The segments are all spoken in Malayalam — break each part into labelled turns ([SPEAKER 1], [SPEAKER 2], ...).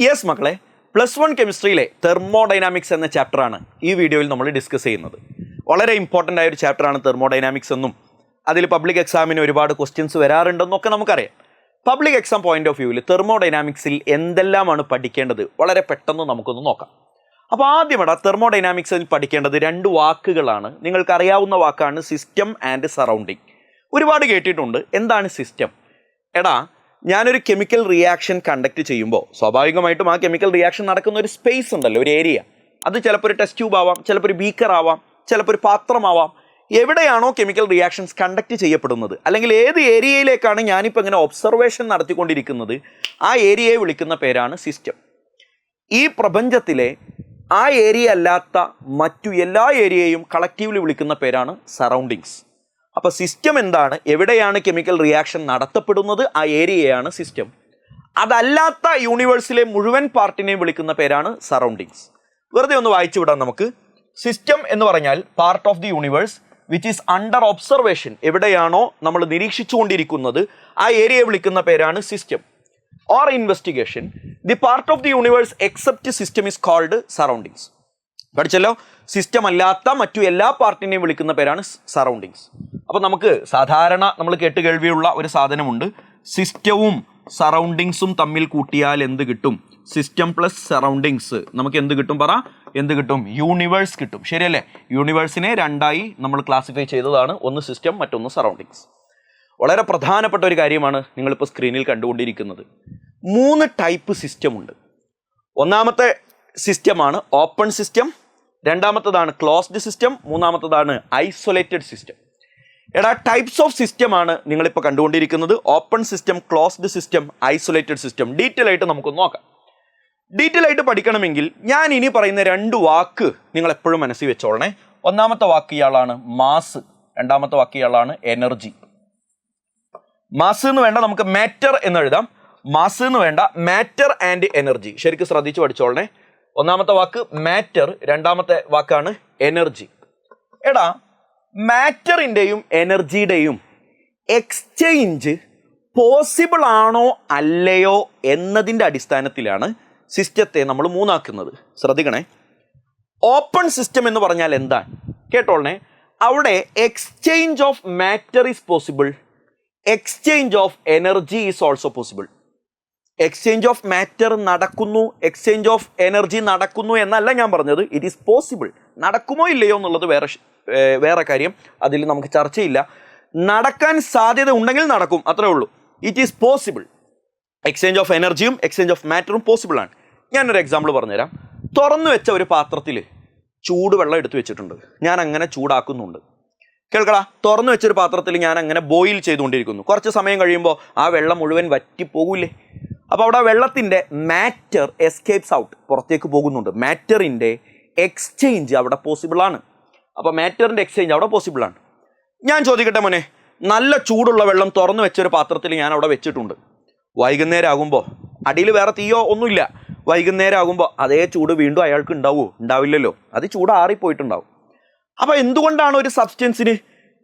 [SPEAKER 1] യെസ് മക്കളെ, +1 കെമിസ്ട്രിയിലെ തെർമോഡൈനാമിക്സ് എന്ന ചാപ്റ്ററാണ് ഈ വീഡിയോയിൽ നമ്മൾ ഡിസ്കസ് ചെയ്യുന്നത്. വളരെ ഇമ്പോർട്ടൻ്റ് ആയ ഒരു ചാപ്റ്ററാണ് തെർമോഡൈനാമിക്സ് എന്നും അതിൽ പബ്ലിക് എക്സാമിന് ഒരുപാട് ക്വസ്റ്റ്യൻസ് വരാറുണ്ടെന്നൊക്കെ നമുക്കറിയാം. പബ്ലിക് എക്സാം പോയിന്റ് ഓഫ് വ്യൂവിൽ തെർമോഡൈനാമിക്സിൽ എന്തെല്ലാമാണ് പഠിക്കേണ്ടത് വളരെ പെട്ടെന്ന് നമുക്കൊന്ന് നോക്കാം. അപ്പോൾ ആദ്യം തെർമോഡൈനാമിക്സിൽ പഠിക്കേണ്ടത് 2 വാക്കുകളാണ്. നിങ്ങൾക്കറിയാവുന്ന വാക്കാണ് സിസ്റ്റം ആൻഡ് സറൗണ്ടിങ്. ഒരുപാട് കേട്ടിട്ടുണ്ട്. എന്താണ് സിസ്റ്റം? ഞാനൊരു കെമിക്കൽ റിയാക്ഷൻ കണ്ടക്ട് ചെയ്യുമ്പോൾ സ്വാഭാവികമായിട്ടും ആ കെമിക്കൽ റിയാക്ഷൻ നടക്കുന്ന ഒരു സ്പേസ് ഉണ്ടല്ലോ, ഒരു ഏരിയ. അത് ചിലപ്പോൾ ഒരു ടെസ്റ്റ് ട്യൂബ് ആവാം, ചിലപ്പോൾ ഒരു ബീക്കർ ആവാം, ചിലപ്പോൾ ഒരു പാത്രമാവാം. എവിടെയാണോ കെമിക്കൽ റിയാക്ഷൻസ് കണ്ടക്ട് ചെയ്യപ്പെടുന്നത്, അല്ലെങ്കിൽ ഏത് ഏരിയയിലേക്കാണ് ഞാനിപ്പോൾ ഇങ്ങനെ ഒബ്സർവേഷൻ നടത്തിക്കൊണ്ടിരിക്കുന്നത്, ആ ഏരിയയെ വിളിക്കുന്ന പേരാണ് സിസ്റ്റം. ഈ പ്രപഞ്ചത്തിലെ ആ ഏരിയ അല്ലാത്ത മറ്റു എല്ലാ ഏരിയയും കളക്റ്റീവ്ലി വിളിക്കുന്ന പേരാണ് സറൗണ്ടിങ്സ്. അപ്പോൾ സിസ്റ്റം എന്താണ്? എവിടെയാണ് കെമിക്കൽ റിയാക്ഷൻ നടത്തപ്പെടുന്നത്, ആ ഏരിയയാണ് സിസ്റ്റം. അതല്ലാത്ത യൂണിവേഴ്സിലെ മുഴുവൻ പാർട്ടിനെയും വിളിക്കുന്ന പേരാണ് സറൗണ്ടിങ്സ്. വെറുതെ ഒന്ന് വായിച്ചു വിടാം നമുക്ക്. സിസ്റ്റം എന്ന് പറഞ്ഞാൽ part of the universe which is under observation. എവിടെയാണോ നമ്മൾ നിരീക്ഷിച്ചുകൊണ്ടിരിക്കുന്നത് ആ ഏരിയയെ വിളിക്കുന്ന പേരാണ് system. Or investigation, the part of the universe except system is called surroundings. പഠിച്ചല്ലോ. സിസ്റ്റം അല്ലാത്ത മറ്റു എല്ലാ പാർട്ടിനെയും വിളിക്കുന്ന പേരാണ് സറൗണ്ടിങ്സ്. അപ്പോൾ നമുക്ക് സാധാരണ നമ്മൾ കേട്ടുകേൾവിയുള്ള ഒരു സാധനമുണ്ട്. സിസ്റ്റവും സറൗണ്ടിങ്സും തമ്മിൽ കൂട്ടിയാൽ എന്ത് കിട്ടും? സിസ്റ്റം പ്ലസ് സറൗണ്ടിങ്സ് നമുക്ക് എന്ത് കിട്ടും? എന്ത് കിട്ടും? യൂണിവേഴ്സ് കിട്ടും. ശരിയല്ലേ? യൂണിവേഴ്സിനെ 2ആയി നമ്മൾ ക്ലാസിഫൈ ചെയ്തതാണ്. ഒന്ന് സിസ്റ്റം, മറ്റൊന്ന് സറൗണ്ടിങ്സ്. വളരെ പ്രധാനപ്പെട്ട ഒരു കാര്യമാണ് നിങ്ങളിപ്പോൾ സ്ക്രീനിൽ കണ്ടുകൊണ്ടിരിക്കുന്നത്. 3 ടൈപ്പ് സിസ്റ്റം ഉണ്ട്. ഒന്നാമത്തെ സിസ്റ്റമാണ് ഓപ്പൺ സിസ്റ്റം, രണ്ടാമത്തതാണ് ക്ലോസ്ഡ് സിസ്റ്റം, മൂന്നാമത്തതാണ് isolated system. Types of system ആണ് നിങ്ങളിപ്പോൾ കണ്ടുകൊണ്ടിരിക്കുന്നത്. Open system, closed system, isolated system. Detail ആയിട്ട് നമുക്കൊന്ന് നോക്കാം. ഡീറ്റെയിൽ ആയിട്ട് പഠിക്കണമെങ്കിൽ ഞാൻ ഇനി പറയുന്ന 2 വാക്ക് നിങ്ങൾ എപ്പോഴും മനസ്സിൽ വെച്ചോളണേ. ഒന്നാമത്തെ വാക്ക് ഇയാളാണ് മാസ്, രണ്ടാമത്തെ വാക്ക് ഇയാളാണ് എനർജി. മാസ് എന്ന് വേണ്ട, നമുക്ക് മാറ്റർ എന്ന് എഴുതാം. മാസ് എന്ന് വേണ്ട, മാറ്റർ ആൻഡ് എനർജി. ശരിക്കും ശ്രദ്ധിച്ച് പഠിച്ചോളണേ. ഒന്നാമത്തെ വാക്ക് മാറ്റർ, രണ്ടാമത്തെ വാക്കാണ് എനർജി. മാറ്ററിൻ്റെയും എനർജിയുടെയും എക്സ്ചേഞ്ച് പോസിബിൾ ആണോ അല്ലയോ എന്നതിൻ്റെ അടിസ്ഥാനത്തിലാണ് സിസ്റ്റത്തെ നമ്മൾ 3 ആക്കുന്നത്. ശ്രദ്ധിക്കണേ. ഓപ്പൺ സിസ്റ്റം എന്ന് പറഞ്ഞാൽ എന്താണ് കേട്ടോളണേ. അവിടെ exchange of matter is possible, exchange of energy is also possible. Exchange of matter നടക്കുന്നു, എക്സ്ചേഞ്ച് ഓഫ് എനർജി നടക്കുന്നു എന്നല്ല ഞാൻ പറഞ്ഞത്. It is possible. നടക്കുമോ ഇല്ലയോ എന്നുള്ളത് വേറെ കാര്യം, അതിൽ നമുക്ക് ചർച്ചയില്ല. നടക്കാൻ സാധ്യത ഉണ്ടെങ്കിൽ നടക്കും, അത്രേ ഉള്ളൂ. It is possible. Exchange of എനർജിയും എക്സ്ചേഞ്ച് ഓഫ് മാറ്ററും പോസിബിൾ ആണ്. ഞാനൊരു എക്സാമ്പിൾ പറഞ്ഞുതരാം. തുറന്നു വെച്ച ഒരു പാത്രത്തിൽ ചൂടുവെള്ളം എടുത്തു വെച്ചിട്ടുണ്ട്. ഞാൻ അങ്ങനെ ചൂടാക്കുന്നുണ്ട്. കേൾക്കടാ. തുറന്നു വെച്ചൊരു പാത്രത്തിൽ ഞാൻ അങ്ങനെ ബോയിൽ ചെയ്തുകൊണ്ടിരിക്കുന്നു. കുറച്ച് സമയം കഴിയുമ്പോൾ ആ വെള്ളം മുഴുവൻ വറ്റിപ്പോകൂലേ? അപ്പോൾ അവിടെ വെള്ളത്തിൻ്റെ മാറ്റർ എസ്കേപ്സ് ഔട്ട്, പുറത്തേക്ക് പോകുന്നുണ്ട്. മാറ്ററിൻ്റെ എക്സ്ചേഞ്ച് അവിടെ പോസിബിളാണ്. അപ്പോൾ മാറ്ററിൻ്റെ എക്സ്ചേഞ്ച് അവിടെ പോസിബിളാണ്. ഞാൻ ചോദിക്കട്ടെ മോനെ, നല്ല ചൂടുള്ള വെള്ളം തുറന്നു വെച്ചൊരു പാത്രത്തിൽ ഞാൻ അവിടെ വെച്ചിട്ടുണ്ട്. വൈകുന്നേരം ആകുമ്പോൾ അടിയിൽ വേറെ തീയോ ഒന്നുമില്ല. വൈകുന്നേരം ആകുമ്പോൾ അതേ ചൂട് വീണ്ടും അയാൾക്ക് ഉണ്ടാവുമോ? ഉണ്ടാവില്ലല്ലോ. അത് ചൂട് ആറിപ്പോയിട്ടുണ്ടാവും. അപ്പോൾ എന്തുകൊണ്ടാണ് ഒരു സബ്സ്റ്റൻസിന്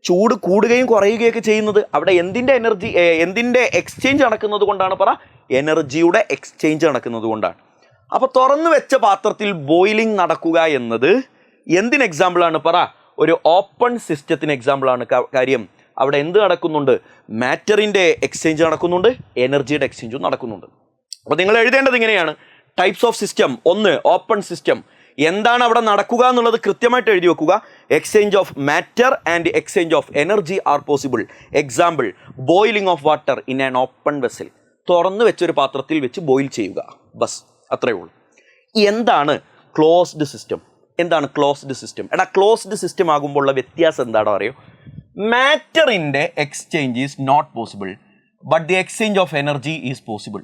[SPEAKER 1] ചൂട് കൂടുകയും കുറയുകയൊക്കെ ചെയ്യുന്നത്? അവിടെ എന്തിൻ്റെ എക്സ്ചേഞ്ച് നടക്കുന്നത് കൊണ്ടാണ്? എനർജിയുടെ എക്സ്ചേഞ്ച് നടക്കുന്നത് കൊണ്ടാണ്. അപ്പോൾ തുറന്നു വെച്ച പാത്രത്തിൽ ബോയിലിംഗ് നടക്കുക എന്നത് എന്തിന് എക്സാമ്പിളാണ്? ഒരു ഓപ്പൺ സിസ്റ്റത്തിന് എക്സാമ്പിളാണ്. കാര്യം അവിടെ എന്ത് നടക്കുന്നുണ്ട്? മാറ്ററിൻ്റെ എക്സ്ചേഞ്ച് നടക്കുന്നുണ്ട്, എനർജിയുടെ എക്സ്ചേഞ്ചും നടക്കുന്നുണ്ട്. അപ്പോൾ നിങ്ങൾ എഴുതേണ്ടത് ഇങ്ങനെയാണ്. Types of system. 1 open system. എന്താണ് അവിടെ നടക്കുക എന്നുള്ളത് കൃത്യമായിട്ട് എഴുതി വെക്കുക. Exchange of matter and exchange of energy are possible. Example, boiling of water in an open vessel. തുറന്നു വെച്ചൊരു പാത്രത്തിൽ വെച്ച് ബോയിൽ ചെയ്യുക. ബസ്, അത്രയേ ഉള്ളൂ. എന്താണ് ക്ലോസ്ഡ് സിസ്റ്റം? എന്താണ് ക്ലോസ്ഡ് സിസ്റ്റം? ക്ലോസ്ഡ് സിസ്റ്റം ആകുമ്പോൾ ഉള്ള വ്യത്യാസം എന്താണോ അറിയോ? മാറ്ററിൻ്റെ exchange is not possible, but the exchange of energy is possible.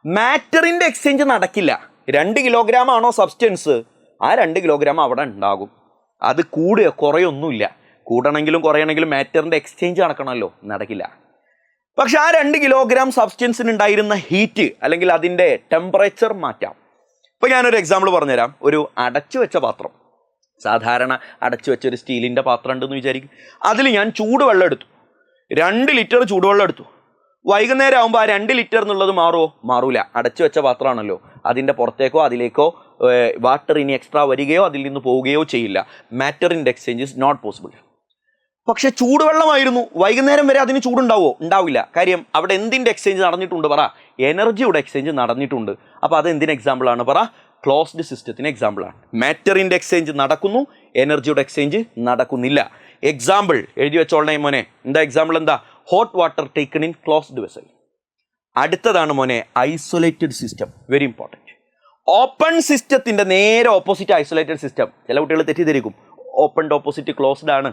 [SPEAKER 1] മാറ്ററിൻ്റെ എക്സ്ചേഞ്ച് നടക്കില്ല. 2 കിലോഗ്രാം ആണോ സബ്സ്റ്റൻസ്, ആ 2 കിലോഗ്രാം അവിടെ ഉണ്ടാകും. അത് കൂടുകയോ കുറയൊന്നുമില്ല. കൂടണമെങ്കിലും കുറയണമെങ്കിലും മാറ്ററിൻ്റെ എക്സ്ചേഞ്ച് നടക്കണമല്ലോ, നടക്കില്ല. പക്ഷെ ആ 2 കിലോഗ്രാം സബ്സ്റ്റൻസിന് ഉണ്ടായിരുന്ന ഹീറ്റ് അല്ലെങ്കിൽ അതിൻ്റെ ടെമ്പറേച്ചർ മാറ്റാം. ഇപ്പോൾ ഞാനൊരു എക്സാമ്പിൾ പറഞ്ഞുതരാം. ഒരു അടച്ചു വെച്ച പാത്രം, സാധാരണ അടച്ചു വെച്ചൊരു സ്റ്റീലിൻ്റെ പാത്രം ഉണ്ടെന്ന് വിചാരിക്കും. അതിൽ ഞാൻ ചൂടുവെള്ളം എടുത്തു. 2 ലിറ്റർ ചൂടുവെള്ളം എടുത്തു. വൈകുന്നേരം ആകുമ്പോൾ ആ 2 ലിറ്റർ എന്നുള്ളത് മാറുമോ? മാറൂല. അടച്ചു വെച്ച പാത്രമാണല്ലോ, അതിൻ്റെ പുറത്തേക്കോ അതിലേക്കോ വാട്ടർ ഇനി എക്സ്ട്രാ വരികയോ അതിൽ നിന്ന് പോവുകയോ ചെയ്യില്ല. Matter in exchange is not possible. പക്ഷെ ചൂടുവെള്ളമായിരുന്നു, വൈകുന്നേരം വരെ അതിന് ചൂടുണ്ടാവോ? ഉണ്ടാവില്ല. കാര്യം അവിടെ എന്തിൻ്റെ എക്സ്ചേഞ്ച് നടന്നിട്ടുണ്ട് പറ? എനർജിയുടെ എക്സ്ചേഞ്ച് നടന്നിട്ടുണ്ട്. അപ്പോൾ അത് എന്തിന് എക്സാമ്പിളാണ് പറ? ക്ലോസ്ഡ് സിസ്റ്റത്തിന് എക്സാമ്പിളാണ്. മാറ്ററിൻ്റെ എക്സ്ചേഞ്ച് നടക്കുന്നു, എനർജിയുടെ എക്സ്ചേഞ്ച് നടക്കുന്നില്ല. എക്സാമ്പിൾ എഴുതി വെച്ചോളണേ മോനെ. എന്താ എക്സാമ്പിൾ? എന്താ? Hot water taken in closed vessel. അടുത്തതാണ് മോനെ isolated system. Very important. Open സിസ്റ്റത്തിൻ്റെ നേരെ ഓപ്പോസിറ്റ് ഐസൊലേറ്റഡ് സിസ്റ്റം. ചില കുട്ടികൾ തെറ്റിദ്ധരിക്കും, ഓപ്പണിൻ്റെ ഓപ്പോസിറ്റ് ക്ലോസ്ഡ് ആണ്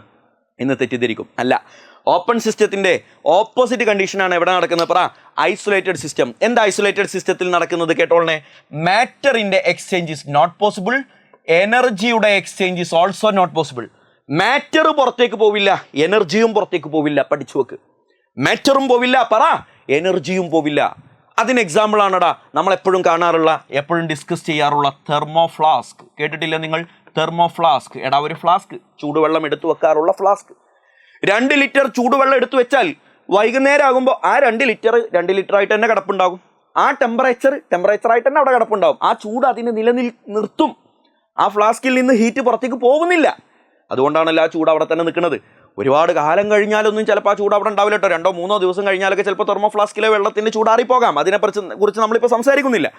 [SPEAKER 1] എന്ന് തെറ്റിദ്ധരിക്കും. അല്ല, ഓപ്പൺ സിസ്റ്റത്തിൻ്റെ ഓപ്പോസിറ്റ് കണ്ടീഷനാണ് എവിടെ നടക്കുന്നത് പറ? Isolated system. എന്താ ഐസൊലേറ്റഡ് സിസ്റ്റത്തിൽ നടക്കുന്നത് കേട്ടോളണേ? മാറ്ററിൻ്റെ എക്സ്ചേഞ്ച് ഇസ് നോട്ട് പോസിബിൾ, എനർജിയുടെ exchange is also not possible. Matter പുറത്തേക്ക് പോവില്ല, എനർജിയും പുറത്തേക്ക് പോവില്ല. പഠിച്ചു വെക്ക്. മാറ്ററും പോവില്ല പറ, എനർജിയും പോവില്ല. അതിന് എക്സാമ്പിൾ ആണടാ നമ്മൾ എപ്പോഴും കാണാറുള്ള, എപ്പോഴും ഡിസ്കസ് ചെയ്യാറുള്ള തെർമോ ഫ്ലാസ്ക്. കേട്ടിട്ടില്ല നിങ്ങൾ? Thermo flask. എടാ ഒരു ഫ്ലാസ്ക്, ചൂടുവെള്ളം എടുത്തു വെക്കാറുള്ള ഫ്ലാസ്ക്. 2 ലിറ്റർ ചൂടുവെള്ളം എടുത്തു വെച്ചാൽ വൈകുന്നേരം ആകുമ്പോൾ ആ 2 ലിറ്റർ ആയിട്ട് തന്നെ കിടപ്പുണ്ടാകും. ആ ടെമ്പറേച്ചറായിട്ട് തന്നെ അവിടെ കിടപ്പുണ്ടാകും. ആ ചൂട് അതിനെ നിർത്തും. ആ ഫ്ലാസ്കിൽ നിന്ന് ഹീറ്റ് പുറത്തേക്ക് പോകുന്നില്ല. അതുകൊണ്ടാണല്ലോ ആ ചൂട് അവിടെ തന്നെ നിൽക്കുന്നത്. ഒരുപാട് കാലം കഴിഞ്ഞാലൊന്നും ചിലപ്പോൾ ആ ചൂട് അവിടെ ഉണ്ടാവില്ല കേട്ടോ. 2-3 ദിവസം കഴിഞ്ഞാലൊക്കെ ചിലപ്പോൾ തെർമോ ഫ്ലാസ്കിലെ വെള്ളത്തിൻ്റെ ചൂടാറിപ്പോകാം. അതിനെക്കുറിച്ച് നമ്മളിപ്പോൾ സംസാരിക്കുന്നില്ല.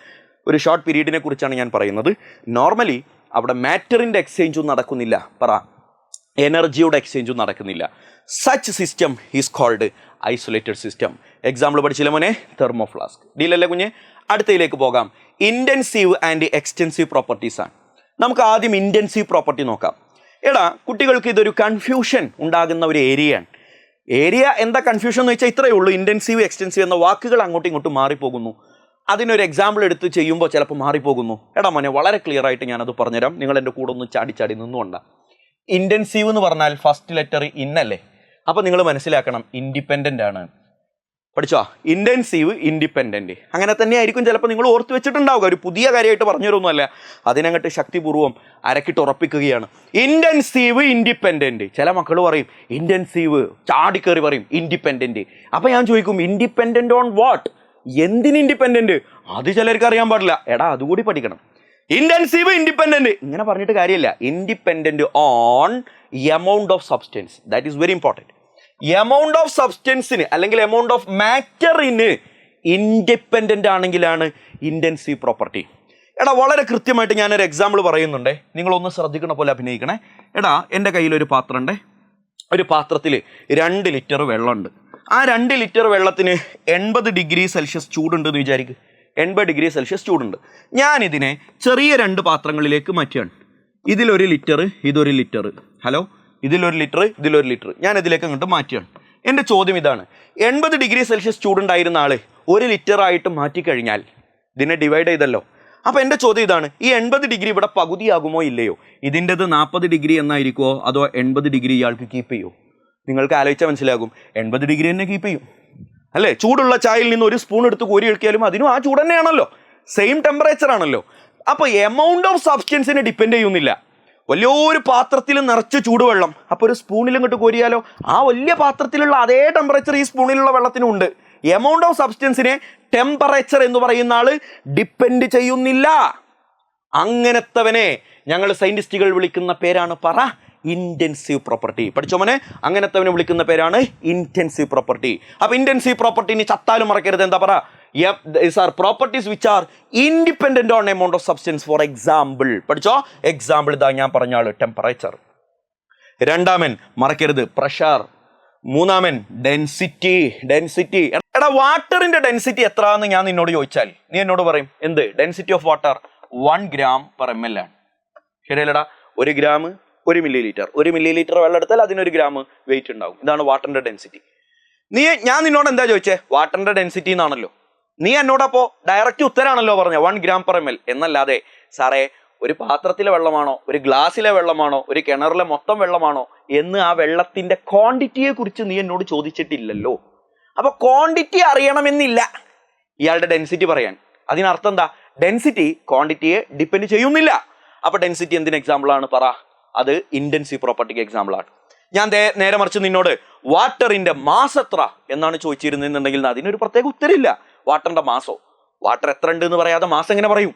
[SPEAKER 1] ഒരു ഷോർട്ട് പീരീഡിനെ കുറിച്ചാണ് ഞാൻ പറയുന്നത്. നോർമലി അവിടെ മാറ്ററിൻ്റെ എക്സ്ചേഞ്ചും നടക്കുന്നില്ല പറ, എനർജിയുടെ എക്സ്ചേഞ്ചും നടക്കുന്നില്ല. Such system is called isolated system. Example പഠിച്ചില്ല മോനെ? Thermo flask. ഡീലല്ലേ കുഞ്ഞ്? അടുത്തയിലേക്ക് പോകാം. ഇൻറ്റൻസീവ് ആൻഡ് എക്സ്റ്റെൻസീവ് പ്രോപ്പർട്ടീസ് ആണ്. നമുക്ക് ആദ്യം ഇൻറ്റൻസീവ് പ്രോപ്പർട്ടി നോക്കാം. എടാ കുട്ടികൾക്ക് ഇതൊരു കൺഫ്യൂഷൻ ഉണ്ടാകുന്ന ഒരു ഏരിയയാണ്. ഏരിയ എന്താ കൺഫ്യൂഷൻ എന്ന് വെച്ചാൽ ഇത്രയേ ഉള്ളൂ. ഇൻറ്റൻസീവ് എക്സ്റ്റെൻസീവ് എന്ന വാക്കുകൾ അങ്ങോട്ടും ഇങ്ങോട്ടും മാറിപ്പോകുന്നു. അതിനൊരു എക്സാമ്പിൾ എടുത്ത് ചെയ്യുമ്പോൾ ചിലപ്പോൾ മാറിപ്പോകുന്നു. എടാ മോനെ വളരെ ക്ലിയർ ആയിട്ട് ഞാനത് പറഞ്ഞുതരാം. നിങ്ങൾ എൻ്റെ കൂടെ ഒന്ന് ചാടി നിന്നുകൊണ്ട. ഇൻറ്റൻസീവ് എന്ന് പറഞ്ഞാൽ ഫസ്റ്റ് ലെറ്റർ ഇന്നല്ലേ? അപ്പോൾ നിങ്ങൾ മനസ്സിലാക്കണം ഇൻഡിപെൻഡൻ്റ് ആണ്. പഠിച്ചോ? Intensive, independent. അങ്ങനെ തന്നെ ആയിരിക്കും ചിലപ്പോൾ നിങ്ങൾ ഓർത്ത് വെച്ചിട്ടുണ്ടാവുക. ഒരു പുതിയ കാര്യമായിട്ട് പറഞ്ഞു തരുമൊന്നുമല്ല, അതിനങ്ങോട്ട് ശക്തിപൂർവ്വം അരക്കിട്ട് ഉറപ്പിക്കുകയാണ്. Intensive, independent. ചില മക്കൾ പറയും ഇൻറ്റൻസീവ്, ചാടിക്കയറി പറയും ഇൻഡിപെൻഡൻറ്റ്. അപ്പോൾ ഞാൻ ചോദിക്കും ഇൻഡിപെൻഡൻ്റ് ഓൺ വാട്ട്? എന്തിന് ഇൻഡിപെൻഡൻറ്റ്? അത് ചിലർക്ക് അറിയാൻ പാടില്ല. എടാ അതുകൂടി പഠിക്കണം. ഇൻറ്റൻസീവ്, ഇൻഡിപെൻഡൻറ്റ് ഇങ്ങനെ പറഞ്ഞിട്ട് കാര്യമില്ല. Independent on amount of substance. That is very important. Amount of സബ്സ്റ്റൻസിന് അല്ലെങ്കിൽ എമൗണ്ട് ഓഫ് മാറ്ററിന് ഇൻഡിപെൻഡൻ്റ് ആണെങ്കിലാണ് ഇൻറ്റൻസീവ് പ്രോപ്പർട്ടി. എടാ വളരെ കൃത്യമായിട്ട് ഞാനൊരു എക്സാമ്പിൾ പറയുന്നുണ്ടേ, നിങ്ങളൊന്ന് ശ്രദ്ധിക്കണ പോലെ അഭിനയിക്കണേ. എടാ എൻ്റെ കയ്യിലൊരു പാത്രമുണ്ട്. ഒരു പാത്രത്തിൽ 2 ലിറ്റർ വെള്ളമുണ്ട്. ആ 2 ലിറ്റർ വെള്ളത്തിന് 80 ഡിഗ്രി സെൽഷ്യസ് ചൂടുണ്ടെന്ന് വിചാരിക്കുക. 80 ഡിഗ്രി സെൽഷ്യസ് ചൂടുണ്ട്. ഞാനിതിനെ ചെറിയ 2 പാത്രങ്ങളിലേക്ക് മാറ്റുകയാണ്. ഇതിലൊരു ലിറ്റർ, ഇതൊരു ലിറ്റർ. ഹലോ, ഇതിലൊരു ലിറ്റർ, ഇതിലൊരു ലിറ്റർ. ഞാൻ ഇതിലേക്ക് അങ്ങോട്ട് മാറ്റുകയാണ്. എൻ്റെ ചോദ്യം ഇതാണ്, 80 ഡിഗ്രി സെൽഷ്യസ് ചൂടുണ്ടായിരുന്ന ആൾ 1 ലിറ്ററായിട്ട് മാറ്റിക്കഴിഞ്ഞാൽ ഇതിനെ ഡിവൈഡ് ചെയ്തല്ലോ. അപ്പോൾ എൻ്റെ ചോദ്യം ഇതാണ്, ഈ 80 ഡിഗ്രി ഇവിടെ പകുതിയാകുമോ ഇല്ലയോ? ഇതിൻ്റെത് 40 ഡിഗ്രി എന്നായിരിക്കുമോ അതോ 80 ഡിഗ്രി ഇയാൾക്ക് കീപ്പ് ചെയ്യുമോ? നിങ്ങൾക്ക് ആലോചിച്ചാൽ മനസ്സിലാകും 80 ഡിഗ്രി തന്നെ കീപ്പ് ചെയ്യും അല്ലേ? ചൂടുള്ള ചായയിൽ നിന്ന് ഒരു സ്പൂൺ എടുത്ത് കോരി എടുക്കിയാലും അതിനും ആ ചൂട് തന്നെയാണല്ലോ, സെയിം ടെമ്പറേച്ചർ ആണല്ലോ. അപ്പോൾ എമൗണ്ട് ഓഫ് സബ്സ്റ്റൻസിനെ ഡിപ്പെൻഡ് ചെയ്യുന്നില്ല. വലിയൊരു പാത്രത്തിൽ നിറച്ച് ചൂടുവെള്ളം, അപ്പോൾ ഒരു സ്പൂണിൽ ഇങ്ങോട്ട് കോരിയാലോ ആ വലിയ പാത്രത്തിലുള്ള അതേ ടെമ്പറേച്ചർ ഈ സ്പൂണിലുള്ള വെള്ളത്തിനും ഉണ്ട്. എമൗണ്ട് ഓഫ് സബ്സ്റ്റൻസിനെ ടെമ്പറേച്ചർ എന്ന് പറയുന്ന ആൾ ഡിപ്പെൻഡ് ചെയ്യുന്നില്ല. അങ്ങനത്തവനെ ഞങ്ങൾ സയൻറ്റിസ്റ്റുകൾ വിളിക്കുന്ന പേരാണ് പറ ഇൻറ്റൻസീവ് പ്രോപ്പർട്ടി. പഠിച്ചോ മോനെ? അങ്ങനത്തവനെ വിളിക്കുന്ന പേരാണ് ഇൻറ്റൻസീവ് പ്രോപ്പർട്ടി. അപ്പോൾ ഇൻറ്റൻസീവ് പ്രോപ്പർട്ടി ചത്താലും മറക്കരുത്. എന്താ പറ? These are properties which are independent on amount of substance. For example, പഠിച്ചോ? എക്സാമ്പിൾ ഇതാ ഞാൻ പറഞ്ഞാൾ ടെമ്പറേച്ചർ. രണ്ടാമൻ മറക്കരുത് പ്രഷർ. മൂന്നാമൻ ഡെൻസിറ്റി. എടാ വാട്ടറിന്റെ ഡെൻസിറ്റി എത്രയാണെന്ന് ഞാൻ നിന്നോട് ചോദിച്ചാൽ നീ എന്നോട് പറയും എന്ത്? Density of water 1 gram per ml ആണ്. ശരിയല്ലടാ? 1 gram 1 milliliter. 1 milliliter വെള്ളം എടുത്താൽ അതിനൊരു ഗ്രാം വെയിറ്റ് ഉണ്ടാവും. ഇതാണ് വാട്ടറിന്റെ ഡെൻസിറ്റി. ഞാൻ നിന്നോട് എന്താ ചോദിച്ചേ? വാട്ടറിന്റെ ഡെൻസിറ്റി എന്നാണല്ലോ. നീ എന്നോടപ്പോൾ ഡയറക്റ്റ് ഉത്തരാണല്ലോ പറഞ്ഞ 1 gram per ml എന്നല്ലാതെ സാറേ ഒരു പാത്രത്തിലെ വെള്ളമാണോ, ഒരു ഗ്ലാസ്സിലെ വെള്ളമാണോ, ഒരു കിണറിലെ മൊത്തം വെള്ളമാണോ എന്ന് ആ വെള്ളത്തിന്റെ ക്വാണ്ടിറ്റിയെ കുറിച്ച് നീ എന്നോട് ചോദിച്ചിട്ടില്ലല്ലോ. അപ്പൊ ക്വാണ്ടിറ്റി അറിയണമെന്നില്ല ഇയാളുടെ ഡെൻസിറ്റി പറയാൻ. അതിനർത്ഥം എന്താ? ഡെൻസിറ്റി ക്വാണ്ടിറ്റിയെ ഡിപ്പെൻഡ് ചെയ്യുന്നില്ല. അപ്പൊ ഡെൻസിറ്റി എന്തിന് എക്സാമ്പിൾ ആണ് പറ? അത് ഇൻറ്റൻസീവ് പ്രോപ്പർട്ടിക്ക് എക്സാമ്പിൾ ആണ്. ഞാൻ നേരെ മറിച്ച് നിന്നോട് വാട്ടറിന്റെ മാസ് എത്ര എന്നാണ് ചോദിച്ചിരുന്നെന്നുണ്ടെങ്കിൽ അതിനൊരു പ്രത്യേക ഉത്തരമില്ല. വാട്ടറിന്റെ മാസോ, വാട്ടർ എത്ര ഉണ്ട് എന്ന് പറയാതെ മാസ് എങ്ങനെ പറയും?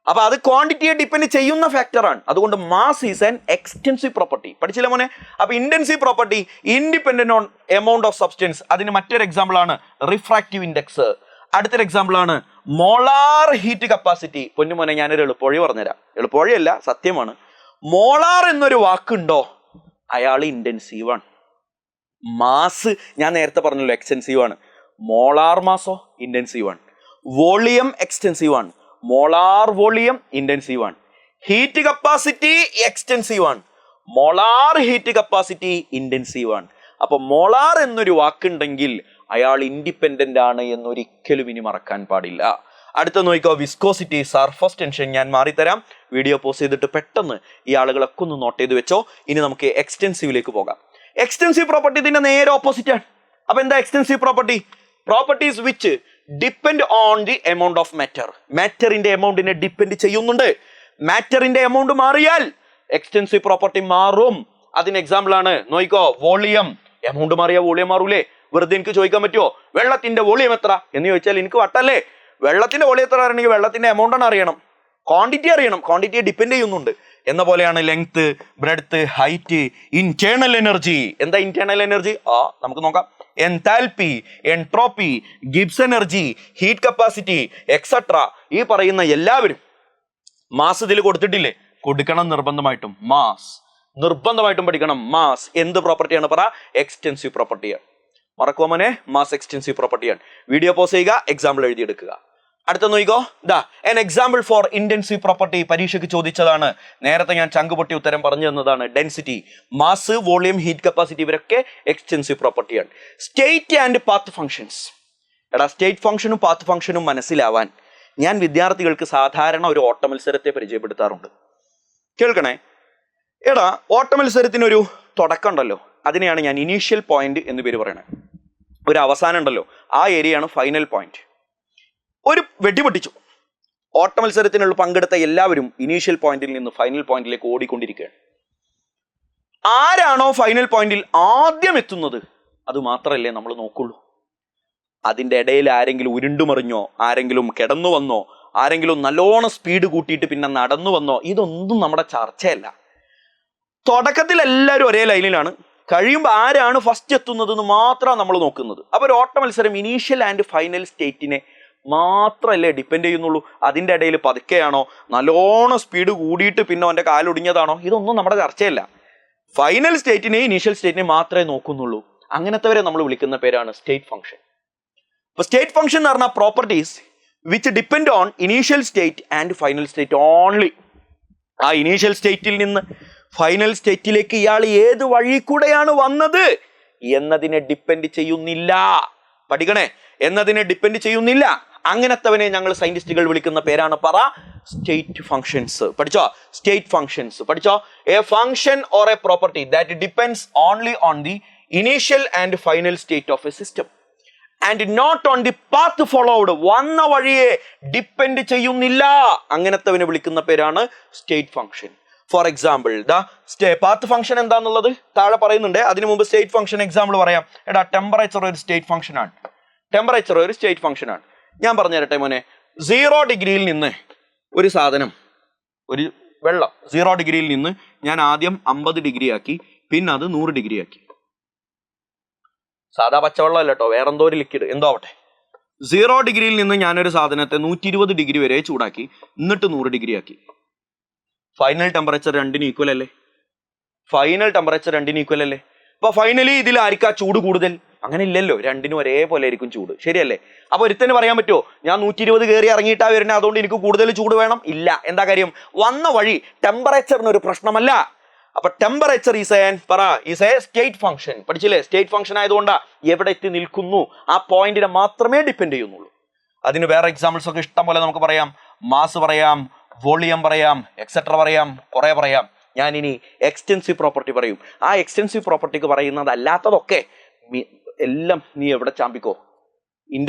[SPEAKER 1] അപ്പൊ അത് ക്വാണ്ടിറ്റിയെ ഡിപ്പെൻഡ് ചെയ്യുന്ന ഫാക്ടറാണ്. അതുകൊണ്ട് mass is an extensive property. പഠിച്ചില്ല മോനെ? അപ്പൊ intensive property independent on amount of substance. അതിന് മറ്റൊരു എക്സാമ്പിൾ ആണ് റിഫ്രാക്റ്റീവ് ഇൻഡെക്സ്. അടുത്തൊരു എക്സാമ്പിൾ ആണ് മോളാർ ഹീറ്റ് കപ്പാസിറ്റി. പൊന്നുമോനെ ഞാനൊരു എളുപ്പവഴി പറഞ്ഞുതരാം. എളുപ്പവഴിയല്ല, സത്യമാണ്. മോളാർ എന്നൊരു വാക്കുണ്ടോ, അയാൾ ഇന്റൻസീവ് ആണ്. മാസ് ഞാൻ നേരത്തെ പറഞ്ഞല്ലോ എക്സ്റ്റെൻസീവ് ആണ്. മോളാർ മാസോ ഇന്റൻസീവ് ആണ്. വോളിയം എക്സ്റ്റെൻസീവ് ആണ്. മോളാർ വോളിയം ഇന്റൻസീവ് ആണ്. ഹീറ്റ് കപ്പാസിറ്റി എക്സ്റ്റെൻസീവ് ആണ്. മോളാർ ഹീറ്റ് കപ്പാസിറ്റി ഇന്റൻസീവ് ആണ്. അപ്പൊ മോളാർ എന്നൊരു വാക്കുണ്ടെങ്കിൽ അയാൾ ഇൻഡിപെൻഡന്റ് ആണ് എന്നൊരിക്കലും ഇനി മറക്കാൻ പാടില്ല. അടുത്ത നോക്കിക്കോ, വിസ്കോസിറ്റി, സർഫസ് ടെൻഷൻ. ഞാൻ മാറിത്തരാം, വീഡിയോ പോസ് ചെയ്തിട്ട് പെട്ടെന്ന് ഈ ആളുകളൊക്കെ ഒന്ന് നോട്ട് ചെയ്ത് വെച്ചോ. ഇനി നമുക്ക് എക്സ്റ്റെൻസീവിലേക്ക് പോകാം. എക്സ്റ്റെൻസീവ് പ്രോപ്പർട്ടി ഇതിന്റെ നേരെ ഓപ്പോസിറ്റ് ആണ്. അപ്പൊ എന്താ extensive property? Properties which depend on the amount of matter. മാറ്ററിന്റെ എമൗണ്ടിനെ ഡിപ്പെൻഡ് ചെയ്യുന്നുണ്ട്. മാറ്ററിന്റെ എമൗണ്ട് മാറിയാൽ എക്സ്റ്റെൻസീവ് പ്രോപ്പർട്ടി മാറും. അതിന് എക്സാമ്പിൾ ആണ് നോക്കിക്കോ, വോളിയം. എമൗണ്ട് മാറിയാൽ വോളിയം മാറൂലേ? വെറുതെ എനിക്ക് ചോദിക്കാൻ പറ്റുമോ വെള്ളത്തിന്റെ വോളിയം എത്ര എന്ന് ചോദിച്ചാൽ എനിക്ക് വട്ടല്ലേ? വെള്ളത്തിന്റെ വോളിയം എത്ര അറിയണമെങ്കിൽ വെള്ളത്തിന്റെ എമൗണ്ട് ആണ് അറിയണം, ക്വാണ്ടിറ്റി അറിയണം. ക്വാണ്ടിറ്റിയെ ഡിപ്പെൻഡ് ചെയ്യുന്നുണ്ട്. എന്ന പോലെയാണ് length, breadth, height, internal energy. എന്താ ഇന്റേണൽ എനർജി? നമുക്ക് നോക്കാം. Enthalpy, entropy, Gibbs energy, heat capacity etcetera. ഈ പറയുന്ന എല്ലാവരും മാസ് ഇതിൽ കൊടുത്തിട്ടില്ലേ? കൊടുക്കണം നിർബന്ധമായിട്ടും. മാസ് നിർബന്ധമായിട്ടും പഠിക്കണം. മാസ് എന്ത് പ്രോപ്പർട്ടിയാണ്? പറ, എക്സ്റ്റെൻസീവ് പ്രോപ്പർട്ടിയാണ്. മറക്കുമോ മോനെ? മാസ് എക്സ്റ്റെൻസീവ് പ്രോപ്പർട്ടിയാണ്. വീഡിയോ പോസ് ചെയ്യുക, എക്സാമ്പിൾ എഴുതിയെടുക്കുക. അടുത്ത നോക്കിക്കോ, an example for intensive property. പരീക്ഷയ്ക്ക് ചോദിച്ചതാണ്. നേരത്തെ ഞാൻ ചങ്കുപൊട്ടി ഉത്തരം പറഞ്ഞു തന്നതാണ്. Density, mass, volume, heat capacity ഇവരൊക്കെ എക്സ്റ്റെൻസീവ് പ്രോപ്പർട്ടിയാണ്. State and path functions. എടാ, സ്റ്റേറ്റ് ഫംഗ്ഷനും പാത്ത് ഫംഗ്ഷനും മനസ്സിലാവാൻ ഞാൻ വിദ്യാർത്ഥികൾക്ക് സാധാരണ ഒരു ഓട്ട മത്സരത്തെ പരിചയപ്പെടുത്താറുണ്ട്. കേൾക്കണേ. എടാ, ഓട്ട മത്സരത്തിനൊരു തുടക്കം ഉണ്ടല്ലോ, അതിനെയാണ് ഞാൻ ഇനീഷ്യൽ പോയിന്റ് എന്ന് പേര് പറയണേ. ഒരു അവസാനം ഉണ്ടല്ലോ, ആ ഏരിയയാണ് ഫൈനൽ പോയിന്റ്. ഒരു വെടിപൊട്ടിച്ചു. ഓട്ട മത്സരത്തിനുള്ള പങ്കെടുത്ത എല്ലാവരും ഇനീഷ്യൽ പോയിന്റിൽ നിന്ന് ഫൈനൽ പോയിന്റിലേക്ക് ഓടിക്കൊണ്ടിരിക്കുകയാണ്. ആരാണോ ഫൈനൽ പോയിന്റിൽ ആദ്യം എത്തുന്നത് അത് മാത്രമല്ലേ നമ്മൾ നോക്കുള്ളൂ. അതിൻ്റെ ഇടയിൽ ആരെങ്കിലും ഉരുണ്ടുമറിഞ്ഞോ, ആരെങ്കിലും കിടന്നു വന്നോ, ആരെങ്കിലും നല്ലോണം സ്പീഡ് കൂട്ടിയിട്ട് പിന്നെ നടന്നു വന്നോ, ഇതൊന്നും നമ്മുടെ ചർച്ചയല്ല. തുടക്കത്തിൽ എല്ലാവരും ഒരേ ലൈനിലാണ്. കഴിയുമ്പോൾ ആരാണ് ഫസ്റ്റ് എത്തുന്നത് എന്ന് മാത്രമാണ് നമ്മൾ നോക്കുന്നത്. അപ്പോൾ ഒരു ഓട്ട മത്സരം ഇനീഷ്യൽ ആൻഡ് ഫൈനൽ സ്റ്റേറ്റിനെ മാത്രമല്ലേ ഡിപ്പെൻഡ് ചെയ്യുന്നുള്ളൂ. അതിൻ്റെ ഇടയിൽ പതുക്കെയാണോ, നല്ലോണം സ്പീഡ് കൂടിയിട്ട് പിന്നെ അവൻ്റെ കാലൊടിഞ്ഞതാണോ, ഇതൊന്നും നമ്മുടെ ചർച്ചയല്ല. ഫൈനൽ സ്റ്റേറ്റിനെയും ഇനീഷ്യൽ സ്റ്റേറ്റിനെയും മാത്രമേ നോക്കുന്നുള്ളൂ. അങ്ങനത്തെവരെ നമ്മൾ വിളിക്കുന്ന പേരാണ് സ്റ്റേറ്റ് ഫംഗ്ഷൻ. അപ്പോൾ സ്റ്റേറ്റ് ഫംഗ്ഷൻ എന്ന് പറഞ്ഞാൽ properties which depend on initial state and final state only. ആ ഇനീഷ്യൽ സ്റ്റേറ്റിൽ നിന്ന് ഫൈനൽ സ്റ്റേറ്റിലേക്ക് ഇയാൾ ഏത് വഴി കൂടെയാണ് വന്നത് എന്നതിനെ ഡിപ്പെൻഡ് ചെയ്യുന്നില്ല. പഠിക്കണേ, എന്നതിനെ ഡിപ്പെൻഡ് ചെയ്യുന്നില്ല. അങ്ങനത്തവനെ ഞങ്ങൾ സയന്റിസ്റ്റുകൾ വിളിക്കുന്ന പേരാണ് പറ സ്റ്റേറ്റ് ഫംഗ്ഷൻസ്. പഠിച്ചോ? സ്റ്റേറ്റ് ഫംഗ്ഷൻസ് പഠിച്ചോ? A function or a property that depends only on the initial and final state of a system and not on the path followed. വന്ന വഴിയെ ഡിപ്പെൻഡ് ചെയ്യുന്നില്ല. അങ്ങനത്തവനെ വിളിക്കുന്ന പേരാണ് state function. For example path function എന്താന്നുള്ളത് താഴെ പറയുന്നുണ്ട്. അതിനു മുമ്പ് സ്റ്റേറ്റ് ഫംഗ്ഷൻ എക്സാമ്പിൾ പറയാം. എടാ, ടെമ്പറേച്ചർ ഒരു സ്റ്റേറ്റ് ഫംഗ്ഷൻ ആണ്. ടെമ്പറേച്ചർ ഒരു സ്റ്റേറ്റ് ഫംഗ്ഷൻ ആണ്. ഞാൻ പറഞ്ഞു തരട്ടെ മോനെ. 0 ഡിഗ്രിയിൽ നിന്ന് ഒരു സാധനം, ഒരു വെള്ളം 0 ഡിഗ്രിയിൽ നിന്ന് ഞാൻ ആദ്യം 50 ഡിഗ്രി ആക്കി, പിന്നെ അത് 100 ഡിഗ്രി ആക്കി. സാധാ പച്ചവെള്ളം അല്ല കേട്ടോ, വേറെന്തോ ഒരു ലിക്വിഡ് എന്തോ ആവട്ടെ. 0 ഡിഗ്രിയിൽ നിന്ന് ഞാനൊരു സാധനത്തെ 120 ഡിഗ്രി വരെ ചൂടാക്കി, എന്നിട്ട് 100 ഡിഗ്രി ആക്കി. ഫൈനൽ ടെമ്പറേച്ചർ രണ്ടിന് ഈക്വൽ അല്ലേ? ഫൈനൽ ടെമ്പറേച്ചർ രണ്ടിന് ഈക്വൽ അല്ലേ? അപ്പൊ ഫൈനലി ഇതിൽ ആർക്കാ ചൂട് കൂടുതൽ? അങ്ങനെ ഇല്ലല്ലോ, രണ്ടിനും ഒരേപോലെ ആയിരിക്കും ചൂട്. ശരിയല്ലേ? അപ്പൊ ഒരുത്തന് പറയാൻ പറ്റുമോ ഞാൻ 120 കയറി ഇറങ്ങിയിട്ടാ വരുന്നത്, അതുകൊണ്ട് എനിക്ക് കൂടുതൽ ചൂട് വേണം? ഇല്ല. എന്താ കാര്യം? വന്ന വഴി ടെമ്പറേച്ചറിന് ഒരു പ്രശ്നമല്ല. അപ്പൊ temperature is A state function. പഠിച്ചില്ലേ? സ്റ്റേറ്റ് ഫംഗ്ഷൻ ആയതുകൊണ്ടാ എവിടെ എത്തി നിൽക്കുന്നു ആ പോയിന്റിനെ മാത്രമേ ഡിപ്പെൻഡ് ചെയ്യുന്നുള്ളൂ. അതിന് വേറെ എക്സാമ്പിൾസ് ഒക്കെ ഇഷ്ടം പോലെ നമുക്ക് പറയാം. മാസ് പറയാം, വോളിയം പറയാം, എക്സെട്ര പറയാം, കുറെ പറയാം. ഞാൻ ഇനി എക്സ്റ്റെൻസീവ് പ്രോപ്പർട്ടി പറയും. ആ എക്സ്റ്റെൻസീവ് പ്രോപ്പർട്ടിക്ക് പറയുന്നത് അല്ലാത്തതൊക്കെ എല്ലാം നീ എവിടെ ചാമ്പിക്കോ?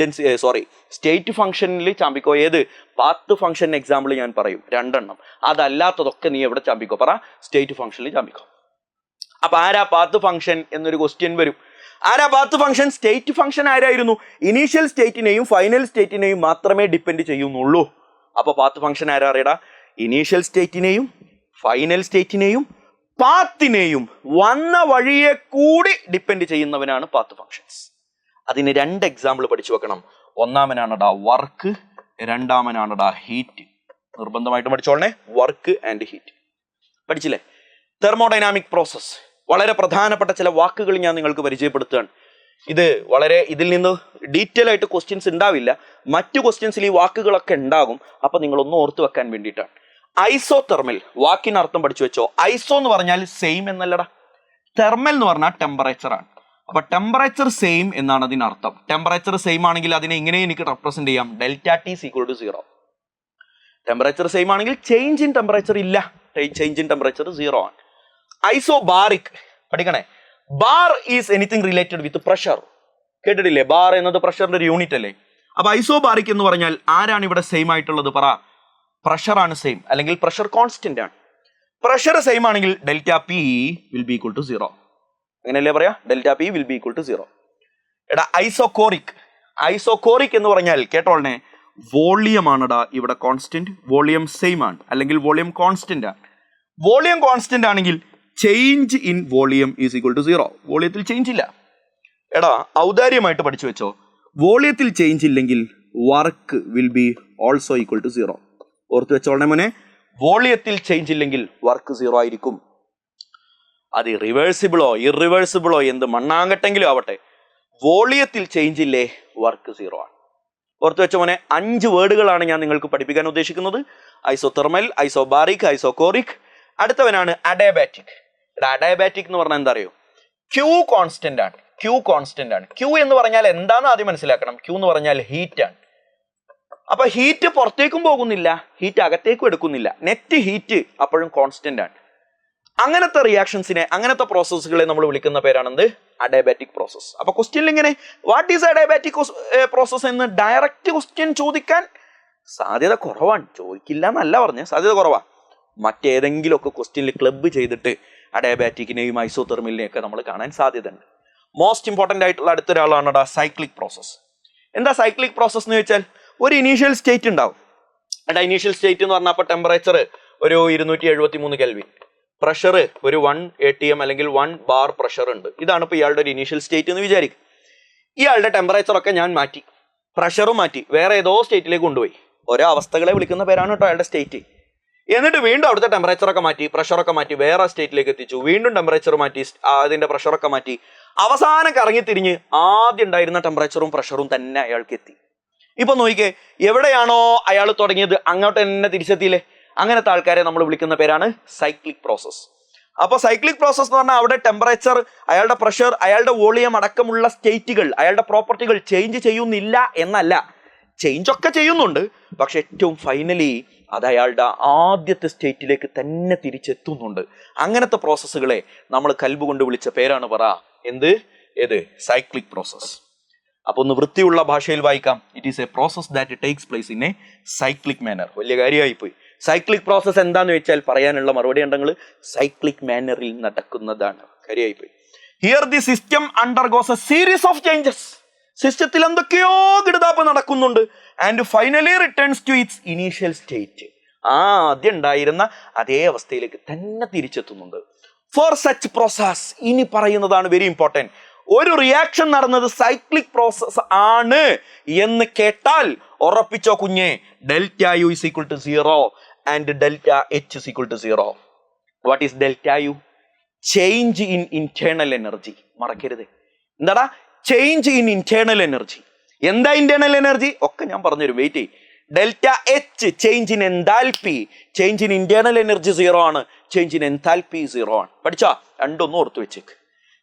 [SPEAKER 1] സ്റ്റേറ്റ് ഫംഗ്ഷനിൽ ചാമ്പിക്കോ. ഏത്? പാത്ത് ഫംഗ്ഷൻ എക്സാമ്പിൾ ഞാൻ പറയും 2 എണ്ണം. അതല്ലാത്തതൊക്കെ നീ എവിടെ ചാമ്പിക്കോ? പറ, സ്റ്റേറ്റ് ഫംഗ്ഷനിൽ ചാമ്പിക്കോ. അപ്പൊ ആരാ പാത്ത് ഫംഗ്ഷൻ എന്നൊരു ക്വസ്റ്റ്യൻ വരും. ആരാ പാത്ത് ഫംഗ്ഷൻ? സ്റ്റേറ്റ് ഫംഗ്ഷൻ ആരായിരുന്നു? ഇനീഷ്യൽ സ്റ്റേറ്റിനെയും ഫൈനൽ സ്റ്റേറ്റിനെയും മാത്രമേ ഡിപ്പെൻഡ് ചെയ്യുന്നുള്ളൂ. അപ്പൊ പാത്ത് ഫംഗ്ഷൻ ആരാ അറിയടാ? ഇനീഷ്യൽ സ്റ്റേറ്റിനെയും ഫൈനൽ സ്റ്റേറ്റിനെയും പാത്തിനെയും വന്ന വഴിയെ കൂടി ഡിപ്പെൻഡ് ചെയ്യുന്നവനാണ് പാത്ത് ഫംഗ്ഷൻസ്. അതിന് 2 എക്സാമ്പിൾ പഠിച്ചു വെക്കണം. ഒന്നാമനാണടാ വർക്ക്, രണ്ടാമനാണടാ ഹീറ്റ്. നിർബന്ധമായിട്ടും പഠിച്ചോളണേ, വർക്ക് ആൻഡ് ഹീറ്റ്. പഠിച്ചില്ലേ? തെർമോഡൈനാമിക് പ്രോസസ്, വളരെ പ്രധാനപ്പെട്ട ചില വാക്കുകൾ ഞാൻ നിങ്ങൾക്ക് പരിചയപ്പെടുത്തുകയാണ്. ഇതിൽ നിന്ന് ഡീറ്റെയിൽ ആയിട്ട് ക്വസ്റ്റ്യൻസ് ഉണ്ടാവില്ല. മറ്റു ക്വസ്റ്റ്യൻസിൽ ഈ വാക്കുകളൊക്കെ ഉണ്ടാകും. അപ്പൊ നിങ്ങളൊന്ന് ഓർത്ത് വെക്കാൻ വേണ്ടിയിട്ടാണ്. ഐസോതെർമൽ വാക്കിന് അർത്ഥം പഠിച്ചു വെച്ചോ. ഐസോ എന്ന് പറഞ്ഞാൽ സെയിം എന്നല്ലടാ. തെർമൽ എന്ന് പറഞ്ഞാൽ ടെമ്പറേച്ചർ ആണ്. അപ്പൊ ടെമ്പറേച്ചർ സെയിം എന്നാണ് അതിനർത്ഥം. ടെമ്പറേച്ചർ സെയിം ആണെങ്കിൽ അതിനെ ഇങ്ങനെ എനിക്ക് റെപ്രസെന്റ് ചെയ്യാം, delta T is equal to 0. Temperature same ആണെങ്കിൽ ചേഞ്ച് ഇൻ ടെമ്പറേച്ചർ ഇല്ല, ചേഞ്ച് ഇൻ ടെമ്പറേച്ചർ 0 ആണ്. ഐസോബാറിക് പഠിക്കണേ. Bar is anything related with pressure. കേട്ടിട്ടില്ലേ? ബാർ എന്നത് പ്രഷറിന്റെ ഒരു യൂണിറ്റ് അല്ലേ? അപ്പൊ ഐസോബാറിക് എന്ന് പറഞ്ഞാൽ ആരാണ് ഇവിടെ സെയിം ആയിട്ടുള്ളത്? പറ. പ്രഷർ ആണ് സെയിം, അല്ലെങ്കിൽ പ്രഷർ കോൺസ്റ്റന്റ് ആണ്. പ്രഷർ സെയിം ആണെങ്കിൽ delta P will be equal to 0. അങ്ങനെയല്ലേ പറയാ? Delta P will be equal to 0. എടാ ഐസോകോറിക്. ഐസോകോറിക് എന്ന് പറഞ്ഞാൽ കേട്ടോളനെ, വോളിയം ആണെടാ ഇവിടെ കോൺസ്റ്റന്റ്. വോളിയം സെയിം ആണ്, അല്ലെങ്കിൽ വോളിയം കോൺസ്റ്റന്റ് ആണ്. വോളിയം കോൺസ്റ്റന്റ് ആണെങ്കിൽ change in volume is equal to 0. വോളിയത്തിൽ ചേഞ്ച് ഇല്ല. എടാ ഔദാര്യമായിട്ട് പഠിച്ചു വെച്ചോ, വോളിയത്തിൽ ചേഞ്ച് ഇല്ലെങ്കിൽ work will be also equal to 0. ഓർത്ത് വെച്ചോളനെ മോനെ, വോളിയത്തിൽ ചേഞ്ച് ഇല്ലെങ്കിൽ വർക്ക് 0 ആയിരിക്കും. അത് റിവേഴ്സിബിളോ ഇറിവേഴ്സിബിളോ എന്ത് മണ്ണാങ്കട്ടെങ്കിലും ആവട്ടെ, വോളിയത്തിൽ ചേഞ്ച് ഇല്ലേ വർക്ക് 0 ആണ്. ഓർത്ത് വെച്ച മോനെ, 5 വേർഡുകളാണ് ഞാൻ നിങ്ങൾക്ക് പഠിപ്പിക്കാൻ ഉദ്ദേശിക്കുന്നത്. Isothermal, isobaric, isochoric. അടുത്തവനാണ് അഡയബാറ്റിക്. അഡയബാറ്റിക് എന്ന് പറഞ്ഞാൽ എന്താ അറിയോ? ക്യൂ കോൺസ്റ്റന്റ് ആണ്. ക്യൂ കോൺസ്റ്റന്റ് ആണ്. ക്യൂ എന്ന് പറഞ്ഞാൽ എന്താണെന്ന് ആദ്യം മനസ്സിലാക്കണം. ക്യൂ എന്ന് പറഞ്ഞാൽ ഹീറ്റ് ആണ്. അപ്പൊ ഹീറ്റ് പുറത്തേക്കും പോകുന്നില്ല, ഹീറ്റ് അകത്തേക്കും എടുക്കുന്നില്ല. നെറ്റ് ഹീറ്റ് അപ്പോഴും കോൺസ്റ്റന്റ് ആണ്. അങ്ങനത്തെ റിയാക്ഷൻസിനെ, അങ്ങനത്തെ പ്രോസസ്സുകളെ നമ്മൾ വിളിക്കുന്ന പേരാണെന്ത്? Adiabatic process. അപ്പൊ ക്വസ്റ്റ്യനിൽ ഇങ്ങനെ വാട്ട് ഈസ് അഡയബാറ്റിക് പ്രോസസ് എന്ന് ഡയറക്റ്റ് ക്വസ്റ്റ്യൻ ചോദിക്കാൻ സാധ്യത കുറവാണ്. ചോദിക്കില്ല എന്നല്ല പറഞ്ഞ്, സാധ്യത കുറവാണ്. മറ്റേതെങ്കിലും ഒക്കെ ക്വസ്റ്റ്യനിൽ ക്ലബ് ചെയ്തിട്ട് അഡയബാറ്റിക്കിനെയും ഐസോതെർമലിനെയും ഒക്കെ നമ്മൾ കാണാൻ സാധ്യതയുണ്ട്. മോസ്റ്റ് ഇമ്പോർട്ടൻ്റ് ആയിട്ടുള്ള അടുത്തൊരാളാണ് സൈക്ലിക് പ്രോസസ്. എന്താ സൈക്ലിക് പ്രോസസ് എന്ന് വെച്ചാൽ, ഒരു ഇനീഷ്യൽ സ്റ്റേറ്റ് ഉണ്ടാവും. ഇനീഷ്യൽ സ്റ്റേറ്റ് എന്ന് പറഞ്ഞാൽ അപ്പോൾ ടെമ്പറേച്ചർ ഒരു 273 കെൽവിൻ, പ്രഷർ ഒരു 1 atm അല്ലെങ്കിൽ 1 ബാർ പ്രഷർ ഉണ്ട്. ഇതാണ് ഇപ്പോൾ ഇയാളുടെ ഒരു ഇനീഷ്യൽ സ്റ്റേറ്റ് എന്ന് വിചാരിക്കും. ഇയാളുടെ ടെമ്പറേച്ചർ ഒക്കെ ഞാൻ മാറ്റി, പ്രഷറും മാറ്റി, വേറെ ഏതോ സ്റ്റേറ്റിലേക്ക് കൊണ്ടുപോയി. ഓരോ അവസ്ഥകളെ വിളിക്കുന്ന പേരാണ് കേട്ടോ അയാളുടെ സ്റ്റേറ്റ്. എന്നിട്ട് വീണ്ടും അവിടുത്തെ ടെമ്പറേച്ചറൊക്കെ മാറ്റി, പ്രഷറൊക്കെ മാറ്റി, വേറെ സ്റ്റേറ്റിലേക്ക് എത്തിച്ചു. വീണ്ടും ടെമ്പറേച്ചർ മാറ്റി, അതിന്റെ പ്രഷറൊക്കെ മാറ്റി. അവസാനം കറങ്ങി തിരിഞ്ഞ് ആദ്യം ഉണ്ടായിരുന്ന ടെമ്പറേച്ചറും പ്രഷറും തന്നെ അയാൾക്ക് എത്തി. ഇപ്പൊ നോക്കിക്കേ, എവിടെയാണോ അയാൾ തുടങ്ങിയത് അങ്ങോട്ട് തന്നെ തിരിച്ചെത്തിയില്ലേ? അങ്ങനത്തെ ആൾക്കാരെ നമ്മൾ വിളിക്കുന്ന പേരാണ് സൈക്ലിക് പ്രോസസ്. അപ്പൊ സൈക്ലിക് പ്രോസസ് എന്ന് പറഞ്ഞാൽ അവിടെ ടെമ്പറേച്ചർ, അയാളുടെ പ്രഷർ, അയാളുടെ വോളിയം അടക്കമുള്ള സ്റ്റേറ്റുകൾ, അയാളുടെ പ്രോപ്പർട്ടികൾ ചേഞ്ച് ചെയ്യുന്നില്ല എന്നല്ല, ചേഞ്ച് ഒക്കെ ചെയ്യുന്നുണ്ട്. പക്ഷെ ഏറ്റവും ഫൈനലി അത് അയാളുടെ ആദ്യത്തെ സ്റ്റേറ്റിലേക്ക് തന്നെ തിരിച്ചെത്തുന്നുണ്ട്. അങ്ങനത്തെ പ്രോസസ്സുകളെ നമ്മൾ കൽബ് കൊണ്ട് വിളിച്ച പേരാണ് ഏത് സൈക്ലിക് പ്രോസസ്. അപ്പൊ ഒന്ന് വൃത്തിയുള്ള ഭാഷയിൽ വായിക്കാം. It is a process that takes place in a cyclic manner. വലിയ കാര്യമായി പോയി. സൈക്ലിക് പ്രോസസ് എന്താന്ന് വെച്ചാൽ പറയാനുള്ള മറുപടി ഉണ്ടെങ്കിൽ സൈക്ലിക് മാനറിൽ നടക്കുന്നതാണ്. കാര്യമായി പോയി. Here the system undergoes a series of changes. സിസ്റ്റത്തിൽ എന്തൊക്കെയോ ഗിടുതാപ്പ് നടക്കുന്നുണ്ട്. And finally returns to its initial state. ആദ്യം ഉണ്ടായിരുന്ന അതേ അവസ്ഥയിലേക്ക് തന്നെ തിരിച്ചെത്തുന്നുണ്ട്. ഫോർ സച്ച് പ്രോസസ്, ഇനി പറയുന്നതാണ് വെരി ഇമ്പോർട്ടൻറ്റ്. ഒരു റിയാക്ഷൻ നടന്നത് സൈക്ലിക് പ്രോസസ് ആണ് എന്ന് കേട്ടാൽ ഉറപ്പിച്ചോ കുഞ്ഞെ, delta U is equal to 0 and delta H is equal to 0. What is delta U? Change in internal energy. മറക്കരുത്. എന്താടാ? Change in internal energy. എന്താ ഇന്റേണൽ എനർജി ഒക്കെ ഞാൻ പറഞ്ഞുതരും, വെയിറ്റ് ചെയ്യും. Delta H change in enthalpy. Change in internal energy 0 ആണ്, ചേഞ്ച് ഇൻ എൻതാൽപി 0 ആണ്. പഠിച്ചാ? രണ്ടൊന്നും ഓർത്ത് വെച്ചേക്ക്.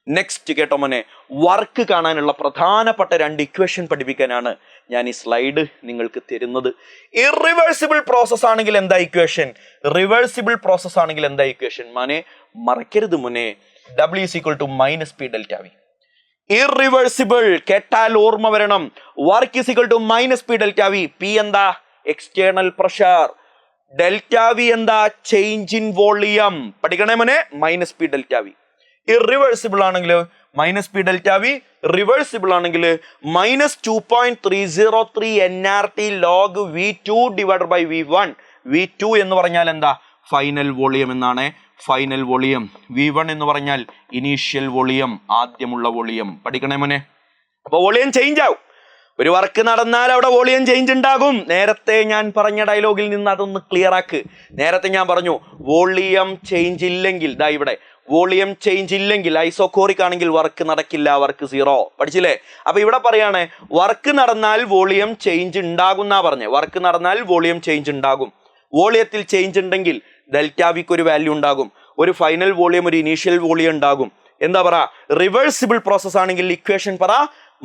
[SPEAKER 1] നെക്സ്റ്റ് കേട്ടോ മോനെ, വർക്ക് കാണാനുള്ള പ്രധാനപ്പെട്ട 2 ഇക്വേഷൻ പഠിപ്പിക്കാനാണ് ഞാൻ ഈ സ്ലൈഡ് നിങ്ങൾക്ക് തരുന്നത്. ഇറിവേഴ്സിബിൾ പ്രോസസ് ആണെങ്കിൽ എന്താ ഇക്വേഷൻ? റിവേഴ്സിബിൾ പ്രോസസ് ആണെങ്കിൽ എന്താ ഇക്വേഷൻ? മോനെ മറക്കരുത് മോനെ, W is equal to minus P delta V. Irreversible കേട്ടാൽ ഓർമ്മ വരണം. Work is equal to minus P delta V. P എന്താ? External pressure. ഡെൽറ്റ വി എന്താ? Change in volume. പഠിക്കണേ മോനെ, minus P delta V. Irreversible ആണെങ്കിൽ minus P delta V, reversible ആണെങ്കിൽ -2.303 NRT log V2 divided by V1. V2 എന്ന് പറഞ്ഞാൽ എന്താ? ഫൈനൽ വോളിയം എന്നാണ്. Final volume. V1 എന്ന് പറഞ്ഞാൽ ഇനീഷ്യൽ വോളിയം, ആദ്യമുള്ള വോളിയം. പഠിക്കണേ മോനെ. അപ്പൊ വോളിയം ചേഞ്ച് ആവും. ഒരു വർക്ക് നടന്നാൽ അവിടെ വോളിയം ചേഞ്ച് ഉണ്ടാകും. നേരത്തെ ഞാൻ പറഞ്ഞ ഡയലോഗിൽ നിന്ന് അതൊന്ന് ക്ലിയർ ആക്ക്. നേരത്തെ ഞാൻ പറഞ്ഞു വോളിയം ചേഞ്ച് ഇല്ലെങ്കിൽ, ദാ ഇവിടെ വോളിയം ചേഞ്ച് ഇല്ലെങ്കിൽ ഐസോകോറിക് ആണെങ്കിൽ വർക്ക് നടക്കില്ല, വർക്ക് 0. പഠിച്ചില്ലേ? അപ്പൊ ഇവിടെ പറയാണ് വർക്ക് നടന്നാൽ വോളിയം ചേഞ്ച് ഉണ്ടാകുന്നാ പറഞ്ഞേ. വർക്ക് നടന്നാൽ വോളിയം ചേഞ്ച് ഉണ്ടാകും. വോളിയത്തിൽ ചേഞ്ച് ഉണ്ടെങ്കിൽ ഡെൽറ്റ വിക്ക് ഒരു വാല്യൂ ഉണ്ടാകും, ഒരു ഫൈനൽ വോളിയം, ഒരു ഇനീഷ്യൽ വോളിയം ഉണ്ടാകും. എന്താ പറ? റിവേഴ്സിബിൾ പ്രോസസ് ആണെങ്കിൽ ഇക്വേഷൻ പറ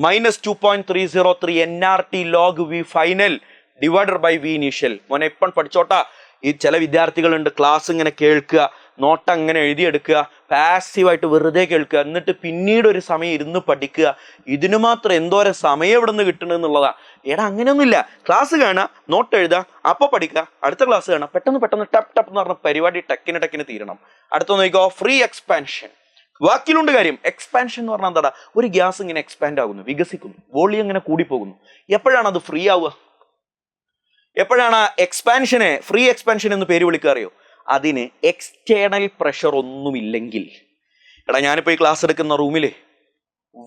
[SPEAKER 1] -2.303 NRT log V final divided by V initial. മോനെ ഇപ്പം പഠിച്ചോട്ടാ. ഈ ചില വിദ്യാർത്ഥികളുണ്ട് ക്ലാസ് ഇങ്ങനെ കേൾക്കുക, നോട്ട് അങ്ങനെ എഴുതിയെടുക്കുക, പാസീവായിട്ട് വെറുതെ കേൾക്കുക, എന്നിട്ട് പിന്നീട് ഒരു സമയം ഇരുന്ന് പഠിക്കുക. ഇതിനു മാത്രം എന്തോരം സമയം എവിടെ നിന്ന് കിട്ടണമെന്നുള്ളതാ. എടാ അങ്ങനെയൊന്നുമില്ല. ക്ലാസ് കാണുക, നോട്ട് എഴുതുക, അപ്പോൾ പഠിക്കുക, അടുത്ത ക്ലാസ് കാണുക, പെട്ടെന്ന് ടപ്പ് ടപ്പ് എന്ന് പറഞ്ഞ പരിപാടി ടക്കിന് തീരണം. അടുത്ത നോക്കിക്കോ, ഫ്രീ എക്സ്പാൻഷൻ. വാക്കിലുണ്ട് കാര്യം. എക്സ്പാൻഷൻ എന്ന് പറഞ്ഞാൽ എന്താടാ? ഒരു ഗ്യാസ് ഇങ്ങനെ എക്സ്പാൻഡ് ആകുന്നു, വികസിക്കുന്നു, വോളിയം ഇങ്ങനെ കൂടിപ്പോകുന്നു. എപ്പോഴാണ് അത് ഫ്രീ ആവുക? എപ്പോഴാണ് എക്സ്പാൻഷനെ ഫ്രീ എക്സ്പാൻഷൻ എന്ന് പേര് വിളിക്കുക അറിയോ? അതിന് എക്സ്റ്റേണൽ പ്രഷർ ഒന്നുമില്ലെങ്കിൽ. എടാ ഞാനിപ്പോൾ ഈ ക്ലാസ് എടുക്കുന്ന റൂമിൽ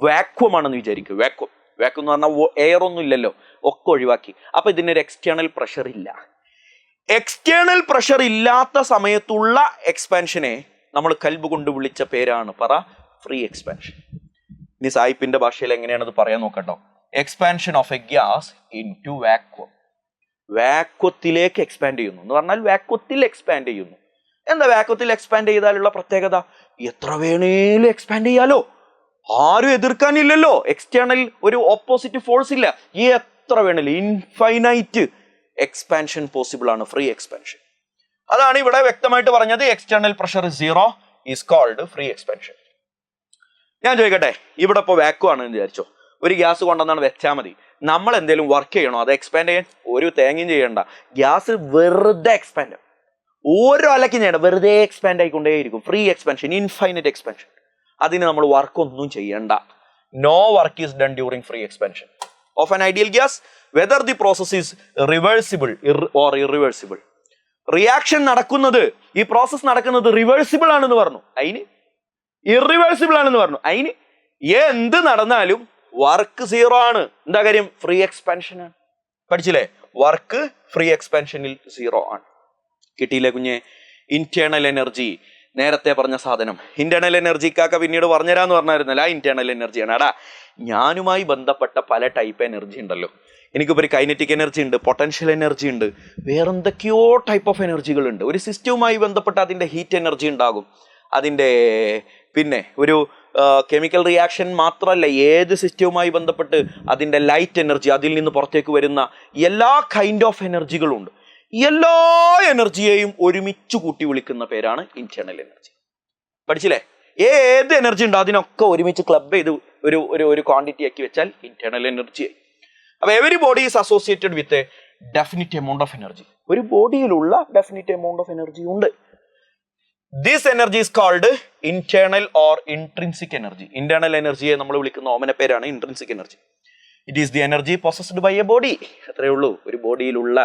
[SPEAKER 1] വാക്വം ആണെന്ന് വിചാരിക്കും. വാക്വം എന്ന് പറഞ്ഞാൽ എയർ ഒന്നും ഇല്ലല്ലോ, ഒക്കെ ഒഴിവാക്കി. അപ്പൊ ഇതിനൊരു എക്സ്റ്റേണൽ പ്രഷർ ഇല്ല. എക്സ്റ്റേണൽ പ്രഷർ ഇല്ലാത്ത സമയത്തുള്ള എക്സ്പാൻഷനെ നമ്മൾ കൽബ് കൊണ്ട് വിളിച്ച പേരാണ് പറ ഫ്രീ എക്സ്പാൻഷൻ. ഇനി സായിപ്പിന്റെ ഭാഷയിൽ എങ്ങനെയാണത് പറയാൻ നോക്കട്ടോ. Expansion of a gas into vacuum. വാക്വത്തിലേക്ക് എക്സ്പാൻഡ് ചെയ്യുന്നു എന്ന് പറഞ്ഞാൽ വാക്വത്തിൽ എക്സ്പാൻഡ് ചെയ്യുന്നു. എന്താ വാക്വത്തിൽ എക്സ്പാൻഡ് ചെയ്താലുള്ള പ്രത്യേകത? എത്ര വേണേലും എക്സ്പാൻഡ് ചെയ്യാലോ, ആരും എതിർക്കാനില്ലല്ലോ. എക്സ്റ്റേണൽ ഒരു ഓപ്പോസിറ്റ് ഫോഴ്സ് ഇല്ല. ഈ എത്ര വേണേലും ഇൻഫൈനൈറ്റ് എക്സ്പാൻഷൻ പോസിബിൾ ആണ് ഫ്രീ എക്സ്പാൻഷൻ. അതാണ് ഇവിടെ വ്യക്തമായിട്ട് പറഞ്ഞത്. External pressure 0 is called free expansion. ഞാൻ ചോദിക്കട്ടെ, ഇവിടെ ഇപ്പോൾ വാക്വം ആണെന്ന് വിചാരിച്ചോ, ഒരു ഗ്യാസ് കൊണ്ടുവന്നാണ് വെച്ചാൽ മതി. നമ്മൾ എന്തെങ്കിലും വർക്ക് ചെയ്യണോ? അത് എക്സ്പാൻഡ് ചെയ്യാൻ ഒരു തേങ്ങയും ചെയ്യണ്ട. ഗ്യാസ് വെറുതെ എക്സ്പാൻഡ് ആവും. ഓരോ അലക്കും ചെയ്യണ്ട, വെറുതെ എക്സ്പാൻഡ് ആയിക്കൊണ്ടേയിരിക്കും. Free expansion, infinite expansion. അതിന് നമ്മൾ വർക്കൊന്നും ചെയ്യണ്ട. No work is done during free expansion of an ideal gas whether the process is reversible or irreversible. Reaction നടക്കുന്നത്, ഈ പ്രോസസ് നടക്കുന്നത് റിവേഴ്സിബിൾ ആണെന്ന് പറഞ്ഞു, അതിന് ഇറിവേഴ്സിബിൾ ആണെന്ന് പറഞ്ഞു, അതിന് എന്ത് നടന്നാലും വർക്ക് 0 ആണ്. എന്താ കാര്യം? ഫ്രീ എക്സ്പാൻഷൻ ആണ്. പഠിച്ചില്ലേ? വർക്ക് ഫ്രീ എക്സ്പാൻഷനിൽ 0 ആണ്. കിട്ടിയില്ലേ കുഞ്ഞെ? ഇന്റേണൽ എനർജി നേരത്തെ പറഞ്ഞ സാധനം. ഇന്റേണൽ എനർജിക്കാക്ക പിന്നീട് പറഞ്ഞുതരാന്ന് പറഞ്ഞായിരുന്നല്ലോ, ആ ഇന്റേണൽ എനർജിയാണ്. എടാ ഞാനുമായി ബന്ധപ്പെട്ട പല ടൈപ്പ് എനർജി ഉണ്ടല്ലോ. എനിക്കിപ്പോൾ ഒരു കൈനറ്റിക് എനർജി ഉണ്ട്, പൊട്ടൻഷ്യൽ എനർജി ഉണ്ട്, വേറെന്തൊക്കെയോ ടൈപ്പ് ഓഫ് എനർജികൾ ഉണ്ട്. ഒരു സിസ്റ്റവുമായി ബന്ധപ്പെട്ട് അതിൻ്റെ ഹീറ്റ് എനർജി ഉണ്ടാകും, അതിൻ്റെ പിന്നെ ഒരു കെമിക്കൽ റിയാക്ഷൻ മാത്രമല്ല, ഏത് സിസ്റ്റവുമായി ബന്ധപ്പെട്ട് അതിൻ്റെ ലൈറ്റ് എനർജി, അതിൽ നിന്ന് പുറത്തേക്ക് വരുന്ന എല്ലാ കൈൻഡ് ഓഫ് എനർജികളും ഉണ്ട്. എല്ലാ എനർജിയെയും ഒരുമിച്ച് കൂട്ടി വിളിക്കുന്ന പേരാണ് ഇന്റേണൽ എനർജി. പഠിച്ചില്ലേ? ഏത് എനർജി ഉണ്ടോ അതിനൊക്കെ ഒരുമിച്ച് ക്ലബ് ചെയ്ത് ഒരു ക്വാണ്ടിറ്റി ആക്കി വെച്ചാൽ ഇന്റേണൽ എനർജി ആയി. അപ്പൊ every body is associated with a definite amount of energy. ഒരു ബോഡിയിലുള്ള ഡെഫിനിറ്റ് എമൗണ്ട് ഓഫ് എനർജി ഉണ്ട്. This energy is called internal or intrinsic energy. Internal എനർജിയെ നമ്മൾ വിളിക്കുന്ന ഓമന പേരാണ് intrinsic energy. It is the energy possessed by a body. അത്രയേ ഉള്ളൂ. ഒരു ബോഡിയിലുള്ള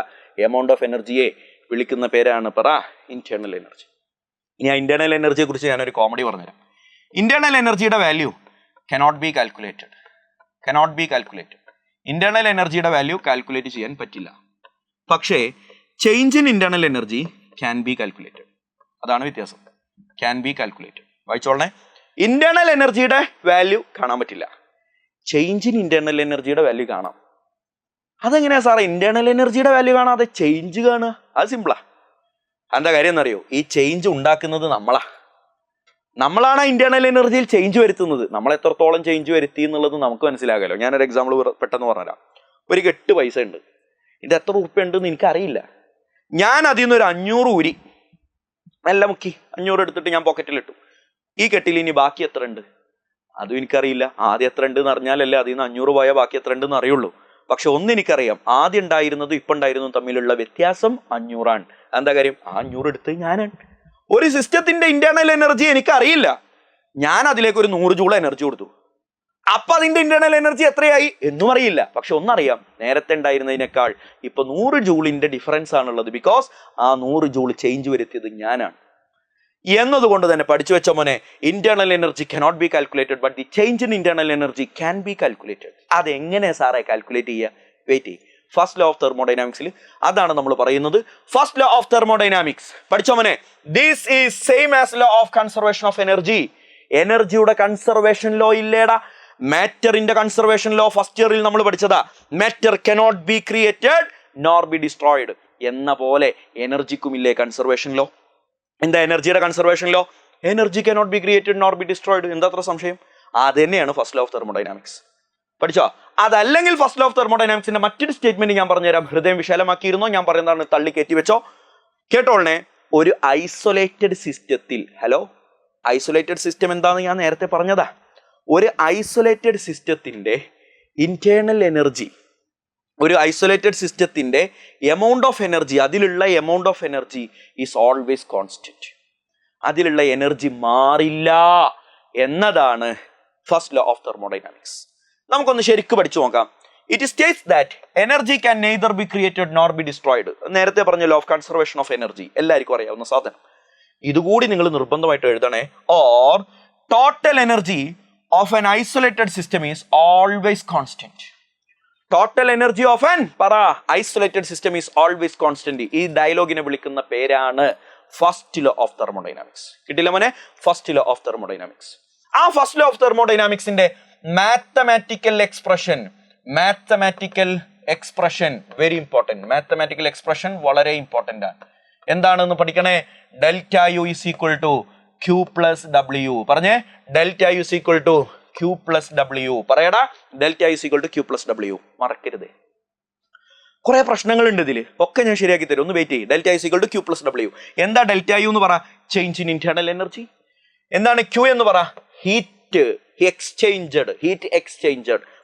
[SPEAKER 1] എമൗണ്ട് ഓഫ് എനർജിയെ വിളിക്കുന്ന പേരാണ് പറ ഇന്റേണൽ എനർജി. ഇനി ആ ഇന്റേണൽ എനർജിയെ കുറിച്ച് ഞാനൊരു കോമഡി പറഞ്ഞുതരാം. ഇന്റേണൽ എനർജിയുടെ value cannot be calculated. Internal എനർജിയുടെ വാല്യൂ കാൽക്കുലേറ്റ് ചെയ്യാൻ പറ്റില്ല. പക്ഷേ change in internal energy can be calculated. അതാണ് വ്യത്യാസം. Can be calculated. വായിച്ചോളണേ. ഇന്റേണൽ എനർജിയുടെ വാല്യൂ കാണാൻ പറ്റില്ല, ചേഞ്ച് ഇൻ ഇന്റേണൽ എനർജിയുടെ വാല്യൂ കാണാം. അതെങ്ങനെയാ സാറേ ഇന്റേണൽ എനർജിയുടെ വാല്യൂ കാണാതെ ചേഞ്ച് കാണുക? അത് സിമ്പിളാ. എന്താ കാര്യം എന്നറിയോ? ഈ ചേഞ്ച് ഉണ്ടാക്കുന്നത് നമ്മളാണ് ഇന്റേണൽ എനർജിയിൽ ചേഞ്ച് വരുത്തുന്നത്. നമ്മൾ എത്രത്തോളം ചേഞ്ച് വരുത്തി എന്നുള്ളത് നമുക്ക് മനസ്സിലാകല്ലോ. ഞാനൊരു എക്സാമ്പിൾ പെട്ടെന്ന് പറഞ്ഞുതരാം. ഒരു 8 പൈസ ഉണ്ട്, ഇത് എത്ര ഉറുപ്പ്യ ഉണ്ടെന്ന് എനിക്കറിയില്ല. ഞാൻ അതിൽ നിന്ന് ഒരു 500 ഊരി നല്ല മുക്കി 500 എടുത്തിട്ട് ഞാൻ പോക്കറ്റിലിട്ടു. ഈ കെട്ടിൽ ഇനി ബാക്കി എത്ര ഉണ്ട് അതും എനിക്കറിയില്ല. ആദ്യം എത്ര ഉണ്ട് എന്ന് അറിഞ്ഞാലല്ലേ അതിൽ നിന്ന് 500 പോയാൽ ബാക്കി എത്ര ഉണ്ടെന്ന് അറിയുള്ളൂ. പക്ഷെ എനിക്കറിയാം, ആദ്യം ഉണ്ടായിരുന്നതും ഇപ്പം ഉണ്ടായിരുന്നതും തമ്മിലുള്ള വ്യത്യാസം 500 ആണ്. എന്താ കാര്യം? 500 എടുത്ത് ഞാനാണ്. ഒരു സിസ്റ്റത്തിന്റെ ഇന്റേണൽ എനർജി എനിക്കറിയില്ല. ഞാൻ അതിലേക്ക് ഒരു 100 ജൂൾ എനർജി കൊടുത്തു. അപ്പൊ അതിന്റെ ഇന്റേണൽ എനർജി എത്രയായി എന്നും അറിയില്ല. പക്ഷെ ഒന്നറിയാം, നേരത്തെ ഉണ്ടായിരുന്നതിനേക്കാൾ ഇപ്പൊ 100 ജൂളിന്റെ ഡിഫറൻസ് ആണുള്ളത്. ബിക്കോസ് ആ 100 ജൂൾ ചേഞ്ച് വരുത്തിയത് ഞാനാണ് എന്നതുകൊണ്ട് തന്നെ പഠിച്ചു വെച്ച മോനെ, internal energy cannot be calculated, but the change in internal energy can be calculated. അതെങ്ങനെ സാറേ കാൽക്കുലേറ്റ് ചെയ്യുക? വെയിറ്റ് ചെയ്യും. ഫസ്റ്റ് ലോ ഓഫ് തെർമോഡൈനാമിക്സിൽ അതാണ് നമ്മൾ പറയുന്നത്. ഫസ്റ്റ് ലോ ഓഫ് തെർമോഡൈനാമിക്സ് പഠിച്ചോ മോനെ. This is same as law of conservation of energy. എനർജിയുടെ കൺസർവേഷൻ ലോ ഇല്ലേടാ. മാറ്ററിന്റെ കൺസർവേഷൻ ലോ ഫസ്റ്റ് ഇയറിൽ നമ്മൾ പഠിച്ചതാ. Matter cannot be created nor be destroyed എന്ന പോലെ എനർജിക്കുമില്ലേ കൺസർവേഷൻ ലോ. എന്താ എനർജിയുടെ conservation law? Energy cannot be created nor be destroyed. എന്താ അത്ര സംശയം? അത് തന്നെയാണ് ഫസ്റ്റ് ലോ ഓഫ് തെർമോഡൈനാമിക്സ്. പഠിച്ചോ? അതല്ലെങ്കിൽ ഫസ്റ്റ് ലോ ഓഫ് തെർമോഡൈനാമിക്സിന്റെ മറ്റൊരു സ്റ്റേറ്റ്മെന്റ് ഞാൻ പറഞ്ഞുതരാം. ഹൃദയം വിശാലമാക്കിയിരുന്നോ? ഞാൻ പറയുന്നതാണ്, തള്ളി കയറ്റി വെച്ചോ. കേട്ടോളനെ. ഒരു ഐസൊലേറ്റഡ് സിസ്റ്റത്തിൽ, ഹലോ, ഐസൊലേറ്റഡ് സിസ്റ്റം എന്താണെന്ന് ഞാൻ നേരത്തെ പറഞ്ഞതാ. ഒരു ഐസൊലേറ്റഡ് സിസ്റ്റത്തിന്റെ ഇന്റേണൽ എനർജി, ഒരു ഐസൊലേറ്റഡ് സിസ്റ്റത്തിന്റെ എമൗണ്ട് ഓഫ് എനർജി, അതിലുള്ള amount of energy is always constant. അതിലുള്ള എനർജി മാറില്ല എന്നതാണ് ഫസ്റ്റ് ലോ ഓഫ് തെർമോഡൈനാമിക്സ്. നമുക്കൊന്ന് ശരിക്കും പഠിച്ചു നോക്കാം. It states that energy can neither be created nor be destroyed. നേരത്തെ പറഞ്ഞ law of conservation of energy എല്ലാവർക്കും അറിയാവുന്ന സാധനം. ഇതുകൂടി നിങ്ങൾ നിർബന്ധമായിട്ട് എഴുതണേ. Or total energy of an isolated system is always constant. Total energy of an isolated system is always constant. ഈ ഡയലോഗിനെ വിളിക്കുന്ന പേരാണ് ഫസ്റ്റ് ലോ ഓഫ് തെർമോഡൈനാമിക്സ്. കിട്ടില്ല മോനെ? First law of thermodynamics. ആ ഫസ്റ്റ് ലോ ഓഫ് തെർമോഡൈനാമിക്സിന്റെ mathematical expression very important. Mathematical expression വളരെ ഇമ്പോർട്ടന്റ് ആണ്. എന്താണെന്ന് പഠിക്കണേ. Delta U is equal to Q plus W. പറഞ്ഞേ, delta U is equal to Q plus W. പറയടാ, delta U is equal to Q plus W. മറക്കരുത്. കുറെ പ്രശ്നങ്ങളുണ്ട് ഇതിൽ, ഒക്കെ ഞാൻ ശരിയാക്കി തരും. ഒന്ന് വെയിറ്റ് ചെയ്യും. Delta U is equal to Q plus W. എന്താ ഡെൽറ്റ യു എന്ന് പറ? Change in internal energy. എന്താണ് Q എന്ന് പറ? ഹീറ്റ് എക്സ്ചേഞ്ചഡ്.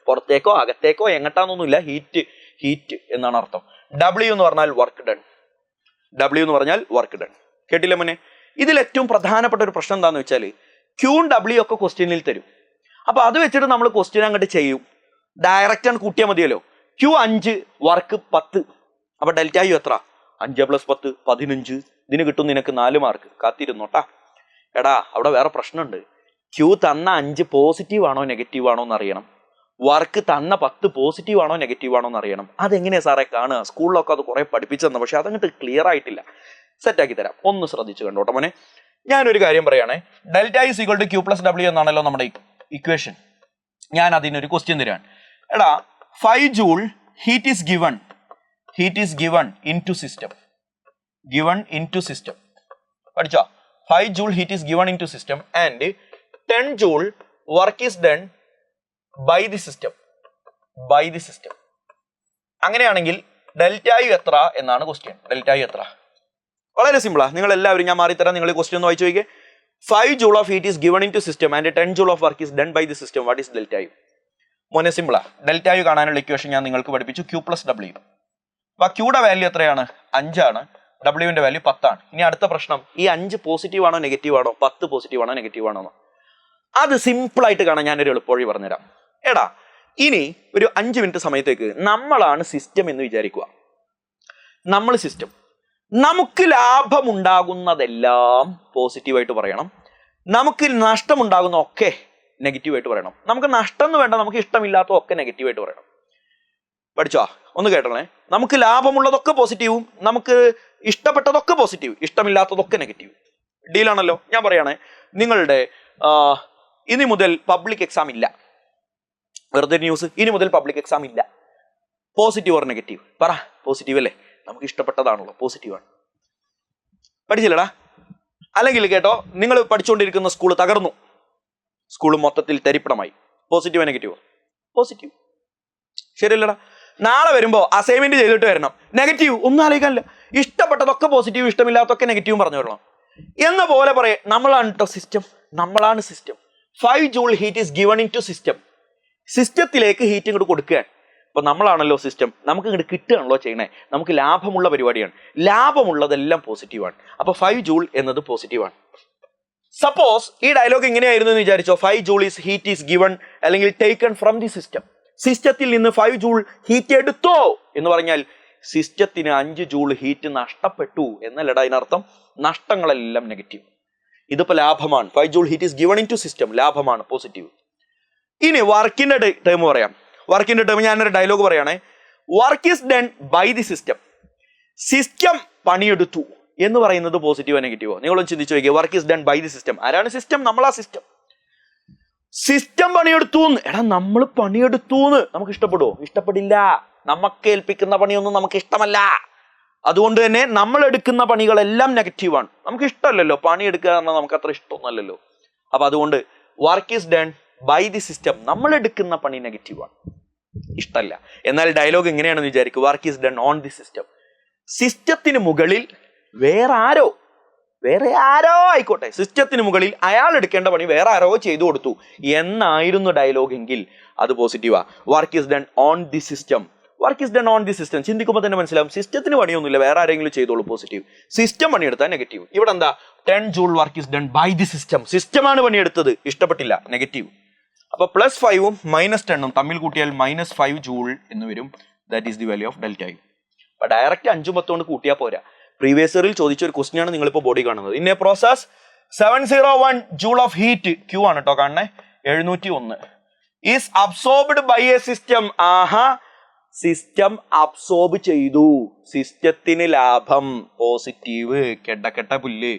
[SPEAKER 1] പുറത്തേക്കോ അകത്തേക്കോ എങ്ങട്ടാന്നൊന്നുമില്ല, ഹീറ്റ് എന്നാണ് അർത്ഥം. ഡബ്ല്യു എന്ന് പറഞ്ഞാൽ വർക്ക് ഡൺ. കേട്ടില്ല മോനെ? ഇതിൽ ഏറ്റവും പ്രധാനപ്പെട്ട ഒരു പ്രശ്നം എന്താണെന്ന് വെച്ചാൽ, ക്യൂവും ഡബ്ല്യു ഒക്കെ ക്വസ്റ്റ്യനിൽ തരും. അപ്പൊ അത് വെച്ചിട്ട് നമ്മൾ ക്വസ്റ്റ്യൻ അങ്ങോട്ട് ചെയ്യും. ഡയറക്റ്റ് ആണ് കൂട്ടിയാൽ മതിയല്ലോ. Q 5, work 10. അപ്പൊ ഡെൽറ്റ യു എത്ര? 5 + 10 15. ഇതിന് കിട്ടും നിനക്ക് 4 മാർക്ക്. കാത്തിരുന്നോട്ടാ. എടാ, അവിടെ വേറെ പ്രശ്നമുണ്ട്. Q തന്ന 5 പോസിറ്റീവ് ആണോ നെഗറ്റീവ് ആണോ എന്ന് അറിയണം. വർക്ക് തന്ന 10 പോസിറ്റീവ് ആണോ നെഗറ്റീവ് ആണോ എന്ന് അറിയണം. അതെങ്ങനെയാ സാറേ കാണുക? സ്കൂളിലൊക്കെ അത് കുറെ പഠിപ്പിച്ചു തന്നെ, പക്ഷെ അതങ്ങോട്ട് ക്ലിയർ ആയിട്ടില്ല. സെറ്റാക്കി തരാം. ഒന്ന് ശ്രദ്ധിച്ചു കണ്ടോട്ടെ മോനെ. ഞാനൊരു കാര്യം പറയുകയാണെ. Delta is equal to Q plus W എന്നാണല്ലോ നമ്മുടെ ഇക്വേഷൻ. ഞാൻ അതിനൊരു ക്വസ്റ്റ്യൻ തരാൻ. എടാ, 5 joule heat is given in to system. പഠിച്ചോ? 5 joule heat is given in to system and 10 joule work is done by the system. അങ്ങനെയാണെങ്കിൽ ഡെൽറ്റ യു എത്ര എന്നാണ് ക്വസ്റ്റ്യൻ. ഡെൽറ്റ യു എത്ര? വളരെ സിമ്പിളാ. നിങ്ങൾ എല്ലാവരും, ഞാൻ മാറിത്തരാം, നിങ്ങൾ ക്വസ്റ്റ്യൻ ഒന്ന് വായിച്ചു നോക്കിയേ. 5 joule of heat is given into system and 10 joule of work is done by the system. What is delta U? മോനെ സിമ്പിളാ. ഡെൽറ്റ യു കാണാനുള്ള ഇക്വേഷൻ ഞാൻ നിങ്ങൾക്ക് പഠിപ്പിച്ചു. Q plus W. അപ്പൊ Qയുടെ വാല്യൂ എത്രയാണ്? 5 ആണ്. ഡബ്ല്യുവിന്റെ വാല്യൂ 10 ആണ്. ഇനി അടുത്ത പ്രശ്നം, ഈ 5 പോസിറ്റീവ് ആണോ നെഗറ്റീവ് ആണോ, 10 പോസിറ്റീവ് ആണോ നെഗറ്റീവ് ആണോ? അത് സിമ്പിൾ ആയിട്ട് കാണാൻ ഞാനൊരു എളുപ്പവഴി പറഞ്ഞുതരാം. എടാ, ഇനി ഒരു 5 മിനിറ്റ് സമയത്തേക്ക് നമ്മളാണ് സിസ്റ്റം എന്ന് വിചാരിക്കുക. നമ്മൾ സിസ്റ്റം. നമുക്ക് ലാഭമുണ്ടാകുന്നതെല്ലാം പോസിറ്റീവായിട്ട് പറയണം. നമുക്ക് നഷ്ടമുണ്ടാകുന്ന ഒക്കെ നെഗറ്റീവായിട്ട് പറയണം. നമുക്ക് നഷ്ടം എന്ന് വേണ്ട, നമുക്ക് ഇഷ്ടമില്ലാത്തതൊക്കെ നെഗറ്റീവായിട്ട് പറയണം. പഠിച്ചോ? ഒന്ന് കേട്ടോളേ. നമുക്ക് ലാഭമുള്ളതൊക്കെ പോസിറ്റീവും നമുക്ക് ഇഷ്ടപ്പെട്ടതൊക്കെ പോസിറ്റീവ്, ഇഷ്ടമില്ലാത്തതൊക്കെ നെഗറ്റീവ്. ഡീലാണല്ലോ? ഞാൻ പറയണേ, നിങ്ങളുടെ ഇനി മുതൽ പബ്ലിക് എക്സാം ഇല്ല. വെറുതെ ന്യൂസ്. ഇനി മുതൽ പബ്ലിക് എക്സാം ഇല്ല. Positive or negative? പറ. പോസിറ്റീവ് അല്ലേ? നമുക്ക് ഇഷ്ടപ്പെട്ടതാണല്ലോ, പോസിറ്റീവാണ്. പഠിച്ചില്ലടാ? അല്ലെങ്കിൽ കേട്ടോ, നിങ്ങൾ പഠിച്ചുകൊണ്ടിരിക്കുന്ന സ്കൂൾ തകർന്നു, സ്കൂൾ മൊത്തത്തിൽ തരിപ്പണമായി. Positive negative? പോസിറ്റീവ്. ശരിയല്ലടാ? നാളെ വരുമ്പോൾ അസൈൻമെന്റ് ചെയ്തിട്ട് വരണം. നെഗറ്റീവ് ഒന്നും ആലോചിക്കാനില്ല. ഇഷ്ടപ്പെട്ടതൊക്കെ പോസിറ്റീവ്, ഇഷ്ടമില്ലാത്തൊക്കെ നെഗറ്റീവും പറഞ്ഞു വരണം എന്ന പോലെ പറയാം. നമ്മളാണ് കേട്ടോ സിസ്റ്റം. നമ്മളാണ് system. 5 joule heat is given in to system. സിസ്റ്റത്തിലേക്ക് ഹീറ്റ് ഇങ്ങോട്ട് കൊടുക്കുകയാണ്. അപ്പൊ നമ്മളാണല്ലോ സിസ്റ്റം. നമുക്ക് ഇങ്ങോട്ട് കിട്ടുകയാണല്ലോ ചെയ്യണേ. നമുക്ക് ലാഭമുള്ള പരിപാടിയാണ്. ലാഭമുള്ളതെല്ലാം പോസിറ്റീവാണ്. അപ്പൊ 5 joule എന്നത് പോസിറ്റീവാണ്. സപ്പോസ് ഈ ഡയലോഗ് ഇങ്ങനെയായിരുന്നു എന്ന് വിചാരിച്ചോ, 5 joule is heat is given അല്ലെങ്കിൽ ടേക്കൺ ഫ്രം ദി സിസ്റ്റം. സിസ്റ്റത്തിൽ നിന്ന് 5 ജൂൾ ഹീറ്റ് എടുത്തോ എന്ന് പറഞ്ഞാൽ സിസ്റ്റത്തിന് 5 ജൂൾ ഹീറ്റ് നഷ്ടപ്പെട്ടു എന്നല്ലടാ അതിനർത്ഥം. നഷ്ടങ്ങളെല്ലാം നെഗറ്റീവ്. ഇതിപ്പോ ലാഭമാണ്. 5 joule heat is given in to system, ലാഭമാണ്, പോസിറ്റീവ്. ഇനി വർക്കിന്റെ ടേം പറയാം. വർക്കിന്റെ ടേം ഞാനൊരു ഡയലോഗ് പറയുകയാണെ. Work is done by the system. System പണിയെടുത്തു എന്ന് പറയുന്നത് പോസിറ്റീവോ നെഗറ്റീവോ? നിങ്ങളൊന്ന് ചിന്തിച്ചു നോക്കിയാൽ. Work is done by the system. ആരാണ് സിസ്റ്റം? നമ്മളാ സിസ്റ്റം. സിസ്റ്റം പണിയെടുത്തു. എടാ നമ്മൾ പണിയെടുത്തു നമുക്ക് ഇഷ്ടപ്പെടുവോ? ഇഷ്ടപ്പെടില്ല. നമുക്ക് ഏൽപ്പിക്കുന്ന പണിയൊന്നും നമുക്ക് ഇഷ്ടമല്ല. അതുകൊണ്ട് തന്നെ നമ്മൾ എടുക്കുന്ന പണികളെല്ലാം നെഗറ്റീവാണ്. നമുക്ക് ഇഷ്ടമല്ലല്ലോ പണിയെടുക്കുക പറഞ്ഞാൽ, നമുക്ക് അത്ര ഇഷ്ടമൊന്നുമല്ലല്ലോ. അപ്പൊ അതുകൊണ്ട് work is done by the system, നമ്മൾ എടുക്കുന്ന പണി നെഗറ്റീവാണ്, ഇഷ്ടമല്ല. എന്നാൽ ഡയലോഗ് എങ്ങനെയാണെന്ന് വിചാരിക്കും. Work is done on the system. സിസ്റ്റത്തിന് മുകളിൽ വേറെ ആരോ ആയിക്കോട്ടെ, സിസ്റ്റത്തിന് മുകളിൽ അയാൾ എടുക്കേണ്ട പണി വേറെ ആരോ ചെയ്തു കൊടുത്തു എന്നായിരുന്നു ഡയലോഗ് എങ്കിൽ അത് പോസിറ്റീവാ. Work is done on the system. Work is done on the system ചിന്തിക്കുമ്പോൾ തന്നെ മനസ്സിലാവും സിസ്റ്റത്തിന് പണിയൊന്നുമില്ല, വേറെ ആരെങ്കിലും ചെയ്തോളൂ, പോസിറ്റീവ്. System പണിയെടുത്താൽ negative. ഇവിടെ എന്താ? 10 joule work is done by the system. സിസ്റ്റമാണ് പണിയെടുത്തത്, ഇഷ്ടപ്പെട്ടില്ല, നെഗറ്റീവ്. അപ്പൊ +5ഉം -10ഉം തമ്മിൽ കൂട്ടിയാൽ -5 ജൂൾ എന്ന് വരും. That is the value of delta U. അപ്പൊ ഡയറക്റ്റ് 5 10 കൊണ്ട് കൂട്ടിയാൽ പോരാ. പ്രീവിയസ് ഇയറിൽ ചോദിച്ച ഒരു ക്വസ്റ്റ്യൻ ആണ് നിങ്ങളിപ്പോൾ ബോഡി കാണുന്നത്. In a process 701 joule of heat, Q ആണ് കേട്ടോ കാണണേ, 701 is absorbed by a system. ആഹാ, സിസ്റ്റം അബ്സോർബ് ചെയ്തു, സിസ്റ്റത്തിന് ലാഭം, പോസിറ്റീവ്, കെട്ട പുല്ല്.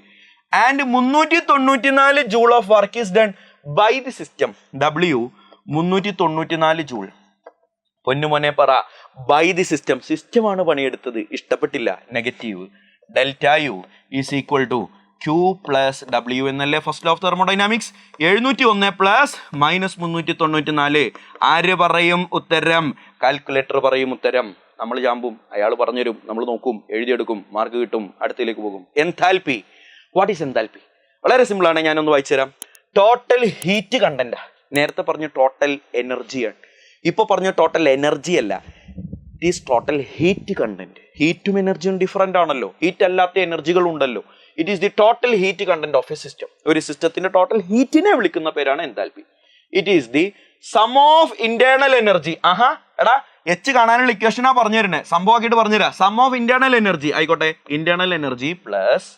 [SPEAKER 1] And 394 joule of work is done by the system. W 394 joule. പൊന്നുമോനെ പറ, ബൈ ദി സിസ്റ്റം. സിസ്റ്റമാണ് പണിയെടുത്തത്, ഇഷ്ടപ്പെട്ടില്ല, negative. Delta U is equal to Q plus W എന്നല്ലേ first law of thermodynamics. 701 plus -394. ആര് പറയും ഉത്തരം? കാൽക്കുലേറ്റർ പറയും ഉത്തരം. നമ്മൾ ചാമ്പും, അയാൾ പറഞ്ഞുതരും, നമ്മൾ നോക്കും, എഴുതിയെടുക്കും, മാർക്ക് കിട്ടും, അടുത്തേക്ക് പോകും. എൻതാൽപ്പി. What is enthalpy? വളരെ സിമ്പിൾ ആണ്, ഞാനൊന്ന് വായിച്ചു തരാം. Total heat content. നേരത്തെ പറഞ്ഞ ടോട്ടൽ എനർജിയാണ്, ഇപ്പൊ പറഞ്ഞ ടോട്ടൽ എനർജി അല്ല, it is total heat content. ഹീറ്റും എനർജിയും ഡിഫറെന്റ് ആണല്ലോ, ഹീറ്റ് അല്ലാത്ത എനർജികൾ ഉണ്ടല്ലോ. It is the total heat content of a system. ഒരു സിസ്റ്റത്തിന്റെ ടോട്ടൽ ഹീറ്റിനെ വിളിക്കുന്ന പേരാണ് enthalpy. It is the sum of internal energy. ആഹാ, എടാ എച്ച് കാണാനുള്ള ഇക്വേഷനാ പറഞ്ഞു തരുന്നേ, സംഭവമാക്കിയിട്ട് പറഞ്ഞുതരാം. സം ഓഫ് ഇന്റേണൽ എനർജി ആയിക്കോട്ടെ, internal energy plus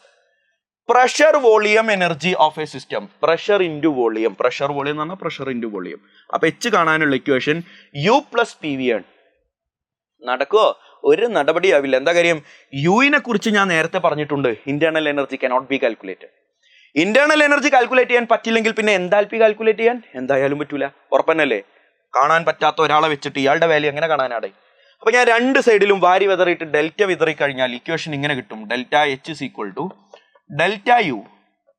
[SPEAKER 1] pressure volume energy of a system. Pressure into volume. Pressure volume എന്ന് പറഞ്ഞാൽ പ്രഷർ ഇൻറ്റു വോളിയം. അപ്പൊ എച്ച് കാണാനുള്ള equation U plus P V ആണ്. നടക്കുവോ? ഒരു നടപടിയാവില്ല. എന്താ കാര്യം? യുവിനെ കുറിച്ച് ഞാൻ നേരത്തെ പറഞ്ഞിട്ടുണ്ട്. Internal energy cannot be calculated. Internal energy calculate ചെയ്യാൻ പറ്റില്ലെങ്കിൽ പിന്നെ എൻതാൽപ്പി കാൽക്കുലേറ്റ് ചെയ്യാൻ എന്തായാലും പറ്റൂല. ഉറപ്പന്നല്ലേ? കാണാൻ പറ്റാത്ത ഒരാളെ വെച്ചിട്ട് ഇയാളുടെ വാല്യൂ എങ്ങനെ കാണാനാടെ? അപ്പൊ ഞാൻ രണ്ട് സൈഡിലും വാരി വിതറിയിട്ട് ഡെൽറ്റ വിതറി കഴിഞ്ഞാൽ ഇക്വേഷൻ ഇങ്ങനെ കിട്ടും. Delta H is equal to delta U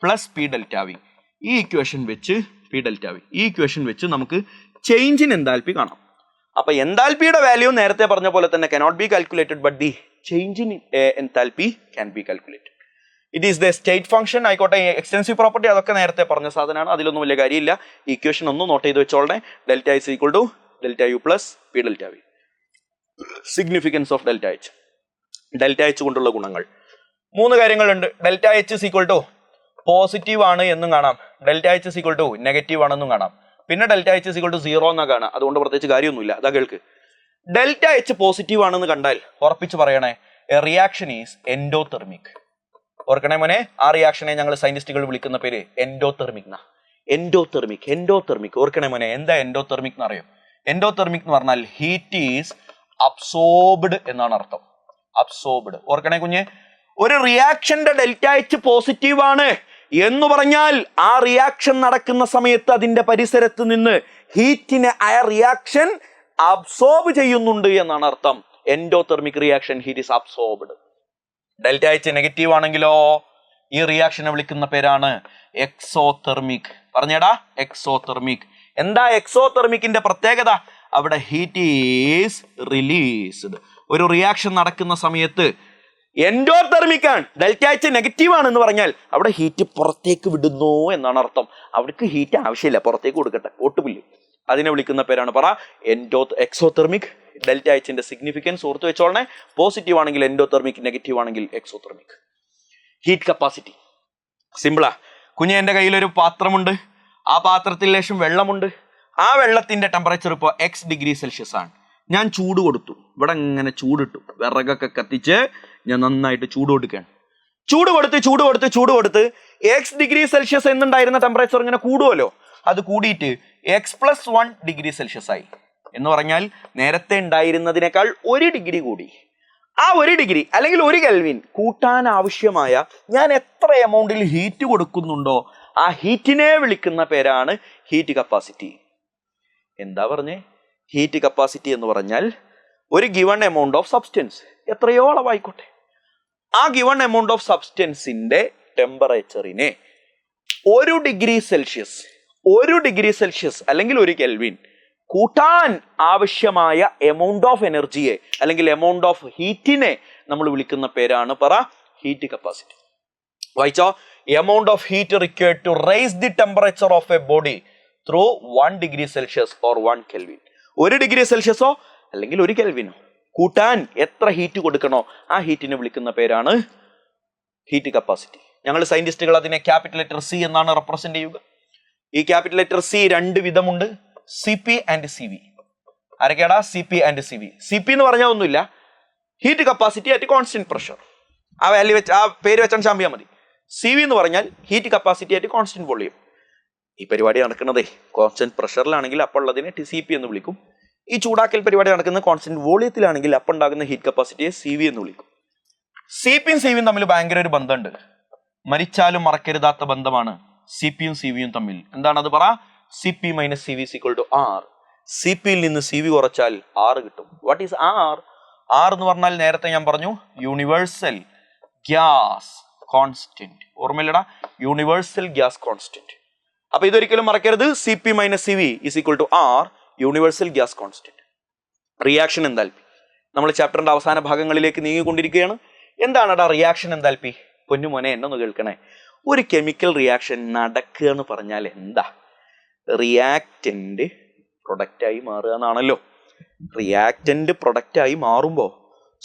[SPEAKER 1] plus P delta V. ഈ ഇക്വേഷൻ വെച്ച് പി ഡെൽറ്റ വി, ഈ ഇക്വേഷൻ വെച്ച് നമുക്ക് ചേഞ്ച് ഇൻ എൻതാൽപ്പി കാണാം. അപ്പൊ എൻതാൽപ്പിയുടെ വാല്യൂ നേരത്തെ പറഞ്ഞ പോലെ തന്നെ cannot be calculated, but the change in enthalpy can be calculated. It is the state function. ആയിക്കോട്ടെ, എക്സ്റ്റെൻസീവ് പ്രോപ്പർട്ടി അതൊക്കെ നേരത്തെ പറഞ്ഞ സാധനമാണ്, അതിലൊന്നും വലിയ കാര്യമില്ല. ഇക്വേഷൻ ഒന്ന് നോട്ട് ചെയ്ത് വെച്ചോളെ. Delta is equal to delta U plus P delta V. Significance of delta H. Delta H കൊണ്ടുള്ള ഗുണങ്ങൾ 3 കാര്യങ്ങളുണ്ട്. Delta H is equal to positive ആണ് എന്നും കാണാം, delta H is equal to negative ആണെന്നും കാണാം, പിന്നെ delta H is equal to 0 എന്നാ കാണാം. അതുകൊണ്ട് പ്രത്യേകിച്ച് കാര്യമൊന്നുമില്ല. അതാ കേൾക്ക്. ഡെൽറ്റ എച്ച് പോസിറ്റീവ് ആണെന്ന് കണ്ടാൽ ഉറപ്പിച്ച് പറയണേ, എ റിയാക്ഷൻ ഈസ് എൻഡോതെർമിക്. ഓർക്കണേ മോനെ, ആ റിയാക്ഷനെ ഞങ്ങൾ സയന്റിസ്റ്റുകൾ വിളിക്കുന്ന പേര് എൻഡോതെർമിക് എന്നാ. Endothermic, endothermic. ഓർക്കണേ മോനെ, എന്താ എൻഡോതെർമിക് എന്ന് അറിയോ? എൻഡോതെർമിക് എന്ന് പറഞ്ഞാൽ ഹീറ്റ് ഈസ് അബ്സോർബ്ഡ് എന്നാണ് അർത്ഥം. അബ്സോർബ്ഡ്. ഓർക്കണേ കുഞ്ഞ്, ഒരു റിയാക്ഷന്റെ ഡെൽറ്റ എച്ച് പോസിറ്റീവ് ആണ് എന്ന് പറഞ്ഞാൽ ആ റിയാക്ഷൻ നടക്കുന്ന സമയത്ത് അതിന്റെ പരിസരത്ത് നിന്ന് ഹീറ്റിനെ ആ റിയാക്ഷൻ അബ്സോർബ് ചെയ്യുന്നുണ്ട് എന്നാണ് അർത്ഥം. Endothermic reaction, heat is absorbed. Delta H negative ആണെങ്കിലോ ഈ റിയാക്ഷനെ വിളിക്കുന്ന പേരാണ് എക്സോതെർമിക്. പറഞ്ഞേടാ, എക്സോതെർമിക്. എന്താ എക്സോതെർമിക്കിന്റെ പ്രത്യേകത? അവിടെ ഹീറ്റ് ഈസ് റിലീസ്ഡ്. ഒരു റിയാക്ഷൻ നടക്കുന്ന സമയത്ത് എൻഡോതെർമിക് ആണ്, ഡെൽറ്റ എച്ച് നെഗറ്റീവ് ആണെന്ന് പറഞ്ഞാൽ അവിടെ ഹീറ്റ് പുറത്തേക്ക് വിടുന്നു എന്നാണ് അർത്ഥം. അവിടേക്ക് ഹീറ്റ് ആവശ്യമില്ല, പുറത്തേക്ക് കൊടുക്കട്ടെ, ഒട്ടുപില്ല്. അതിനെ വിളിക്കുന്ന പേരാണ് പറ എക്സോതെർമിക്. ഡെൽറ്റ എച്ചിന്റെ സിഗ്നിഫിക്കൻസ് ഓർത്ത് വെച്ചോളണേ. പോസിറ്റീവ് ആണെങ്കിൽ എൻഡോതെർമിക്, നെഗറ്റീവ് ആണെങ്കിൽ എക്സോതെർമിക്. ഹീറ്റ് കപ്പാസിറ്റി സിമ്പിളാ. കുഞ്ഞെ എൻ്റെ കയ്യിലൊരു പാത്രമുണ്ട്, ആ പാത്രത്തിൽ ലേശം വെള്ളമുണ്ട്. ആ വെള്ളത്തിന്റെ ടെമ്പറേച്ചർ ഇപ്പോൾ x°C ആണ്. ഞാൻ ചൂട് കൊടുത്തു, ഇവിടെ ഇങ്ങനെ ചൂടിട്ടു, വിറകൊക്കെ കത്തിച്ച് ഞാൻ നന്നായിട്ട് ചൂട് കൊടുക്കുകയാണ്. ചൂട് കൊടുത്ത് x°C എന്നുണ്ടായിരുന്ന ടെമ്പറേച്ചർ ഇങ്ങനെ കൂടുമല്ലോ, അത് കൂടിയിട്ട് x+1°C ആയി. എന്ന് പറഞ്ഞാൽ നേരത്തെ ഉണ്ടായിരുന്നതിനേക്കാൾ 1 ഡിഗ്രി കൂടി. ആ 1 ഡിഗ്രി അല്ലെങ്കിൽ 1 കെൽവിൻ കൂട്ടാൻ ആവശ്യമായ ഞാൻ എത്ര എമൗണ്ടിൽ ഹീറ്റ് കൊടുക്കുന്നുണ്ടോ ആ ഹീറ്റിനെ വിളിക്കുന്ന പേരാണ് ഹീറ്റ് കപ്പാസിറ്റി. എന്താ പറഞ്ഞേ? ഹീറ്റ് കപ്പാസിറ്റി എന്ന് പറഞ്ഞാൽ ഒരു ഗിവൺ എമൗണ്ട് ഓഫ് സബ്സ്റ്റൻസ്, എത്രയോ അളവായിക്കോട്ടെ, ആ ഗിവൺ എമൗണ്ട് ഓഫ് സബ്സ്റ്റൻസിന്റെ ടെമ്പറേച്ചറിനെ 1°C അല്ലെങ്കിൽ 1 കെൽവിൻ കൂട്ടാൻ ആവശ്യമായ എമൗണ്ട് ഓഫ് എനർജിയെ അല്ലെങ്കിൽ എമൗണ്ട് ഓഫ് ഹീറ്റിനെ നമ്മൾ വിളിക്കുന്ന പേരാണ് ഹീറ്റ് കപ്പാസിറ്റി. വായിച്ചോ, amount of heat required to raise the temperature of a body through 1°C or 1 kelvin. 1°C അല്ലെങ്കിൽ 1 കെൽവിനോ കൂട്ടാൻ എത്ര ഹീറ്റ് കൊടുക്കണോ ആ ഹീറ്റിനെ വിളിക്കുന്ന പേരാണ് ഹീറ്റ് കപ്പാസിറ്റി. ഞങ്ങൾ സയന്റിസ്റ്റുകൾ അതിനെ ക്യാപിറ്റൽ ലെറ്റർ C എന്നാണ് റെപ്രസെന്റ് ചെയ്യുക. ഈ capital letter C 2 വിധമുണ്ട്, CP and CV. ആരൊക്കെയാടാ? CP and CV. CP എന്ന് പറഞ്ഞാൽ ഒന്നുമില്ല, heat capacity at constant pressure. ആ വാല്യൂ വെച്ച് ആ പേര് വെച്ചാൽ ചാമ്പിയാൽ മതി. CV എന്ന് പറഞ്ഞാൽ heat capacity at constant volume. ഈ പരിപാടി നടക്കുന്നതേ കോൺസ്റ്റന്റ് പ്രഷറിലാണെങ്കിൽ അപ്പോൾ ഉള്ളതിനെ CP എന്ന് വിളിക്കും. ഈ ചൂടാക്കൽ പരിപാടി നടക്കുന്ന കോൺസ്റ്റന്റ് വോളിയത്തിലാണെങ്കിൽ അപ്പോൾ ഉണ്ടാകുന്ന ഹീറ്റ് കപ്പാസിറ്റിയെ CV എന്ന് വിളിക്കും. CPയും CVയും തമ്മിൽ ഭയങ്കര ഒരു ബന്ധമുണ്ട്, മരിച്ചാലും മറക്കരുതാത്ത ബന്ധമാണ് CPയും CVയും തമ്മിൽ. എന്താണ് അത്? പറ. CP - CV = R. CPയിൽ നിന്ന് CV കുറച്ചാൽ R കിട്ടും. What is R? R എന്ന് പറഞ്ഞാൽ നേരത്തെ ഞാൻ പറഞ്ഞു യൂണിവേഴ്സൽ ഗ്യാസ് കോൺസ്റ്റന്റ്. ഓർമ്മയില്ലടാ? Universal gas constant. അപ്പൊ ഇതൊരിക്കലും മറക്കരുത്. CP - CV = R, universal gas constant. Reaction enthalpy നമ്മൾ ചാപ്റ്ററിന്റെ അവസാന ഭാഗങ്ങളിലേക്ക് നീങ്ങിക്കൊണ്ടിരിക്കുകയാണ്. എന്താണടാ റിയാക്ഷൻ എൻതാൽപ്പി? പൊന്നുമോനെ എന്നൊന്ന് കേൾക്കണേ. ഒരു കെമിക്കൽ റിയാക്ഷൻ നടക്കുക എന്ന് പറഞ്ഞാൽ എന്താ? റിയാക്റ്റന്റ് പ്രൊഡക്റ്റായി മാറുക എന്നാണല്ലോ. റിയാക്റ്റന്റ് പ്രൊഡക്റ്റായി മാറുമ്പോൾ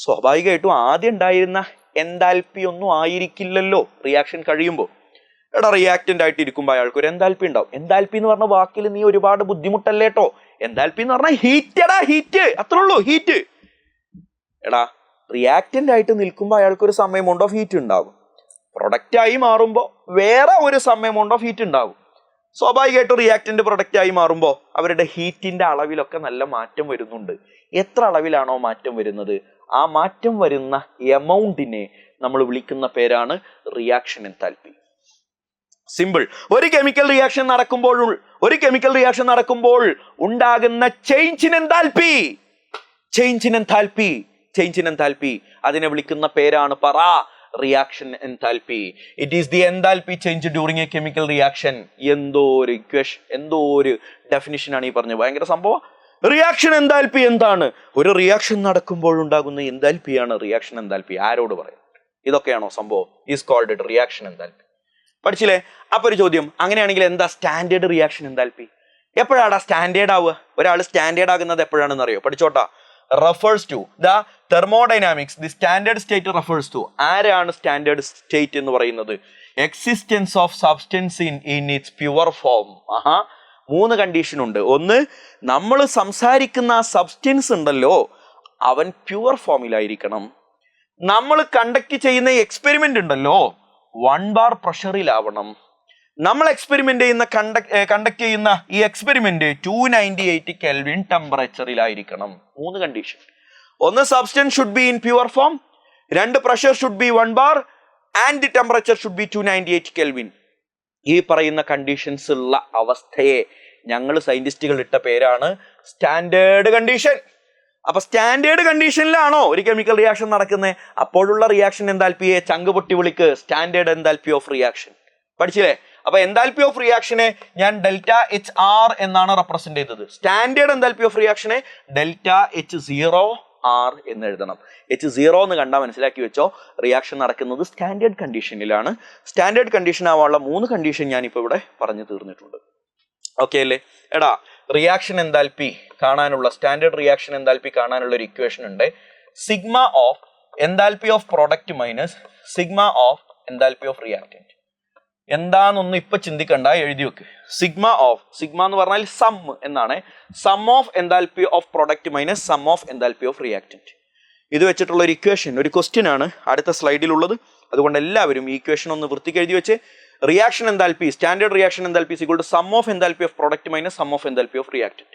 [SPEAKER 1] സ്വാഭാവികമായിട്ടും ആദ്യം ഉണ്ടായിരുന്ന എൻതാൽപ്പി ഒന്നും ആയിരിക്കില്ലല്ലോ റിയാക്ഷൻ കഴിയുമ്പോൾ. എടാ റിയാക്റ്റന്റ് ആയിട്ട് ഇരിക്കുമ്പോൾ അയാൾക്ക് ഒരു എൻതാൽപ്പി ഉണ്ടാവും. എൻതാൽപ്പി എന്ന് പറഞ്ഞ വാക്കിൽ നീ ഒരുപാട് ബുദ്ധിമുട്ടല്ലേ കേട്ടോ. എൻതാൽപ്പി എന്ന് പറഞ്ഞാൽ ഹീറ്റ്. എടാ ഹീറ്റ്, അത്രേ ഉള്ളൂ, ഹീറ്റ്. എടാ റിയാക്റ്റന്റ് ആയിട്ട് നിൽക്കുമ്പോൾ അയാൾക്ക് ഒരു സം എമൗണ്ട് ഓഫ് ഹീറ്റ് ഉണ്ടാകും. പ്രൊഡക്റ്റ് ആയി മാറുമ്പോൾ വേറെ ഒരു സം എമൗണ്ട് ഓഫ് ഹീറ്റ് ഉണ്ടാകും. സ്വാഭാവികമായിട്ടും റിയാക്റ്റന്റ് പ്രൊഡക്റ്റ് ആയി മാറുമ്പോൾ അവരുടെ ഹീറ്റിന്റെ അളവിലൊക്കെ നല്ല മാറ്റം വരുന്നുണ്ട്. എത്ര അളവിലാണോ മാറ്റം വരുന്നത് ആ മാറ്റം വരുന്ന എമൗണ്ടിനെ നമ്മൾ വിളിക്കുന്ന പേരാണ് റിയാക്ഷൻ എൻതാൽപ്പി. സിമ്പിൾ. ഒരു കെമിക്കൽ റിയാക്ഷൻ നടക്കുമ്പോൾ ഉണ്ടാകുന്ന ചേഞ്ച് ഇൻ എൻതാൽപ്പി അതിനെ വിളിക്കുന്ന പേരാണ് reaction enthalpy. It is the enthalpy change during A chemical reaction. എന്തോ ഒരു ഇക്വേഷൻ, എന്തോ ഒരു ഡെഫിനിഷൻ ആണ് ഈ പറഞ്ഞത്. ഭയങ്കര സംഭവം. റിയാക്ഷൻ എൻതാൽപ്പി എന്താണ്? ഒരു റിയാക്ഷൻ നടക്കുമ്പോൾ ഉണ്ടാകുന്ന എൻതാൽപ്പിയാണ് റിയാക്ഷൻ എൻതാൽപ്പി. ആരോട് പറയും? ഇതൊക്കെയാണോ സംഭവം? Is called reaction enthalpy. പഠിച്ചില്ലേ? അപ്പൊ ഒരു ചോദ്യം, അങ്ങനെയാണെങ്കിൽ എന്താ സ്റ്റാൻഡേർഡ് റിയാക്ഷൻ എൻതാൽപ്പി? എപ്പോഴാണ് സ്റ്റാൻഡേർഡ് ആവുക? ഒരാൾ സ്റ്റാൻഡേർഡ് ആകുന്നത് എപ്പോഴാണെന്ന് അറിയോ? പഠിച്ചോട്ടാ. refers to the thermodynamics. The standard state refers to. ആരാണ് സ്റ്റാൻഡേർഡ് സ്റ്റേറ്റ് എന്ന് പറയുന്നത്? Existence of substance in its pure form. 3 condition ഉണ്ട്. ഒന്ന്, നമ്മൾ സംസാരിക്കുന്ന ആ സബ്സ്റ്റൻസ് ഉണ്ടല്ലോ അവൻ പ്യുവർ ഫോമിലായിരിക്കണം. നമ്മൾ കണ്ടക്ട് ചെയ്യുന്ന എക്സ്പെരിമെന്റ് ഉണ്ടല്ലോ 1 bar പ്രഷറിലാവണം. നമ്മൾ കണ്ടക്ട് ചെയ്യുന്ന ഈ എക്സ്പെരിമെന്റ് 298 കെൽവിൻ ടെമ്പറേച്ചറിലായിരിക്കണം. 3 കണ്ടീഷൻ. ഒന്ന്, substance should be in pure form. 2, pressure should be 1 bar and the temperature should be 298 kelvin. ഈ പറയുന്ന കണ്ടീഷൻസ് ഉള്ള അവസ്ഥയെ ഞങ്ങൾ സയന്റിസ്റ്റുകൾ ഇട്ട പേരാണ് സ്റ്റാൻഡേർഡ് കണ്ടീഷൻ. അപ്പൊ സ്റ്റാൻഡേർഡ് കണ്ടീഷനിലാണോ ഒരു കെമിക്കൽ റിയാക്ഷൻ നടക്കുന്നത്? അപ്പോഴുള്ള റിയാക്ഷൻ എൻതാൽപ്പിയെ ചങ്ക് പൊട്ടി വിളിക്ക് സ്റ്റാൻഡേർഡ് എൻതാൽപ്പി ഓഫ് റിയാക്ഷൻ. പഠിച്ചില്ലേ? അപ്പൊ എൻതാൽപ്പി ഓഫ് റിയാക്ഷനെ ഞാൻ ΔHR എന്നാണ് റെപ്രസെന്റ് ചെയ്തത്. സ്റ്റാൻഡേർഡ് എൻതാൽപ്പി ഓഫ് റിയാക്ഷനെ ΔH0R എന്ന് എഴുതണം. H0 എന്ന് കണ്ടാൽ മനസ്സിലാക്കി വെച്ചോ, റിയാക്ഷൻ നടക്കുന്നത് സ്റ്റാൻഡേർഡ് കണ്ടീഷനിലാണ്. സ്റ്റാൻഡേർഡ് കണ്ടീഷൻ ആവാനുള്ള 3 കണ്ടീഷൻ ഞാനിപ്പോ ഇവിടെ പറഞ്ഞു തീർന്നിട്ടുണ്ട്. ഓക്കെ അല്ലേ? എടാ റിയാക്ഷൻ എൻതാൽപ്പി കാണാനുള്ള, സ്റ്റാൻഡേർഡ് റിയാക്ഷൻ എൻതാൽപ്പി കാണാനുള്ള ഒരു ഇക്വേഷൻ ഉണ്ട്. Sigma of enthalpy of product minus sigma of enthalpy of reactant. എന്താണെന്നൊന്നും ഇപ്പൊ ചിന്തിക്കണ്ട, എഴുതി വെക്ക്. സിഗ്മ എന്ന് പറഞ്ഞാൽ സം എന്നാണ്. Sum of enthalpy of product minus sum of enthalpy of reactant. ഇത് വെച്ചിട്ടുള്ള ഒരു ഇക്വേഷൻ, ഒരു ക്വസ്റ്റ്യൻ ആണ് അടുത്ത സ്ലൈഡിലുള്ളത്. അതുകൊണ്ട് എല്ലാവരും ഈ ഇക്വേഷൻ ഒന്ന് വൃത്തിക്ക് എഴുതി വെച്ച്. Reaction enthalpy, standard reaction enthalpy is equal to sum of enthalpy of product minus sum of enthalpy of reactant.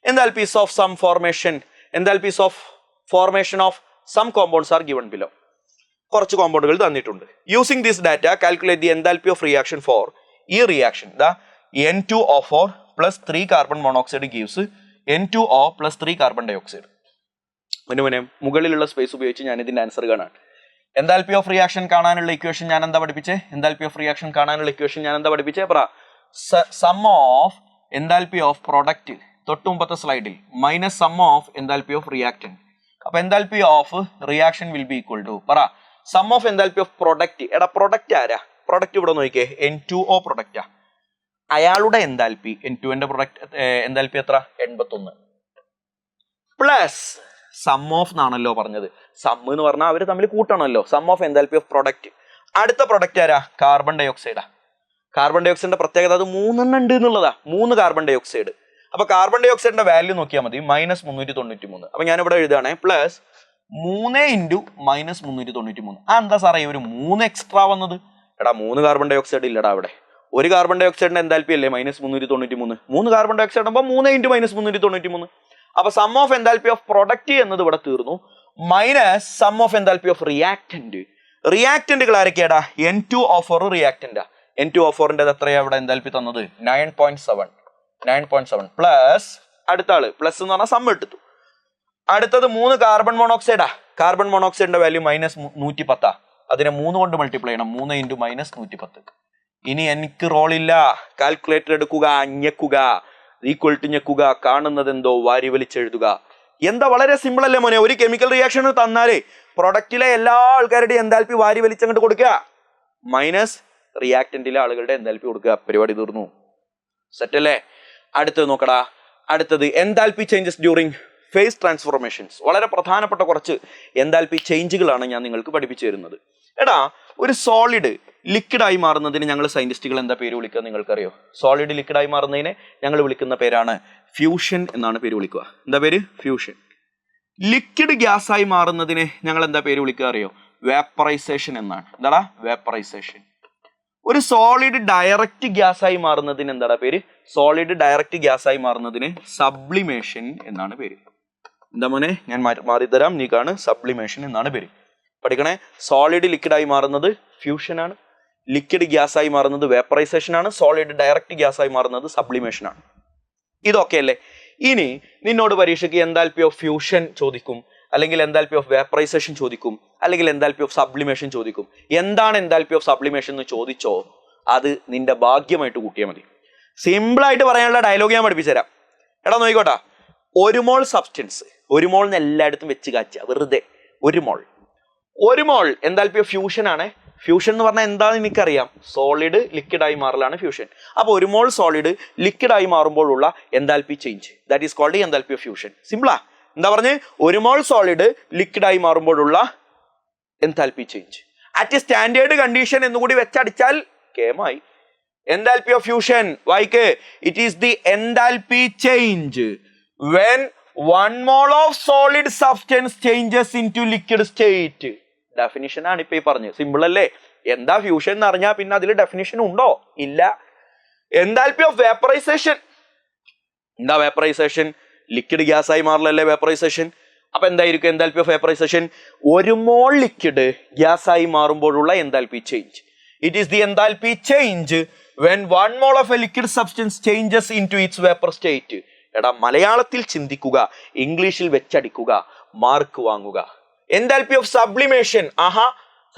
[SPEAKER 1] Enthalpies of some formation, enthalpies of formation of some compounds are given below. കുറച്ച് കോമ്പൗണ്ടുകൾ തന്നിട്ടുണ്ട്. Using this data calculate the enthalpy of reaction for ഈ reaction. The N2O4 plus 3 carbon monoxide gives N2O plus 3 carbon dioxide. മുന്നേ മുകളിലുള്ള സ്പേസ് ഉപയോഗിച്ച് ഞാൻ ഇതിന്റെ ആൻസർ കാണാൻ. എൻതാൽപ്പി ഓഫ് റിയാക്ഷൻ കാണാനുള്ള ഇക്വേഷൻ ഞാൻ എന്താ പഠിപ്പിച്ചേ? എൻതാൽപ്പി ഓഫ് റിയാക്ഷൻ കാണാനുള്ള ഇക്വേഷൻ ഞാൻ എന്താ പഠിപ്പിച്ചേ? പറ. Sum of enthalpy of product തൊട്ട് മുമ്പത്തെ സ്ലൈഡിൽ minus sum of enthalpy of reactant. അപ്പൊ enthalpy of reaction will be equal to പറ sum of enthalpy of product. എടാ പ്രൊഡക്റ്റ് ആരാ? പ്രൊഡക്റ്റ് ഇവിടെ നോക്കിയേ, N2O പ്രൊഡക്റ്റാ. അയാളുടെ എൻതാൽപ്പി N2ന്റെ പ്രൊഡക്റ്റ് എൻതാൽപ്പി എത്ര? 81 പ്ലസ് സം ഓഫ് എന്നാണല്ലോ പറഞ്ഞത്. സം എന്ന് പറഞ്ഞാൽ അവര് തമ്മിൽ കൂട്ടണമല്ലോ. Sum of enthalpy of product. അടുത്ത പ്രൊഡക്റ്റ് ആരാ? കാർബൺ ഡൈ ഓക്സൈഡാ. കാർബൺ ഡൈ ഓക്സൈഡിന്റെ പ്രത്യേകത അത് 3 ഉണ്ട് എന്നുള്ളതാ. 3 കാർബൺ ഡൈ ഓക്സൈഡ്. അപ്പൊ കാർബൺ ഡൈ ഓക്സൈഡിന്റെ വാല്യൂ നോക്കിയാൽ മതി, -393. അപ്പൊ ഞാനിവിടെ എഴുതുകയാണെ പ്ലസ് 3 × -393. എന്താ സാറേ ഒരു 3 എക്സ്ട്രാ വന്നത്? എടാ 3 കാർബൺ ഡൈ ഓക്സൈഡ് ഇല്ലടാ അവിടെ. ഒരു കാർബൺ ഡൈ ഓക്സൈഡിന്റെ എന്താൽപ്പി അല്ലേ -393. 3 കാർബൺ ഡൈ ഓക്സൈഡ് ആകുമ്പോൾ 3 × -393. അപ്പൊ sum of enthalpy of product എന്നത് ഇവിടെ തീർന്നു. Minus sum of enthalpy of reactant. റിയാക്റ്റന്റുകൾ ആരൊക്കെയാടാ? N2O4 റിയാക്റ്റന്റാ. N2O4ന്റെ എത്രയാ ഇവിടെ എന്താൽപ്പി തന്നത്? 9.7 പ്ലസ് അടുത്ത ആള് പ്ലസ് എന്ന് പറഞ്ഞാൽ സം എടുത്തു. അടുത്തത് 3 കാർബൺ മോണോക്സൈഡാ. കാർബൺ മോണോക്സൈഡിന്റെ വാല്യൂ -110. അതിനെ 3 കൊണ്ട് മൾട്ടിപ്ലൈ ചെയ്യണം. 3 × -110. ഇനി എനിക്ക് റോളില്ല. കാൽക്കുലേറ്റർ എടുക്കുക, ഞെക്കുക, ഈക്വൽ ടു ഞെക്കുക, കാണുന്നത് എന്തോ വാരി വലിച്ചെഴുതുക. എന്താ വളരെ സിമ്പിൾ അല്ലേ മോനെ? ഒരു കെമിക്കൽ റിയാക്ഷൻ തന്നാലേ പ്രൊഡക്റ്റിലെ എല്ലാ ആൾക്കാരുടെയും എന്താൽപ്പി വാരി വലിച്ചങ്ങോട്ട് കൊടുക്കുക, മൈനസ് റിയാക്റ്റന്റിലെ ആളുകളുടെ എന്താൽപ്പി കൊടുക്കുക. പരിപാടി തീർന്നു. സെറ്റ് അല്ലേ? അടുത്തത് നോക്കടാ. അടുത്തത് enthalpy changes during phase transformations. വളരെ പ്രധാനപ്പെട്ട കുറച്ച് എന്താൽപ്പി ചേഞ്ചുകളാണ് ഞാൻ നിങ്ങൾക്ക് പഠിപ്പിച്ചു തരുന്നത്. എടാ ഒരു സോളിഡ് ലിക്വിഡായി മാറുന്നതിന് ഞങ്ങൾ സയന്റിസ്റ്റുകൾ എന്താ പേര് വിളിക്കുക നിങ്ങൾക്കറിയോ? സോളിഡ് ലിക്വിഡായി മാറുന്നതിനെ ഞങ്ങൾ വിളിക്കുന്ന പേരാണ് ഫ്യൂഷൻ എന്നാണ് പേര് വിളിക്കുക. എന്താ പേര്? ഫ്യൂഷൻ. ലിക്വിഡ് ഗ്യാസായി മാറുന്നതിനെ ഞങ്ങൾ എന്താ പേര് വിളിക്കുക അറിയോ? വേപ്പറൈസേഷൻ എന്നാണ്. എന്താടാ? വേപ്പറൈസേഷൻ. ഒരു സോളിഡ് ഡയറക്റ്റ് ഗ്യാസായി മാറുന്നതിന് എന്താടാ പേര്? സോളിഡ് ഡയറക്റ്റ് ഗ്യാസായി മാറുന്നതിന് സബ്ലിമേഷൻ എന്നാണ് പേര്. എന്താ മോനെ? ഞാൻ മാറി തരാം, നീ കാണ്. സബ്ലിമേഷൻ എന്നാണ് പേര്. പഠിക്കണേ. സോളിഡ് ലിക്വിഡായി മാറുന്നത് ഫ്യൂഷൻ ആണ്. ലിക്വിഡ് ഗ്യാസായി മാറുന്നത് വേപ്പറൈസേഷൻ ആണ്. സോളിഡ് ഡയറക്റ്റ് ഗ്യാസായി മാറുന്നത് സബ്ലിമേഷൻ ആണ്. ഇതൊക്കെ അല്ലേ? ഇനി നിന്നോട് പരീക്ഷയ്ക്ക് എന്താൽപ്പി ഓഫ് ഫ്യൂഷൻ ചോദിക്കും, അല്ലെങ്കിൽ എന്താൽപ്പി ഓഫ് വേപ്പറൈസേഷൻ ചോദിക്കും, അല്ലെങ്കിൽ എന്താൽപ്പി ഓഫ് സബ്ലിമേഷൻ ചോദിക്കും. എന്താണ് എന്താൽപ്പി ഓഫ് സബ്ലിമേഷൻ എന്ന് ചോദിച്ചോ, അത് നിന്റെ ഭാഗ്യമായിട്ട് കൂട്ടിയാൽ മതി. സിമ്പിളായിട്ട് പറയാനുള്ള ഡയലോഗ് ഞാൻ പഠിപ്പിച്ചു തരാം. എടാ നോക്കിക്കോട്ടാ. 1 മോൾ സബ്സ്റ്റൻസ്, 1 മോൾ എല്ലായിടത്തും വെച്ച് കാച്ചുക വെറുതെ. 1 മോൾ എന്താൽപ്പി ഓഫ് ഫ്യൂഷൻ ആണ്. ഫ്യൂഷൻ എന്ന് പറഞ്ഞാൽ എന്താണെന്ന് എനിക്കറിയാം. സോളിഡ് ലിക്വിഡായി മാറലാണ് ഫ്യൂഷൻ. അപ്പോൾ 1 മോൾ സോളിഡ് ലിക്വിഡായി മാറുമ്പോഴുള്ള enthalpy change, that is called enthalpy of fusion. സിമ്പിളാ. എന്താ പറഞ്ഞ്? 1 മോൾ സോളിഡ് ലിക്വിഡായി മാറുമ്പോഴുള്ള enthalpy change at standard condition എന്നുകൂടി വെച്ചടിച്ചാൽ കേമായി. എന്താൽപ്പി ഓഫ് ഫ്യൂഷൻ വായിക്ക്. It is the enthalpy change when 1 mole of solid substance changes into liquid state. Definition ആണ് ഇപ്പൊ ഈ പറഞ്ഞത്. സിമ്പിൾ അല്ലേ? എന്താ ഫ്യൂഷൻ എന്ന് അറിഞ്ഞാൽ പിന്നെ അതിൽ ഡെഫിനിഷൻ ഉണ്ടോ? ഇല്ല. Enthalpy of vaporisation. എന്താ വേപ്പറൈസേഷൻ? ലിക്വിഡ് ഗ്യാസ് ആയി മാറലല്ലേ വേപ്പറൈസേഷൻ. അപ്പൊ എന്തായിരിക്കും enthalpy of vaporisation? 1 mole liquid gas ആയി മാറുമ്പോഴുള്ള enthalpy change. It is the enthalpy change when 1 mole of a liquid substance changes into its vapor state. എടാ മലയാളത്തിൽ ചിന്തിക്കുക, ഇംഗ്ലീഷിൽ വെച്ചടിക്കുക, മാർക്ക് വാങ്ങുക. എന്താൽപ്പി ഓഫ് സബ്ലിമേഷൻ. ആഹാ,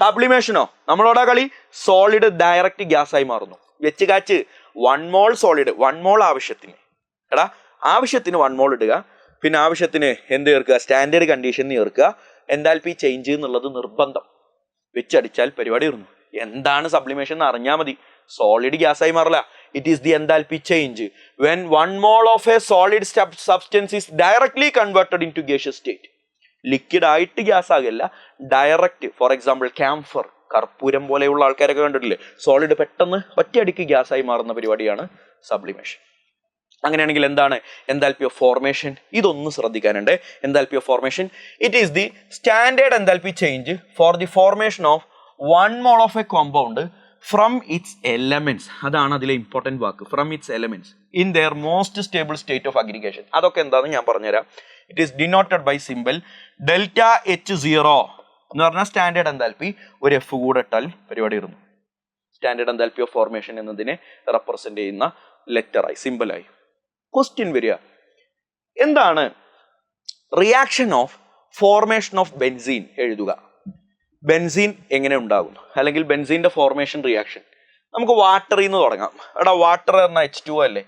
[SPEAKER 1] സബ്ലിമേഷനോ? നമ്മളോടാ കളി. സോളിഡ് ഡയറക്റ്റ് ഗ്യാസ് ആയി മാറുന്നു. വെച്ച് കാച്ച്. 1 മോൾ സോളിഡ്, 1 മോൾ ആവശ്യത്തിന്. എടാ ആവശ്യത്തിന് 1 മോൾ ഇടുക, പിന്നെ ആവശ്യത്തിന് എന്ത് ചേർക്കുക? സ്റ്റാൻഡേർഡ് കണ്ടീഷൻ ചേർക്കുക. എന്താൽപ്പി ചേഞ്ച് എന്നുള്ളത് നിർബന്ധം. വെച്ചടിച്ചാൽ പരിപാടി ഇരുന്നു. എന്താണ് സബ്ലിമേഷൻ എന്ന് അറിഞ്ഞാൽ മതി. സോളിഡ് ഗ്യാസ് ആയി മാറില്ല. It is the enthalpy change when 1 mole of a solid substance is directly converted into gaseous state. Liquid ആയിട്ട് ഗ്യാസ് ആകില്ല, ഡയറക്റ്റ്. ഫോർ എക്സാമ്പിൾ ക്യാംഫർ കർപ്പൂരം പോലെയുള്ള ആൾക്കാരൊക്കെ കണ്ടിട്ടില്ലേ, സോളിഡ് പെട്ടെന്ന് ഒറ്റയടിക്ക് ഗ്യാസായി മാറുന്ന പരിപാടിയാണ് സബ്ലിമേഷൻ. അങ്ങനെയാണെങ്കിൽ എന്താണ് എൻതാൽപ്പി ഓഫ് ഫോർമേഷൻ? ഇതൊന്നും ശ്രദ്ധിക്കാനുണ്ട്. Enthalpy of formation, it is the standard enthalpy change for the formation of 1 mole of a compound from its elements. അതാണ് അതിലെ ഇമ്പോർട്ടൻറ്റ് വാക്ക്, from its elements in their most stable state of aggregation. അതൊക്കെ എന്താണെന്ന് ഞാൻ പറഞ്ഞുതരാം. It is denoted by simple ΔH0 എന്ന് പറഞ്ഞാൽ സ്റ്റാൻഡേർഡ് എൻതാൽപ്പി. ഒരു എഫ് കൂടെ ഇട്ടാൽ പരിപാടി ഇരുന്നു. സ്റ്റാൻഡേർഡ് എൻതാൽപ്പി ഓഫ് ഫോർമേഷൻ എന്നതിനെ റെപ്രസെന്റ് ചെയ്യുന്ന ലെറ്ററായി, സിമ്പിളായി. ക്വസ്റ്റ്യൻ വരിക, എന്താണ് reaction of formation of benzene? എഴുതുക. ബെൻസീൻ എങ്ങനെ ഉണ്ടാകുന്നു, അല്ലെങ്കിൽ ബെൻസീന്റെ ഫോർമേഷൻ റിയാക്ഷൻ. നമുക്ക് വാട്ടറിൽ നിന്ന് തുടങ്ങാം. എടാ വാട്ടർ പറഞ്ഞാൽ H2O അല്ലേ,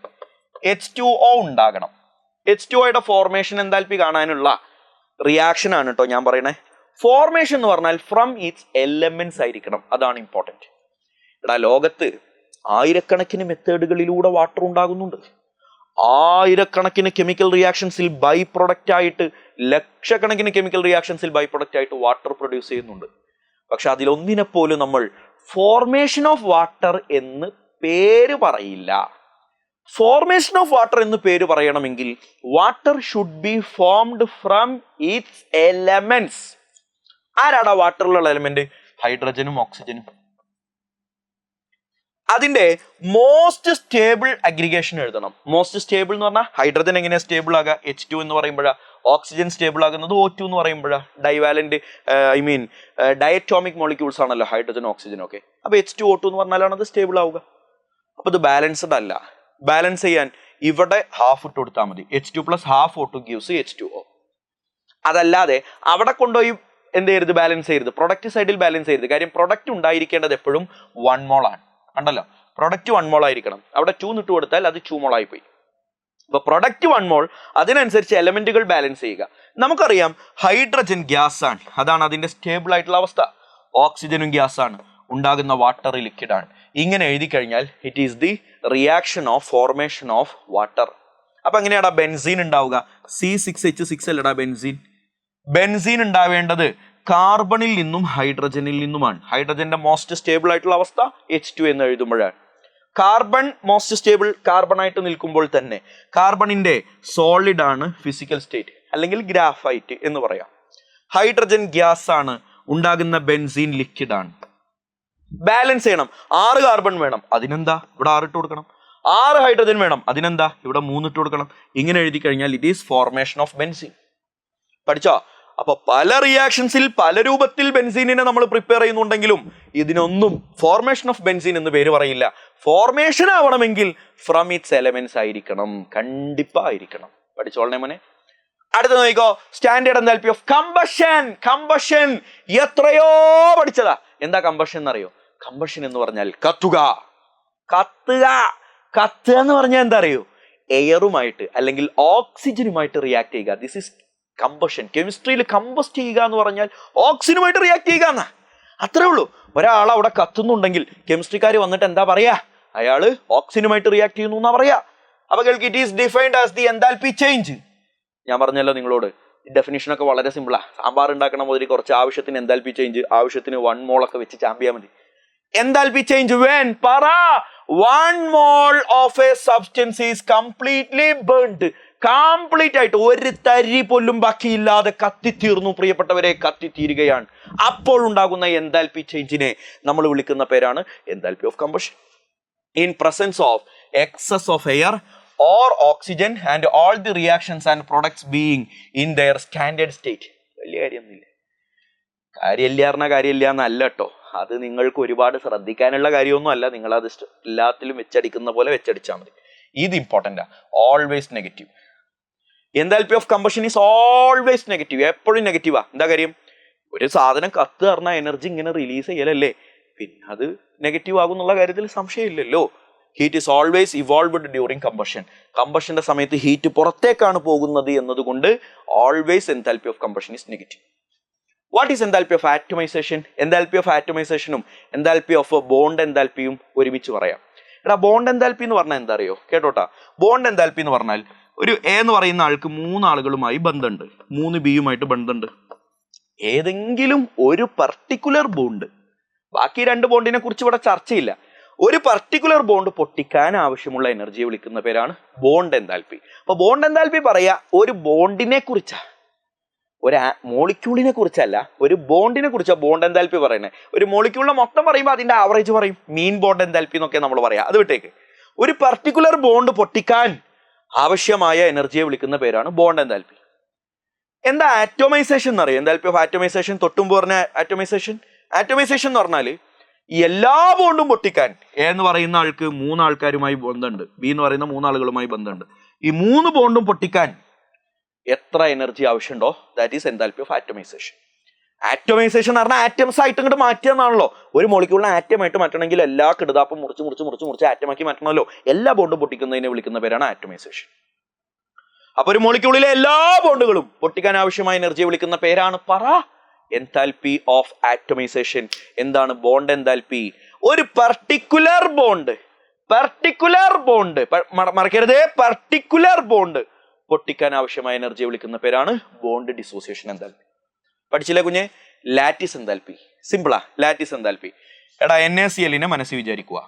[SPEAKER 1] H2O ഉണ്ടാകണം. H2Oയുടെ ഫോർമേഷൻ എൻതാൽപ്പി കാണാനുള്ള റിയാക്ഷൻ ആണ് കേട്ടോ ഞാൻ പറയണേ. ഫോർമേഷൻ എന്ന് പറഞ്ഞാൽ ഫ്രം ഇറ്റ്സ് എലമെന്റ്സ് ആയിരിക്കണം, അതാണ് ഇമ്പോർട്ടൻറ്റ്. എടാ ലോകത്ത് ആയിരക്കണക്കിന് മെത്തേഡുകളിലൂടെ വാട്ടർ ഉണ്ടാകുന്നുണ്ട്. ആയിരക്കണക്കിന് കെമിക്കൽ റിയാക്ഷൻസിൽ ബൈ പ്രൊഡക്റ്റ് ആയിട്ട്, ലക്ഷക്കണക്കിന് കെമിക്കൽ റിയാക്ഷൻസിൽ ബൈ പ്രൊഡക്റ്റ് ആയിട്ട് വാട്ടർ പ്രൊഡ്യൂസ് ചെയ്യുന്നുണ്ട്. പക്ഷെ അതിലൊന്നിനെ പോലും നമ്മൾ ഫോർമേഷൻ ഓഫ് വാട്ടർ എന്ന് പേര് പറയില്ല. ഫോർമേഷൻ ഓഫ് വാട്ടർ എന്ന് പേര് പറയണമെങ്കിൽ water should be formed from its elements. ആരാടാ വാട്ടറിലുള്ള എലമെന്റ്? ഹൈഡ്രജനും ഓക്സിജനും. അതിന്റെ മോസ്റ്റ് സ്റ്റേബിൾ അഗ്രിഗേഷൻ എഴുതണം. മോസ്റ്റ് സ്റ്റേബിൾ എന്ന് പറഞ്ഞാൽ ഹൈഡ്രജൻ എങ്ങനെയാ സ്റ്റേബിൾ ആകുക? H2 എന്ന് പറയുമ്പോഴാ. ഓക്സിജൻ സ്റ്റേബിൾ ആകുന്നത് O2 എന്ന് പറയുമ്പോഴാ. ഡൈവാലന്റ് ഡയറ്റോമിക് മോളിക്യൂൾസ് ആണല്ലോ ഹൈഡ്രജൻ ഓക്സിജൻ ഒക്കെ. അപ്പൊ H2O2 എന്ന് പറഞ്ഞാലാണ് അത് സ്റ്റേബിൾ ആവുക. അപ്പൊ ഇത് ബാലൻസ്ഡ് അല്ല. ബാലൻസ് ചെയ്യാൻ ഇവിടെ ഹാഫ് ഇട്ട് കൊടുത്താൽ മതി. H2 + half O2 gives H2O. അതല്ലാതെ അവിടെ കൊണ്ടുപോയി എന്ത് ചെയ്യരുത്, ബാലൻസ് ചെയ്യരുത്. പ്രൊഡക്റ്റ് സൈഡിൽ ബാലൻസ് ചെയ്യരുത്. കാര്യം പ്രൊഡക്റ്റ് ഉണ്ടായിരിക്കേണ്ടത് എപ്പോഴും 1 mole ആണ്. കണ്ടല്ലോ, പ്രൊഡക്റ്റ് 1 mole ആയിരിക്കണം. അവിടെ 2 ഇട്ട് കൊടുത്താൽ അത് 2 mole ആയി പോയി. അപ്പൊ പ്രൊഡക്റ്റ് 1 mole, അതിനനുസരിച്ച് എലമെന്റുകൾ ബാലൻസ് ചെയ്യുക. നമുക്കറിയാം ഹൈഡ്രജൻ ഗ്യാസ് ആണ്, അതാണ് അതിന്റെ സ്റ്റേബിൾ ആയിട്ടുള്ള അവസ്ഥ. ഓക്സിജനും ഗ്യാസ് ആണ്, ഉണ്ടാകുന്ന വാട്ടർ ലിക്വിഡ് ആണ്. ഇങ്ങനെ എഴുതി കഴിഞ്ഞാൽ it is the reaction of formation of water. അപ്പൊ എങ്ങനെയാടാ ബെൻസീൻ ഉണ്ടാവുക? C6H6 അല്ലടാ ബെൻസീൻ. ബെൻസീൻ ഉണ്ടാവേണ്ടത് കാർബണിൽ നിന്നും ഹൈഡ്രജനിൽ നിന്നുമാണ്. ഹൈഡ്രജന്റെ മോസ്റ്റ് സ്റ്റേബിൾ ആയിട്ടുള്ള അവസ്ഥ H2 എന്ന് എഴുതുമ്പോഴാണ്. കാർബൺ മോസ്റ്റ് സ്റ്റേബിൾ കാർബൺ ആയിട്ട് നിൽക്കുമ്പോൾ തന്നെ കാർബണിന്റെ സോളിഡ് ആണ് ഫിസിക്കൽ സ്റ്റേറ്റ്, അല്ലെങ്കിൽ ഗ്രാഫൈറ്റ് എന്ന് പറയാം. ഹൈഡ്രജൻ ഗ്യാസ് ആണ്, ഉണ്ടാകുന്ന ബെൻസീൻ ലിക്വിഡ് ആണ്. ബാലൻസ് ചെയ്യണം. 6 കാർബൺ വേണം, അതിനെന്താ ഇവിടെ 6 ഇട്ട് കൊടുക്കണം. 6 ഹൈഡ്രജൻ വേണം, അതിനെന്താ ഇവിടെ 3 ഇട്ട് കൊടുക്കണം. ഇങ്ങനെ എഴുതി കഴിഞ്ഞാൽ it is formation of benzene. പഠിച്ചോ? അപ്പൊ പല റിയാക്ഷൻസിൽ പല രൂപത്തിൽ ബെൻസീനിനെ നമ്മൾ പ്രിപ്പയർ ചെയ്യുന്നുണ്ടെങ്കിലും ഇതിനൊന്നും ഫോർമേഷൻ ഓഫ് ബെൻസീൻ എന്ന് പേര് പറയില്ല. ഫോർമേഷൻ ആവണമെങ്കിൽ ഫ്രം ഇറ്റ്സ് എലമെന്റ്സ് ആയിരിക്കണം, കണ്ടിപ്പായിരിക്കണം. പഠിച്ചോളണേ മോനെ. അടുത്ത നോക്കിക്കോ, standard enthalpy of combustion. Combustion എത്രയോ പഠിച്ചതാ. എന്താ കമ്പഷൻ എന്നറിയോ? കമ്പഷൻ എന്ന് പറഞ്ഞാൽ കത്തുക. കത്തുക കത്തുക എന്ന് പറഞ്ഞാൽ എന്താ അറിയോ? എയറുമായിട്ട് അല്ലെങ്കിൽ ഓക്സിജനുമായിട്ട് റിയാക്ട് ചെയ്യുക. This is combustion. കെമിസ്ട്രിയിൽ കമ്പസ്റ്റ് ചെയ്യുക എന്ന് പറഞ്ഞാൽ ഓക്സിജനുമായിട്ട് റിയാക്ട് ചെയ്യുക എന്നാ. അത്രേ ഉള്ളൂ. ഒരാൾ അവിടെ കത്തുന്നുണ്ടെങ്കിൽ കെമിസ്ട്രിക്കാർ വന്നിട്ട് എന്താ പറയാ? അയാള് ഓക്സിജനുമായിട്ട് റിയാക്ട് ചെയ്യുന്നു എന്നാ പറയാ. അപ്പൊ it is defined as the enthalpy change. ഞാൻ പറഞ്ഞല്ലോ നിങ്ങളോട്, ഡെഫിനിഷൻ ഒക്കെ വളരെ സിമ്പിളാ. സാമ്പാർ ഉണ്ടാക്കണ മുതൽ കുറച്ച് ആവശ്യത്തിന് എൻതാൽപ്പി ചേഞ്ച്, ആവശ്യത്തിന് 1 mole ഒക്കെ വെച്ച് ചാമ്പിയാൽ മതി. എൻതാൽപ്പി ചേഞ്ച് വെൻ പറ 1 mole of a substance is completely burned. Complete ആയിട്ട് ഒരു തരി പോലും ബാക്കിയില്ലാതെ കത്തിത്തീർന്നു പ്രിയപ്പെട്ടവരെ, കത്തിത്തീരുകയാണ്. അപ്പോൾ ഉണ്ടാകുന്ന എൻതാൽപ്പി ചേഞ്ചിനെ നമ്മൾ വിളിക്കുന്ന പേരാണ് enthalpy of combustion. In presence of excess of air or oxygen and all the reactions and products being in their standard state. വലിയ കാര്യമൊന്നുമില്ല. കാര്യമില്ല എന്നല്ല കേട്ടോ, അത് നിങ്ങൾക്ക് ഒരുപാട് ശ്രദ്ധിക്കാനുള്ള കാര്യമൊന്നും അല്ല. നിങ്ങൾ അത് എല്ലാത്തിലും വെച്ചടിക്കുന്ന പോലെ വെച്ചടിച്ചാൽ മതി. ഇത് ഇമ്പോർട്ടൻ്റാ. Always negative. Enthalpy of combustion is always negative. എപ്പോഴും നെഗറ്റീവാ. എന്താ കാര്യം? ഒരു സാധനം കത്ത് പറഞ്ഞാൽ എനർജി ഇങ്ങനെ റിലീസ് ചെയ്യലല്ലേ, പിന്നെ അത് നെഗറ്റീവ് ആകും എന്നുള്ള കാര്യത്തിൽ സംശയമില്ലല്ലോ. Heat is always evolved during combustion. കമ്പഷന്റെ സമയത്ത് ഹീറ്റ് പുറത്തേക്കാണ് പോകുന്നത് എന്നതുകൊണ്ട് always enthalpy of combustion is negative. What is enthalpy of atomisation? Enthalpy of ആറ്റമൈസേഷനും എൻതാൽപ്പി ഓഫ് ബോണ്ട് എൻതാൽപ്പിയും ഒരുമിച്ച് പറയാം. എടാ ബോണ്ട് എൻതാൽപ്പി എന്ന് പറഞ്ഞാൽ എന്താ അറിയോ? കേട്ടോട്ടാ. ബോണ്ട് എൻതാൽപ്പി എന്ന് പറഞ്ഞാൽ ഒരു എ എന്ന് പറയുന്ന ആൾക്ക് 3 ആളുകളുമായി ബന്ധമുണ്ട്, 3 ബിയുമായിട്ട് ബന്ധമുണ്ട്. ഏതെങ്കിലും ഒരു പർട്ടിക്കുലർ ബോണ്ട് ബാക്കി രണ്ട് ബോണ്ടിനെ കുറിച്ച് ഇവിടെ ചർച്ചയില്ല. ഒരു പർട്ടിക്കുലർ ബോണ്ട് പൊട്ടിക്കാൻ ആവശ്യമുള്ള എനർജിയെ വിളിക്കുന്ന പേരാണ് ബോണ്ട് എൻതാൽപ്പി. അപ്പൊ ബോണ്ട് എൻതാൽപ്പി പറയാ ഒരു ബോണ്ടിനെ കുറിച്ചാ, ഒരു മോളിക്യൂളിനെ കുറിച്ചല്ല, ഒരു ബോണ്ടിനെ കുറിച്ചാ ബോണ്ട് എൻതാൽപ്പി പറയുന്നത്. ഒരു മോളിക്യൂളിനെ മൊത്തം പറയുമ്പോൾ അതിന്റെ ആവറേജ് പറയും, മീൻ ബോണ്ട് എൻതാൽപ്പി എന്നൊക്കെ നമ്മൾ പറയാം. അത് വിട്ടേക്ക്. ഒരു പർട്ടിക്കുലർ ബോണ്ട് പൊട്ടിക്കാൻ ആവശ്യമായ എനർജിയെ വിളിക്കുന്ന പേരാണ് ബോണ്ട് എൻതാൽപ്പി. എന്താ ആറ്റോമൈസേഷൻ എന്ന് അറിയാം? എൻതാൽപ്പി ഓഫ് ആറ്റോമൈസേഷൻ തൊട്ടുമ്പ് പറഞ്ഞ ആറ്റോമൈസേഷൻ എന്ന് പറഞ്ഞാല് എല്ലാ ബോണ്ടും പൊട്ടിക്കാൻ എ എന്ന് പറയുന്ന ആൾക്ക് 3 ആൾക്കാരുമായി ബന്ധമുണ്ട്, ബി എന്ന് പറയുന്ന 3 ആളുകളുമായി ബന്ധമുണ്ട്. ഈ 3 ബോണ്ടും പൊട്ടിക്കാൻ എത്ര എനർജി ആവശ്യമുണ്ടോ ദാറ്റ് ഈസ് എൻതാൽപ്പി ഓഫ് ആറ്റോമൈസേഷൻ. ആറ്റോമൈസേഷൻ എന്ന് പറഞ്ഞാൽ ആറ്റംസ് ആയിട്ട് ഇങ്ങോട്ട് മാറ്റുക എന്നാണല്ലോ. ഒരു മോളിക്യൂളിനെ ആറ്റമായിട്ട് മാറ്റണമെങ്കിൽ എല്ലാ കിടുതാപ്പും മുറിച്ച് ആറ്റമാക്കി മാറ്റണമല്ലോ. എല്ലാ ബോണ്ടും പൊട്ടിക്കുന്നതിനെ വിളിക്കുന്ന പേരാണ് ആറ്റോമൈസേഷൻ. അപ്പൊ ഒരു മോളിക്യൂളിലെ എല്ലാ ബോണ്ടുകളും പൊട്ടിക്കാൻ ആവശ്യമായ എനർജിയെ വിളിക്കുന്ന പേരാണ് എൻതാൽപ്പി ഓഫ് ആറ്റോമൈസേഷൻ. എന്താണ് ബോണ്ട് എൻതാൽപ്പി? ഒരു പർട്ടിക്കുലർ ബോണ്ട് മറക്കരുത്, പർട്ടിക്കുലർ ബോണ്ട് പൊട്ടിക്കാൻ ആവശ്യമായ എനർജിയെ വിളിക്കുന്ന പേരാണ് ബോണ്ട് ഡിസോസിയേഷൻ എൻതാൽപ്പി. പഠിച്ചില്ലേ കുഞ്ഞെ? Lattice enthalpy. സിമ്പിളാ, ലാറ്റിസ് എൻതാൽപ്പി. എടാ NaCl മനസ്സിൽ വിചാരിക്കുക.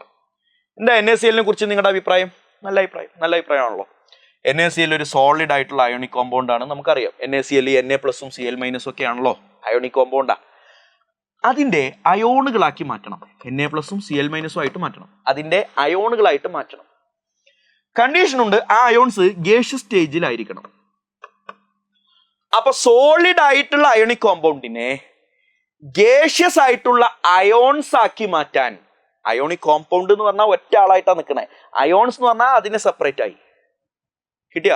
[SPEAKER 1] എന്താ NaCl കുറിച്ച് നിങ്ങളുടെ അഭിപ്രായം? നല്ല അഭിപ്രായമാണല്ലോ. NaCl ഒരു സോളിഡ് ആയിട്ടുള്ള അയോണിക് കോമ്പൗണ്ട് ആണ്, നമുക്കറിയാം. NaCl Na+ഉം Cl- ഒക്കെ ആണല്ലോ, അയോണിക് കോമ്പൗണ്ടാ. അതിന്റെ അയോണുകളാക്കി മാറ്റണം. Na+ഉം Cl- ആയിട്ട് മാറ്റണം. അതിന്റെ അയോണുകളായിട്ട് മാറ്റണം. കണ്ടീഷൻ ഉണ്ട്, ആ അയോൺസ് ഗേഷ്യസ് സ്റ്റേജിലായിരിക്കണം. അപ്പൊ സോളിഡ് ആയിട്ടുള്ള അയോണിക് കോമ്പൗണ്ടിനെ ഗേഷ്യസ് ആയിട്ടുള്ള അയോൺസ് ആക്കി മാറ്റാൻ, അയോണിക് കോമ്പൗണ്ട് എന്ന് പറഞ്ഞാൽ ഒറ്റ ആളായിട്ടാണ് നിൽക്കണേ, അയോൺസ് എന്ന് പറഞ്ഞാൽ അതിനെ സെപ്പറേറ്റ് ആയി. കിട്ടിയ?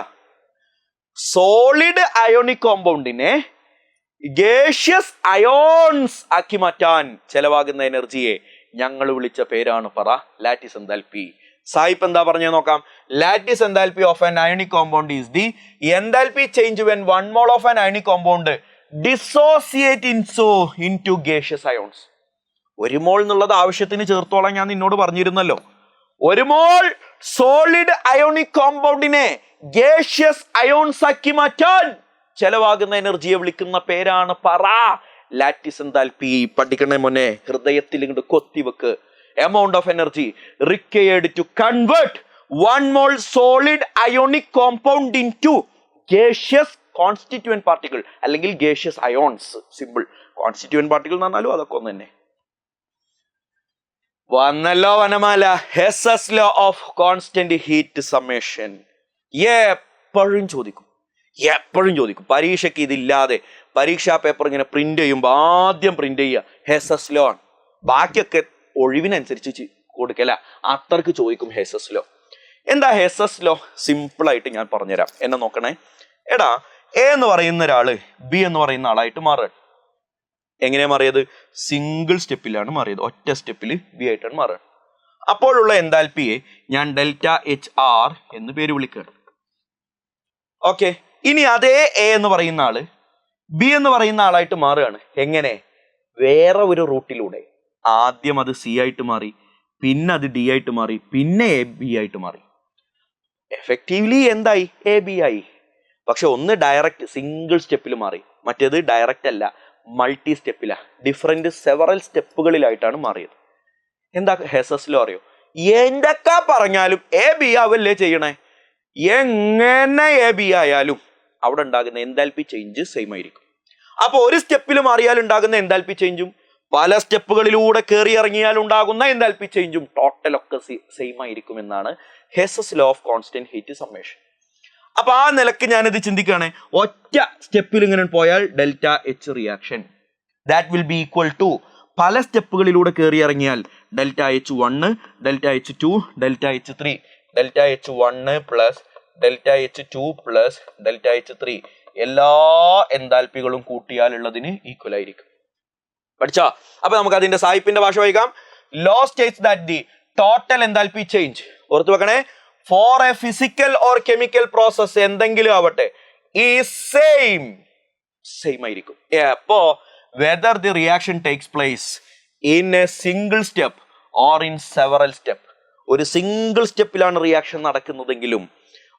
[SPEAKER 1] സോളിഡ് അയോണിക് കോമ്പൗണ്ടിനെ ഗേഷ്യസ് അയോൺസ് ആക്കി മാറ്റാൻ ചെലവാകുന്ന എനർജിയെ ഞങ്ങൾ വിളിച്ച പേരാണ് ലാറ്റിസ് എൻതാൽപ്പി. സായിപ്പ് എന്താ പറഞ്ഞേ നോക്കാം. Lattice enthalpy of an ionic compound is the enthalpy change when 1 mole of an ionic compound dissociate into gaseous ions. 1 mole എന്നുള്ളത് ആവശ്യത്തിന് ചേർത്തോളാം ഞാൻ നിന്നോട് പറഞ്ഞിരുന്നല്ലോ. 1 mole സോളിഡ് അയോണിക് കോമ്പൗണ്ടിനെ ഗേഷ്യസ് അയോൺസ് ആക്കി മാറ്റാൻ ചെലവാകുന്ന എനർജിയെ വിളിക്കുന്ന പേരാണ് ലാറ്റിസ് എൻതാൽപ്പി. പഠിക്കണേ മോനെ, ഹൃദയത്തിൽ ഇങ്ങോട്ട് കൊത്തിവെക്ക്. amount of energy required to convert 1 mole solid ionic compound into gaseous constituent particle അല്ലെങ്കിൽ gaseous ions. Simple. constituent particle എന്ന് പറഞ്ഞാലും അതൊക്കെ ഒന്ന് തന്നെ. വന്നല്ലോ Vanamala. Hess's law of constant heat summation. എപ്പോഴും ചോദിക്കും പരീക്ഷയ്ക്ക്. ഇതില്ലാതെ പരീക്ഷാ പേപ്പർ ഇങ്ങനെ പ്രിന്റ് ചെയ്യുമ്പോൾ ആദ്യം പ്രിന്റ് ചെയ്യുക ഹെസ്സസ് ലോ ആണ്. ബാക്കിയൊക്കെ ഒഴിവിനനുസരിച്ച് കൊടുക്കല, അത്രക്ക് ചോദിക്കും ഹെസ്സസ് ലോ. എന്താ ഹെസ്സസ് ലോ? സിമ്പിൾ ആയിട്ട് ഞാൻ പറഞ്ഞുതരാം, എന്നെ നോക്കണേ. എടാ, എ എന്ന് പറയുന്ന ഒരാള് ബി എന്ന് പറയുന്ന ആളായിട്ട് മാറുക. എങ്ങനെയാ മാറിയത്? സിംഗിൾ സ്റ്റെപ്പിലാണ് മാറിയത്. ഒറ്റ സ്റ്റെപ്പിൽ ബി ആയിട്ടാണ് മാറുക. അപ്പോഴുള്ള എൻതാൽപ്പിയെ ഞാൻ ΔHR എന്ന് പേര് വിളിക്കുകയാണ്. ഓക്കെ, ഇനി അതേ എ എന്ന് പറയുന്ന ആള് ബി എന്ന് പറയുന്ന ആളായിട്ട് മാറുകയാണ്. എങ്ങനെ? വേറെ ഒരു റൂട്ടിലൂടെ. ആദ്യം അത് സി ആയിട്ട് മാറി, പിന്നെ അത് ഡി ആയിട്ട് മാറി, പിന്നെ എ ബി ആയിട്ട് മാറി. എഫക്റ്റീവ്ലി എന്തായി? എ ബി ആയി. പക്ഷെ ഒന്ന് ഡയറക്റ്റ് സിംഗിൾ സ്റ്റെപ്പിൽ മാറി, മറ്റേത് ഡയറക്റ്റ് അല്ല, മൾട്ടി സ്റ്റെപ്പിലാ. ഡിഫറെന്റ് സെവറൽ സ്റ്റെപ്പുകളിലായിട്ടാണ് മാറിയത്. എന്താ ഹെസ്സസ് ലോ അറിയോ? എന്തൊക്കെ പറഞ്ഞാലും എ ബി ആവല്ലേ ചെയ്യണേ. എങ്ങനെ എ ബി ആയാലും അവിടെ ഉണ്ടാകുന്ന എൻതാൽപ്പി ചേഞ്ച് സെയിം ആയിരിക്കും. അപ്പൊ ഒരു സ്റ്റെപ്പിൽ മാറിയാൽ ഉണ്ടാകുന്ന എൻതാൽപ്പി ചേഞ്ചും പല സ്റ്റെപ്പുകളിലൂടെ കയറി ഇറങ്ങിയാൽ ഉണ്ടാകുന്ന എൻതാൽപ്പി ചേഞ്ചും ടോട്ടലൊക്കെ സെയിം ആയിരിക്കും എന്നാണ് Hess's law of constant heat summation. അപ്പൊ ആ നിലക്ക് ഞാനിത് ചിന്തിക്കുകയാണ്. ഒറ്റ സ്റ്റെപ്പിൽ ഇങ്ങനെ പോയാൽ ΔH reaction that will be equal to പല സ്റ്റെപ്പുകളിലൂടെ കയറി ഇറങ്ങിയാൽ ΔH1, ΔH2, ΔH3, ΔH1 plus ΔH2 plus ΔH3 എല്ലാ എൻതാൽപ്പികളും കൂട്ടിയാലുള്ളതിന് ഈക്വൽ ആയിരിക്കും. പഠിച്ചോ? അപ്പൊ നമുക്ക് അതിന്റെ സായിപ്പിന്റെ ഭാഷ വായിക്കാം. Law states that the total enthalpy change, ഓർത്തു വെക്കണേ, for a physical or chemical process എന്തെങ്കിലും ആവട്ടെ, ഈ സെയിം ആയിരിക്കും. അപ്പോ whether the reaction takes place in a single step or in several step. ഒരു സിംഗിൾ സ്റ്റെപ്പിലാണ് റിയാക്ഷൻ നടക്കുന്നതെങ്കിലും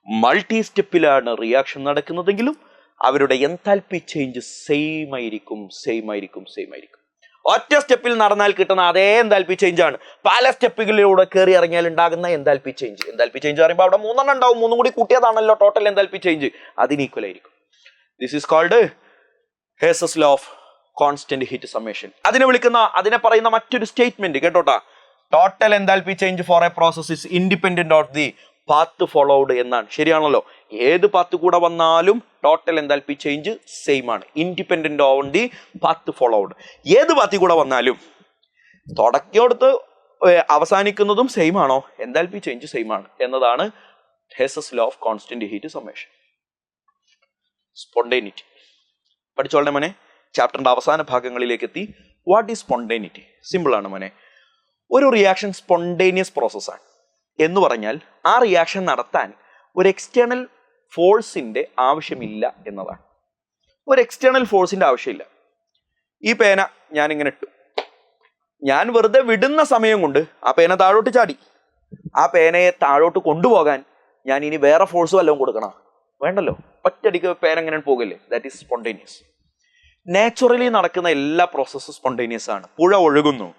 [SPEAKER 1] മൾട്ടി സ്റ്റെപ്പിലാണ് റിയാക്ഷൻ നടക്കുന്നതെങ്കിലും അവരുടെ എൻതാൽപ്പി ചേഞ്ച് സെയിം ആയിരിക്കും. ഒറ്റ സ്റ്റെപ്പിൽ നടന്നാൽ കിട്ടുന്ന അതേ എൻതാൽപ്പി ചേഞ്ച് ആണ് പല സ്റ്റെപ്പുകളിലൂടെ കയറി ഇറങ്ങിയാൽ ഉണ്ടാകുന്ന എൻതാൽപ്പി ചേഞ്ച്. എൻതാൽപ്പി ചേഞ്ച് പറയുമ്പോൾ അവിടെ 3 ഉണ്ടാവും, 3 കൂടി കൂട്ടിയതാണല്ലോ ടോട്ടൽ എൻതാൽപ്പി ചേഞ്ച്, അതിന് ഈക്വൽ ആയിരിക്കും. This is called Hess's law of constant heat summation. അതിനെ പറയുന്ന മറ്റൊരു സ്റ്റേറ്റ്മെന്റ് കേട്ടോട്ടാ, total enthalpy change for a process is independent of the path followed എന്നാണ്. ശരിയാണല്ലോ, ഏത് പാത്ത് കൂടെ വന്നാലും ടോട്ടൽ എൻതാൽപ്പി ചേഞ്ച് സെയിം ആണ്, independent on the path followed. ഏത് പാത്തിൽ കൂടെ വന്നാലും തുടക്കടുത്ത് അവസാനിക്കുന്നതും സെയിം ആണോ, എൻതാൽപ്പി ചേഞ്ച് സെയിം ആണ് എന്നതാണ് Hess's law of constant heat summation. Spontaneity പഠിച്ചോളെ മോനെ, ചാപ്റ്ററിന്റെ അവസാന ഭാഗങ്ങളിലേക്ക് എത്തി. What is spontaneity? സിമ്പിൾ ആണ് മോനെ. ഒരു റിയാക്ഷൻ സ്പോണ്ടേനിയസ് പ്രോസസ്സാണ് എന്ന് പറഞ്ഞാൽ ആ റിയാക്ഷൻ നടത്താൻ ഒരു എക്സ്റ്റേണൽ ഫോഴ്സിന്റെ ആവശ്യമില്ല എന്നതാണ്. ഒരു എക്സ്റ്റേണൽ ഫോഴ്സിന്റെ ആവശ്യമില്ല. ഈ പേന ഞാൻ ഇങ്ങനെ ഇട്ടു, ഞാൻ വെറുതെ വിടുന്ന സമയം കൊണ്ട് ആ പേന താഴോട്ട് ചാടി. ആ പേനയെ താഴോട്ട് കൊണ്ടുപോകാൻ ഞാൻ ഇനി വേറെ ഫോഴ്സ് വല്ലതും കൊടുക്കണം? വേണ്ടല്ലോ, ഒറ്റയടിക്ക് പേന എങ്ങനെ പോകില്ലേ? That is spontaneous. നാച്ചുറലി നടക്കുന്ന എല്ലാ പ്രോസസ്സും സ്പോണ്ടേനിയസ് ആണ്. പുഴ ഒഴുകുന്നു,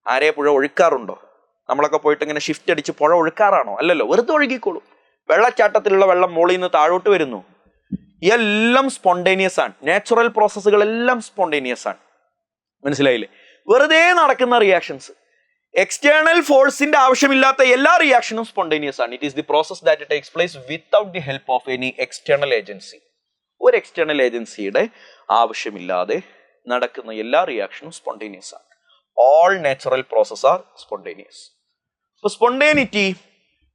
[SPEAKER 1] ആരെ പുഴ ഒഴുക്കാറുണ്ടോ? നമ്മളൊക്കെ പോയിട്ട് ഇങ്ങനെ ഷിഫ്റ്റ് അടിച്ച് പുഴ ഒഴുക്കാറാണോ? അല്ലല്ലോ, വെറുതെ ഒഴുകിക്കോളൂ. വെള്ളച്ചാട്ടത്തിലുള്ള വെള്ളം മുകളിൽ നിന്ന് താഴോട്ട് വരുന്നു, എല്ലാം സ്പോണ്ടേനിയസ് ആണ്. നാച്ചുറൽ പ്രോസസ്സുകളെല്ലാം സ്പോണ്ടേനിയസ് ആണ്. മനസ്സിലായില്ലേ? വെറുതെ നടക്കുന്ന റിയാക്ഷൻസ്, എക്സ്റ്റേണൽ ഫോഴ്സിന്റെ ആവശ്യമില്ലാത്ത എല്ലാ റിയാക്ഷനും സ്പോണ്ടേനിയസ് ആണ്. It is the process that takes place without the help of any external agency. ഒരു എക്സ്റ്റേണൽ ഏജൻസിയുടെ ആവശ്യമില്ലാതെ നടക്കുന്ന എല്ലാ റിയാക്ഷനും സ്പോണ്ടേനിയസ് ആണ്. All natural process R spontaneous. ഇപ്പൊ സ്പോണ്ടേനിറ്റി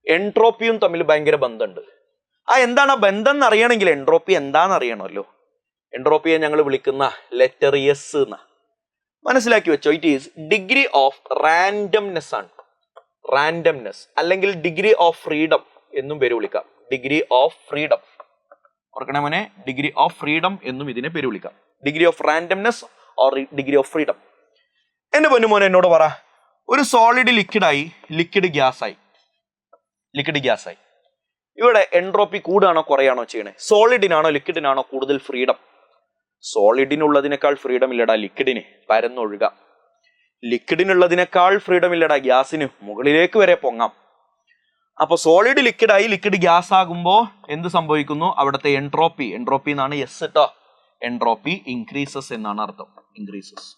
[SPEAKER 1] എൻട്രോപ്പിയും തമ്മിൽ ഭയങ്കര ബന്ധമുണ്ട്. എന്താണ് ആ ബന്ധം എന്ന് അറിയണമെങ്കിൽ എൻട്രോപ്പി എന്താണെന്ന് അറിയണമല്ലോ. എൻട്രോപ്പിയെ ഞങ്ങൾ വിളിക്കുന്ന ലെറ്റർ എസ് എന്ന മനസ്സിലാക്കി വെച്ചോ. It is degree of randomness ആണ്. റാൻഡംനെസ് അല്ലെങ്കിൽ ഡിഗ്രി ഓഫ് ഫ്രീഡം എന്നും പേര് വിളിക്കാം. ഡിഗ്രി ഓഫ് ഫ്രീഡം ഓർക്കണേ മോനെ, ഡിഗ്രി ഓഫ് ഫ്രീഡം എന്നും ഇതിനെ പേര് വിളിക്കാം. Degree of randomness or degree of freedom. എന്റെ പൊന്നുമോനെ എന്നോട് പറ, ഒരു സോളിഡ് ലിക്വിഡായി, ലിക്വിഡ് ഗ്യാസായി. ഇവിടെ എൻട്രോപ്പി കൂടുകയാണോ കുറയാണോ ചെയ്യണേ? സോളിഡിനാണോ ലിക്വിഡിനാണോ കൂടുതൽ ഫ്രീഡം? സോളിഡിനുള്ളതിനേക്കാൾ ഫ്രീഡം ഇല്ലടാ ലിക്വിഡിന്, പരന്നൊഴുകാം. ലിക്വിഡിനുള്ളതിനേക്കാൾ ഫ്രീഡം ഇല്ലടാ ഗ്യാസിന്, മുകളിലേക്ക് വരെ പൊങ്ങാം. അപ്പൊ സോളിഡ് ലിക്വിഡായി, ലിക്വിഡ് ഗ്യാസ് ആകുമ്പോൾ എന്ത് സംഭവിക്കുന്നു? അവിടുത്തെ എൻട്രോപ്പി എന്നാണ് എസ് കേട്ടോ. എൻട്രോപ്പി ഇൻക്രീസസ് എന്നാണ് അർത്ഥം, ഇൻക്രീസസ്.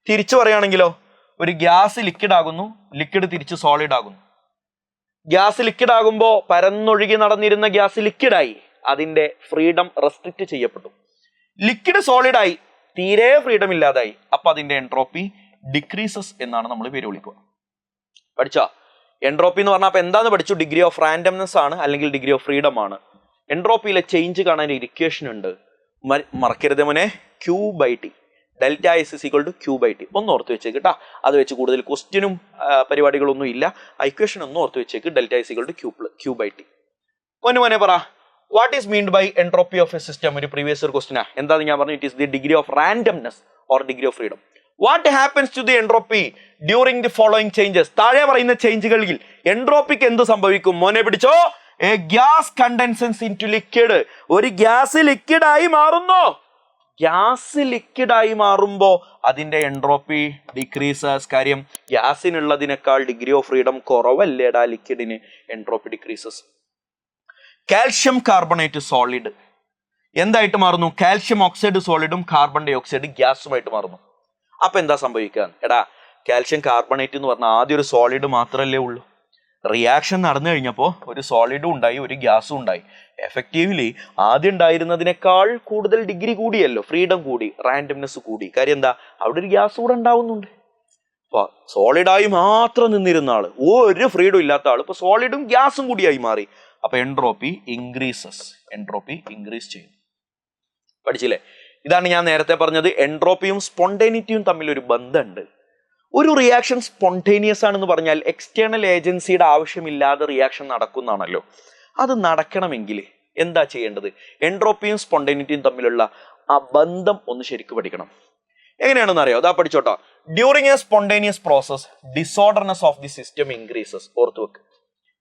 [SPEAKER 1] തിരിച്ചു പറയുകയാണെങ്കിലോ, ഒരു ഗ്യാസ് ലിക്വിഡ് ആകുന്നു, ലിക്വിഡ് തിരിച്ച് സോളിഡ് ആകുന്നു. ഗ്യാസ് ലിക്വിഡ് ആകുമ്പോൾ പരന്നൊഴുകി നടന്നിരുന്ന ഗ്യാസ് ലിക്വിഡായി, അതിന്റെ ഫ്രീഡം റെസ്ട്രിക്റ്റ് ചെയ്യപ്പെട്ടു. ലിക്വിഡ് സോളിഡായി, തീരെ ഫ്രീഡം ഇല്ലാതായി, അപ്പൊ അതിന്റെ എൻട്രോപ്പി ഡിക്രീസസ് എന്നാണ് നമ്മൾ പേര് വിളിക്കുക. പഠിച്ചോ? എൻട്രോപ്പി എന്ന് പറഞ്ഞാൽ അപ്പൊ എന്താന്ന് പഠിച്ചു? ഡിഗ്രി ഓഫ് റാൻഡംനെസ് ആണ് അല്ലെങ്കിൽ ഡിഗ്രി ഓഫ് ഫ്രീഡം ആണ്. എൻട്രോപ്പിയിലെ ചേഞ്ച് കാണാൻ ഒരു ഇക്വേഷൻ ഉണ്ട്, മറക്കരുത് മോനെ. Q/T, delta S is equal to Q/T. ഒന്ന് ഓർത്ത് വെച്ചേക്ക് കേട്ടാ. അത് വെച്ച് കൂടുതൽ ക്വസ്റ്റ്യനും പരിപാടികളൊന്നും ഇല്ല. ഇക്വേഷൻ ഒന്ന് ഓർത്ത് വെച്ചേക്ക്, delta S equal to Q/T. മോനെ പറ, what is meant by entropy of a system? ഒരു പ്രീവിയസ് ഒരു ക്വസ്റ്റ്യനാ. എന്താന്ന് ഞാൻ പറഞ്ഞു, it is the degree of randomness or degree of freedom. What happens to the entropy during the following changes? താഴെ പറയുന്ന ചേഞ്ചുകളിൽ എൻട്രോപ്പിക്ക് എന്ത് സംഭവിക്കും? മോനെ പിടിച്ചോ. A gas condenses into liquid. ഒരു ഗ്യാസ് ലിക്വിഡായി മാറുന്നു. ഗ്യാസ് ലിക്വിഡായി മാറുമ്പോൾ അതിന്റെ എൻട്രോപ്പി ഡിക്രീസസ്. കാര്യം ഗ്യാസിനുള്ളതിനേക്കാൾ ഡിഗ്രി ഓഫ് ഫ്രീഡം കുറവല്ലേടാ ലിക്വിഡിന്, entropy decreases. Calcium carbonate solid എന്തായിട്ട് മാറുന്നു? കാൽഷ്യം ഓക്സൈഡ് സോളിഡും കാർബൺ ഡൈ ഓക്സൈഡ് ഗ്യാസുമായിട്ട് മാറുന്നു. അപ്പൊ എന്താ സംഭവിക്കുക? എടാ, കാൽഷ്യം കാർബണേറ്റ് എന്ന് പറഞ്ഞാൽ ആദ്യം ഒരു സോളിഡ് മാത്രമല്ലേ ഉള്ളൂ. റിയാക്ഷൻ നടന്നു കഴിഞ്ഞപ്പോൾ ഒരു സോളിഡും ഉണ്ടായി, ഒരു ഗ്യാസും ഉണ്ടായി. എഫക്റ്റീവ്ലി ആദ്യം ഉണ്ടായിരുന്നതിനേക്കാൾ കൂടുതൽ ഡിഗ്രി കൂടിയല്ലോ, ഫ്രീഡം കൂടി, റാൻഡംനെസ് കൂടി. കാര്യം എന്താ? അവിടെ ഒരു ഗ്യാസ് കൂടെ ഉണ്ടാവുന്നുണ്ട്. അപ്പൊ സോളിഡായി മാത്രം നിന്നിരുന്ന ആള്, ഒരു ഫ്രീഡം ഇല്ലാത്ത ആള് ഇപ്പൊ സോളിഡും ഗ്യാസും കൂടിയായി മാറി. അപ്പൊ എൻട്രോപ്പി ഇൻക്രീസസ്, എൻട്രോപ്പി ഇൻക്രീസ് ചെയ്യും. പഠിച്ചില്ലേ? ഇതാണ് ഞാൻ നേരത്തെ പറഞ്ഞത്, എൻട്രോപ്പിയും സ്പോണ്ടേനിറ്റിയും തമ്മിൽ ഒരു ബന്ധമുണ്ട്. ഒരു റിയാക്ഷൻ സ്പോണ്ടേനിയസ് ആണെന്ന് പറഞ്ഞാൽ എക്സ്റ്റേണൽ ഏജൻസിയുടെ ആവശ്യമില്ലാതെ റിയാക്ഷൻ നടക്കുന്നതാണല്ലോ. അത് നടക്കണമെങ്കിൽ എന്താ ചെയ്യേണ്ടത്? എൻട്രോപ്പിയും സ്പോണ്ടേനിറ്റിയും തമ്മിലുള്ള ആ ബന്ധം ഒന്ന് ശരിക്കും പഠിക്കണം. എങ്ങനെയാണെന്ന് അറിയോ? അതാ പഠിച്ചോട്ടോ. During a spontaneous process disorderness of the system increases. ഓർത്തു വെക്ക്,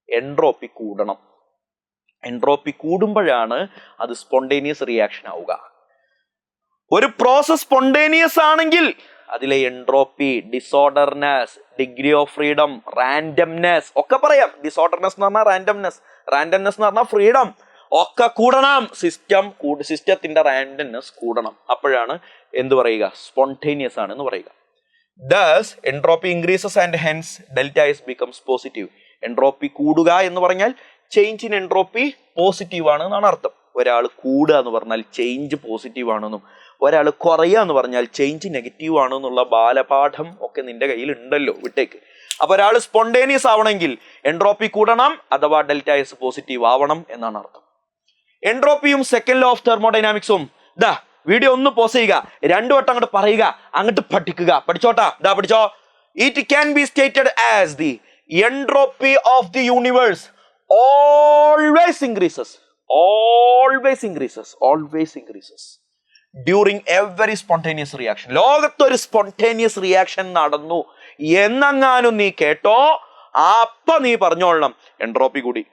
[SPEAKER 1] എൻട്രോപ്പി കൂടണം. എൻട്രോപ്പി കൂടുമ്പോഴാണ് അത് സ്പോണ്ടേനിയസ് റിയാക്ഷൻ ആവുക. ഒരു പ്രോസസ് സ്പോണ്ടേനിയസ് ആണെങ്കിൽ അതിലെ entropy, disorderness, degree of freedom, randomness ഒക്കെ പറയാം. ഡിസോർഡർനെസ് എന്ന് പറഞ്ഞാൽ റാൻഡംനെസ് എന്ന് പറഞ്ഞാൽ ഫ്രീഡം ഒക്കെ കൂടണം. സിസ്റ്റത്തിന്റെ റാൻഡംനെസ് കൂടണം. അപ്പോഴാണ് എന്ത് പറയുക, സ്പോണ്ടേനിയസ് ആണ് എന്ന് പറയുക. Thus, entropy increases and hence delta S becomes positive. Entropy കൂടുക എന്ന് പറഞ്ഞാൽ ചേഞ്ച് ഇൻ എൻട്രോപ്പി പോസിറ്റീവ് ആണ് എന്നാണ് അർത്ഥം. ഒരാൾ കൂടുക എന്ന് പറഞ്ഞാൽ ചേഞ്ച് പോസിറ്റീവ് ആണെന്നും ഒരാൾ കുറയുക എന്ന് പറഞ്ഞാൽ ചേഞ്ച് നെഗറ്റീവ് ആണെന്നുള്ള ബാലപാഠം ഒക്കെ നിന്റെ കയ്യിൽ ഉണ്ടല്ലോ, വിട്ടേക്ക്. അപ്പൊ ഒരാൾ സ്പോണ്ടേനിയസ് ആവണമെങ്കിൽ എൻട്രോപ്പി കൂടണം അഥവാ ഡെൽറ്റ എസ് പോസിറ്റീവ് ആവണം എന്നാണ് അർത്ഥം. എൻട്രോപ്പിയും സെക്കൻഡ് ലോ ഓഫ് തെർമോഡൈനാമിക്സും വീഡിയോ ഒന്ന് പോസ് ചെയ്യുക, രണ്ടു വട്ടം അങ്ങോട്ട് പറയുക, അങ്ങോട്ട് പഠിക്കുക. പഠിച്ചോട്ടാ, പഠിച്ചോ. It can B stated as the entropy of the universe always increases during every spontaneous reaction. ലോകത്തൊരു സ്പോണ്ടേനിയസ് റിയാക്ഷൻ നടന്നു എന്നെങ്ങാനും നീ കേട്ടോ, അപ്പൊ നീ പറഞ്ഞോളണം എൻട്രോപ്പി കൂടി.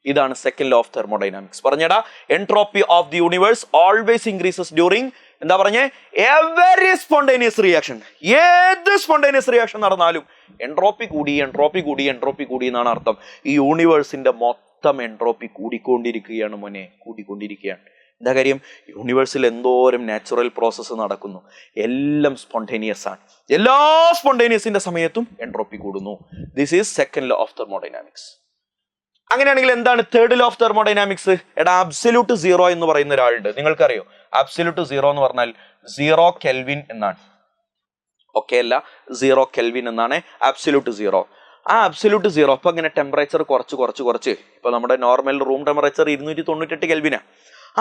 [SPEAKER 1] ഇതാണ് സെക്കൻഡ് ലോ ഓഫ് തെർമോഡൈനാമിക്സ്. പറഞ്ഞടാ, entropy of the universe always increases during എന്താ പറഞ്ഞേ, എവരി സ്പോണ്ടേനിയസ് റിയാക്ഷൻ. ഏത് സ്പോണ്ടേനിയസ് റിയാക്ഷൻ നടന്നാലും എൻട്രോപ്പി കൂടി എന്നാണ് അർത്ഥം. ഈ യൂണിവേഴ്സിന്റെ മൊത്തം എൻട്രോപ്പി കൂടിക്കൊണ്ടിരിക്കുകയാണ് മോനെ, കൂടിക്കൊണ്ടിരിക്കുകയാണ്. എന്താ കാര്യം, യൂണിവേഴ്സിൽ എന്തോരം നാച്ചുറൽ പ്രോസസ്സ് നടക്കുന്നു, എല്ലാം സ്പോണ്ടേനിയസ് ആണ്. എല്ലാ സ്പോണ്ടേനിയസിന്റെ സമയത്തും എൻട്രോപ്പി കൂടുന്നു. This is second law of thermodynamics. അങ്ങനെയാണെങ്കിൽ എന്താണ് third law of thermodynamics? Absolute zero എന്ന് പറയുന്ന ഒരാളുണ്ട്, നിങ്ങൾക്കറിയോ? അബ്സല്യൂട്ട് സീറോ എന്ന് പറഞ്ഞാൽ 0 കെൽവിൻ എന്നാണ്. ഓക്കെ അല്ല, 0 കെൽവിൻ എന്നാണ് അബ്സല്യൂട്ട് സീറോ. ആ അബ്സല്യൂട്ട് സീറോ അപ്പൊ ഇങ്ങനെ ടെമ്പറേച്ചർ കുറച്ച് ഇപ്പൊ നമ്മുടെ നോർമൽ റൂം ടെമ്പറേച്ചർ 298 കെൽവിനാ.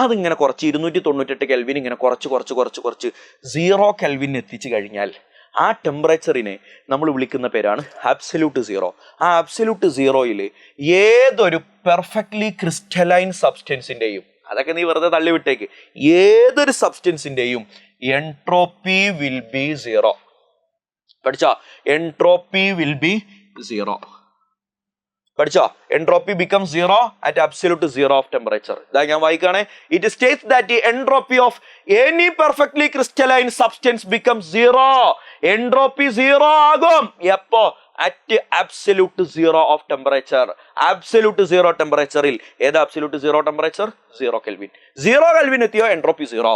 [SPEAKER 1] അതിങ്ങനെ കുറച്ച് 298 കെൽവിൻ ഇങ്ങനെ കുറച്ച് 0 കെൽവിൻ എത്തിച്ചു കഴിഞ്ഞാൽ ആ ടെമ്പറേച്ചറിനെ നമ്മൾ വിളിക്കുന്ന പേരാണ് അബ്സല്യൂട്ട് സീറോ. ആ അബ്സല്യൂട്ട് സീറോയിൽ ഏതൊരു പെർഫെക്റ്റ്ലി ക്രിസ്റ്റലൈൻ സബ്സ്റ്റൻസിന്റെയും, അതൊക്കെ നീ വെറുതെ തള്ളിവിട്ടേക്ക്, ഏതൊരു സബ്സ്റ്റൻസിന്റെയും എൻട്രോപ്പി വിൽ ബി സീറോ. പഠിച്ചോ? Entropy will be zero. പഠിച്ചോ? Entropy become zero at absolute zero of temperature. ഇതാ ഞാൻ വായിക്കാണേ. It states that the entropy of any perfectly crystalline substance become zero. Entropy zero ആകും എപ്പോ? At absolute zero of temperature. Absolute zero ടെമ്പറേച്ചറിൽ ഏതാ absolute zero temperature? 0 kelvin. 0 kelvin എത്തിയോ എൻട്രോപ്പി സീറോ.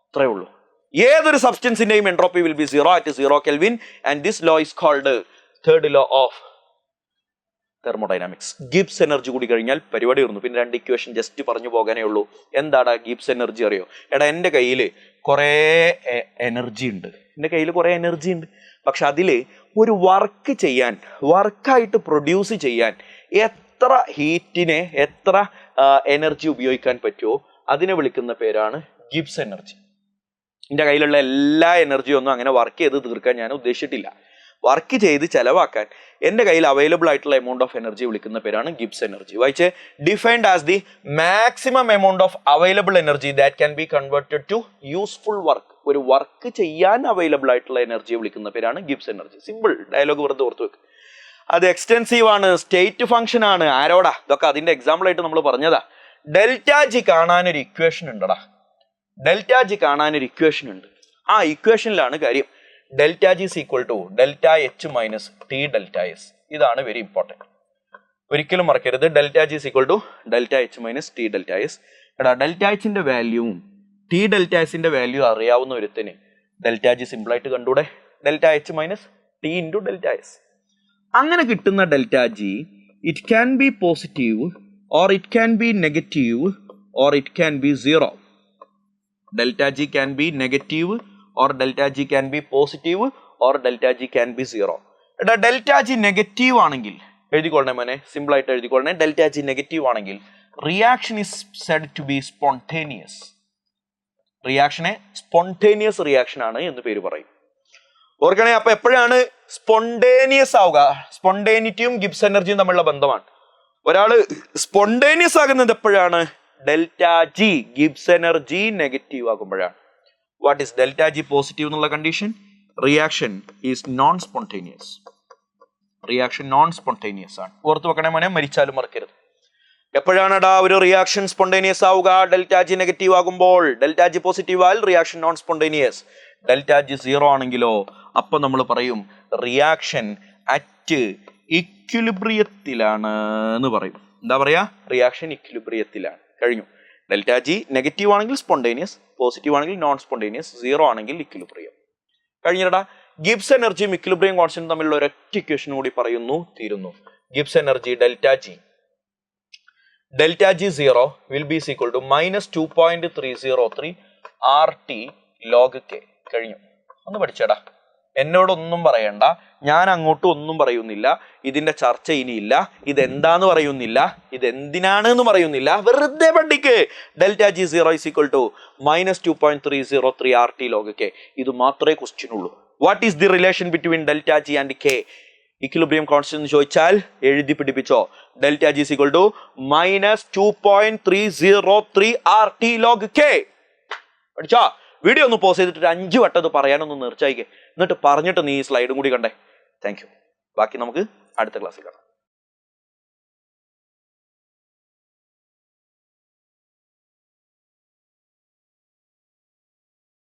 [SPEAKER 1] അത്രേ ഉള്ളൂ. ഏതൊരു സബ്സ്റ്റൻസിന്റെയും entropy will be zero at 0 kelvin. And this law is called third law of thermodynamics. Gibbs energy കൂടി കഴിഞ്ഞാൽ പരിപാടി തീർന്നു. പിന്നെ 2 ഇക്വേഷൻ ജസ്റ്റ് പറഞ്ഞു പോകാനേ ഉള്ളൂ. എന്താടാ ഗിബ്സ് എനർജി അറിയോ? എൻ്റെ കയ്യിൽ കുറേ എനർജി ഉണ്ട്, പക്ഷെ അതിൽ ഒരു വർക്കായിട്ട് പ്രൊഡ്യൂസ് ചെയ്യാൻ എത്ര ഹീറ്റിനെ, എത്ര എനർജി ഉപയോഗിക്കാൻ പറ്റുമോ അതിനെ വിളിക്കുന്ന പേരാണ് ഗിബ്സ് എനർജി. എൻ്റെ കയ്യിലുള്ള എല്ലാ എനർജിയും ഒന്നും അങ്ങനെ വർക്ക് ചെയ്ത് തീർക്കാൻ ഞാൻ ഉദ്ദേശിച്ചിട്ടില്ല. വർക്ക് ചെയ്ത് ചെലവാക്കാൻ എൻ്റെ കയ്യിൽ അവൈലബിൾ ആയിട്ടുള്ള എമൗണ്ട് ഓഫ് എനർജി വിളിക്കുന്ന പേരാണ് ഗിബ്സ് എനർജി. വായിച്ച്, defined as the maximum amount of available energy that can be converted to useful work. ഒരു വർക്ക് ചെയ്യാൻ അവൈലബിൾ ആയിട്ടുള്ള എനർജിയെ വിളിക്കുന്ന പേരാണ് ഗിബ്സ് എനർജി. സിമ്പിൾ ഡയലോഗ് വെറുതെ ഓർത്ത് വെക്ക്. അത് എക്സ്റ്റെൻസീവ് ആണ്, സ്റ്റേറ്റ് ഫംഗ്ഷൻ ആണ്. ആരോടാ? ഇതൊക്കെ അതിന്റെ എക്സാമ്പിൾ ആയിട്ട് നമ്മൾ പറഞ്ഞതാ. ഡെൽറ്റ ജി കാണാനൊരു ഇക്വേഷൻ ഉണ്ടടാ. ആ ഇക്വേഷനിലാണ് കാര്യം. Delta G is equal to delta H minus T delta S. ഇതാണ് വെരി ഇമ്പോർട്ടൻറ്റ്, ഒരിക്കലും മറക്കരുത്. Delta G is equal to delta H minus T delta S. Delta എച്ചിന്റെ വാല്യൂവും ടി ഡെൽറ്റ എസിന്റെ വാല്യൂ അറിയാവുന്ന ഒരുത്തിന് ഡെൽറ്റ ജി സിമ്പിൾ ആയിട്ട് കണ്ടൂടെ? Delta H minus T into delta S. അങ്ങനെ കിട്ടുന്ന delta G it can be positive or it can be negative or it can be zero. Delta G can be negative or delta g can be positive or delta g can be zero. Delta G negative ആണെങ്കിൽ എഴുതിക്കൊള്ളണേ മോനെ, സിമ്പിൾ ആയിട്ട് എഴുതിക്കൊള്ളണേ. ഡെൽറ്റ ജി നെഗറ്റീവ് ആണെങ്കിൽ reaction is said to be spontaneous. റിയാക്ഷനെ സ്പോണ്ടേനിയസ് റിയാക്ഷൻ ആണ് എന്ന് പേര് പറയും. ഓർക്കണേ, അപ്പൊ എപ്പോഴാണ് സ്പോണ്ടേനിയസ് ആവുക? സ്പോണ്ടേനിറ്റിയും ഗിബ്സ് എനർജിയും തമ്മിലുള്ള ബന്ധമാണ്. ഒരാള് സ്പോണ്ടേനിയസ് ആകുന്നത് എപ്പോഴാണ്? Delta G Gibbs energy negative ആകുമ്പോഴാണ്. What is delta G positive എന്നുള്ള condition? Reaction is known spontaneous. ആണ്. ഓർത്ത് വെക്കണേ മോനെ, മരിച്ചാലും മറക്കരുത്. എപ്പോഴാണ് ഒരു റിയാക്ഷൻ സ്പോണ്ടേനിയസ് ആവുക? ഡെൽറ്റ ജി നെഗറ്റീവ് ആകുമ്പോൾ. ഡെൽറ്റ ജി പോസിറ്റീവ് ആയാൽ reaction non spontaneous. Delta G 0 ആണെങ്കിലോ അപ്പൊ നമ്മൾ പറയും റിയാക്ഷൻ അറ്റ് ഇക്വിലിബ്രിയത്തിലാണ് എന്ന് പറയും. എന്താ പറയാ? റിയാക്ഷൻ ഇക്വിലിബ്രിയത്തിലാണ്. കഴിഞ്ഞു. ഡെൽറ്റ ജി നെഗറ്റീവ് ആണെങ്കിൽ സ്പോണ്ടേനിയസ്, പോസിറ്റീവ് ആണെങ്കിൽ നോൺ സ്പോണ്ടേനിയസ്, 0 ആണെങ്കിൽ ഇക്വിലിബ്രിയം. കഴിഞ്ഞിടാ. ഗിബ്സ് എനർജിയും ഇക്വിലിബ്രിയം കോൺസ്റ്റന്റ് തമ്മിലുള്ള ഒരൊറ്റ ഇക്വേഷൻ കൂടി പറയുന്നു, തീരുന്നു. Gibbs energy delta G 0 will be equal to minus 2.303 RT log K. കഴിഞ്ഞു. ഒന്ന് പഠിച്ചേടാ. എന്നോടൊന്നും പറയണ്ട, ഞാൻ അങ്ങോട്ടും ഒന്നും പറയുന്നില്ല, ഇതിന്റെ ചർച്ച ഇനിയില്ല, ഇതെന്താന്ന് പറയുന്നില്ല, ഇതെന്തിനാണ് എന്ന് പറയുന്നില്ല, വെറുതെ പഠിക്ക്. Delta G 0 is equal to minus 2.303 RT log K. ഇത് മാത്രമേ ക്വസ്റ്റ്യൻ ഉള്ളൂ. What is the relation between delta G and K? Equilibrium constant ചോദിച്ചാൽ എഴുതി പിടിപ്പിച്ചോ. ഡെൽറ്റ G is equal to minus 2.303 RT log K. പഠിച്ചോ? വീഡിയോ ഒന്ന് പോസ് ചെയ്തിട്ട് 5 വട്ടം ഇത് പറയാനൊന്ന് നിർച്ചയിക്കേ. എന്നിട്ട് പറഞ്ഞിട്ട് നീ ഈ സ്ലൈഡും കൂടി കണ്ടേ. Thank you. ബാക്കി നമുക്ക് അടുത്ത ക്ലാസ്സിൽ കാണാം.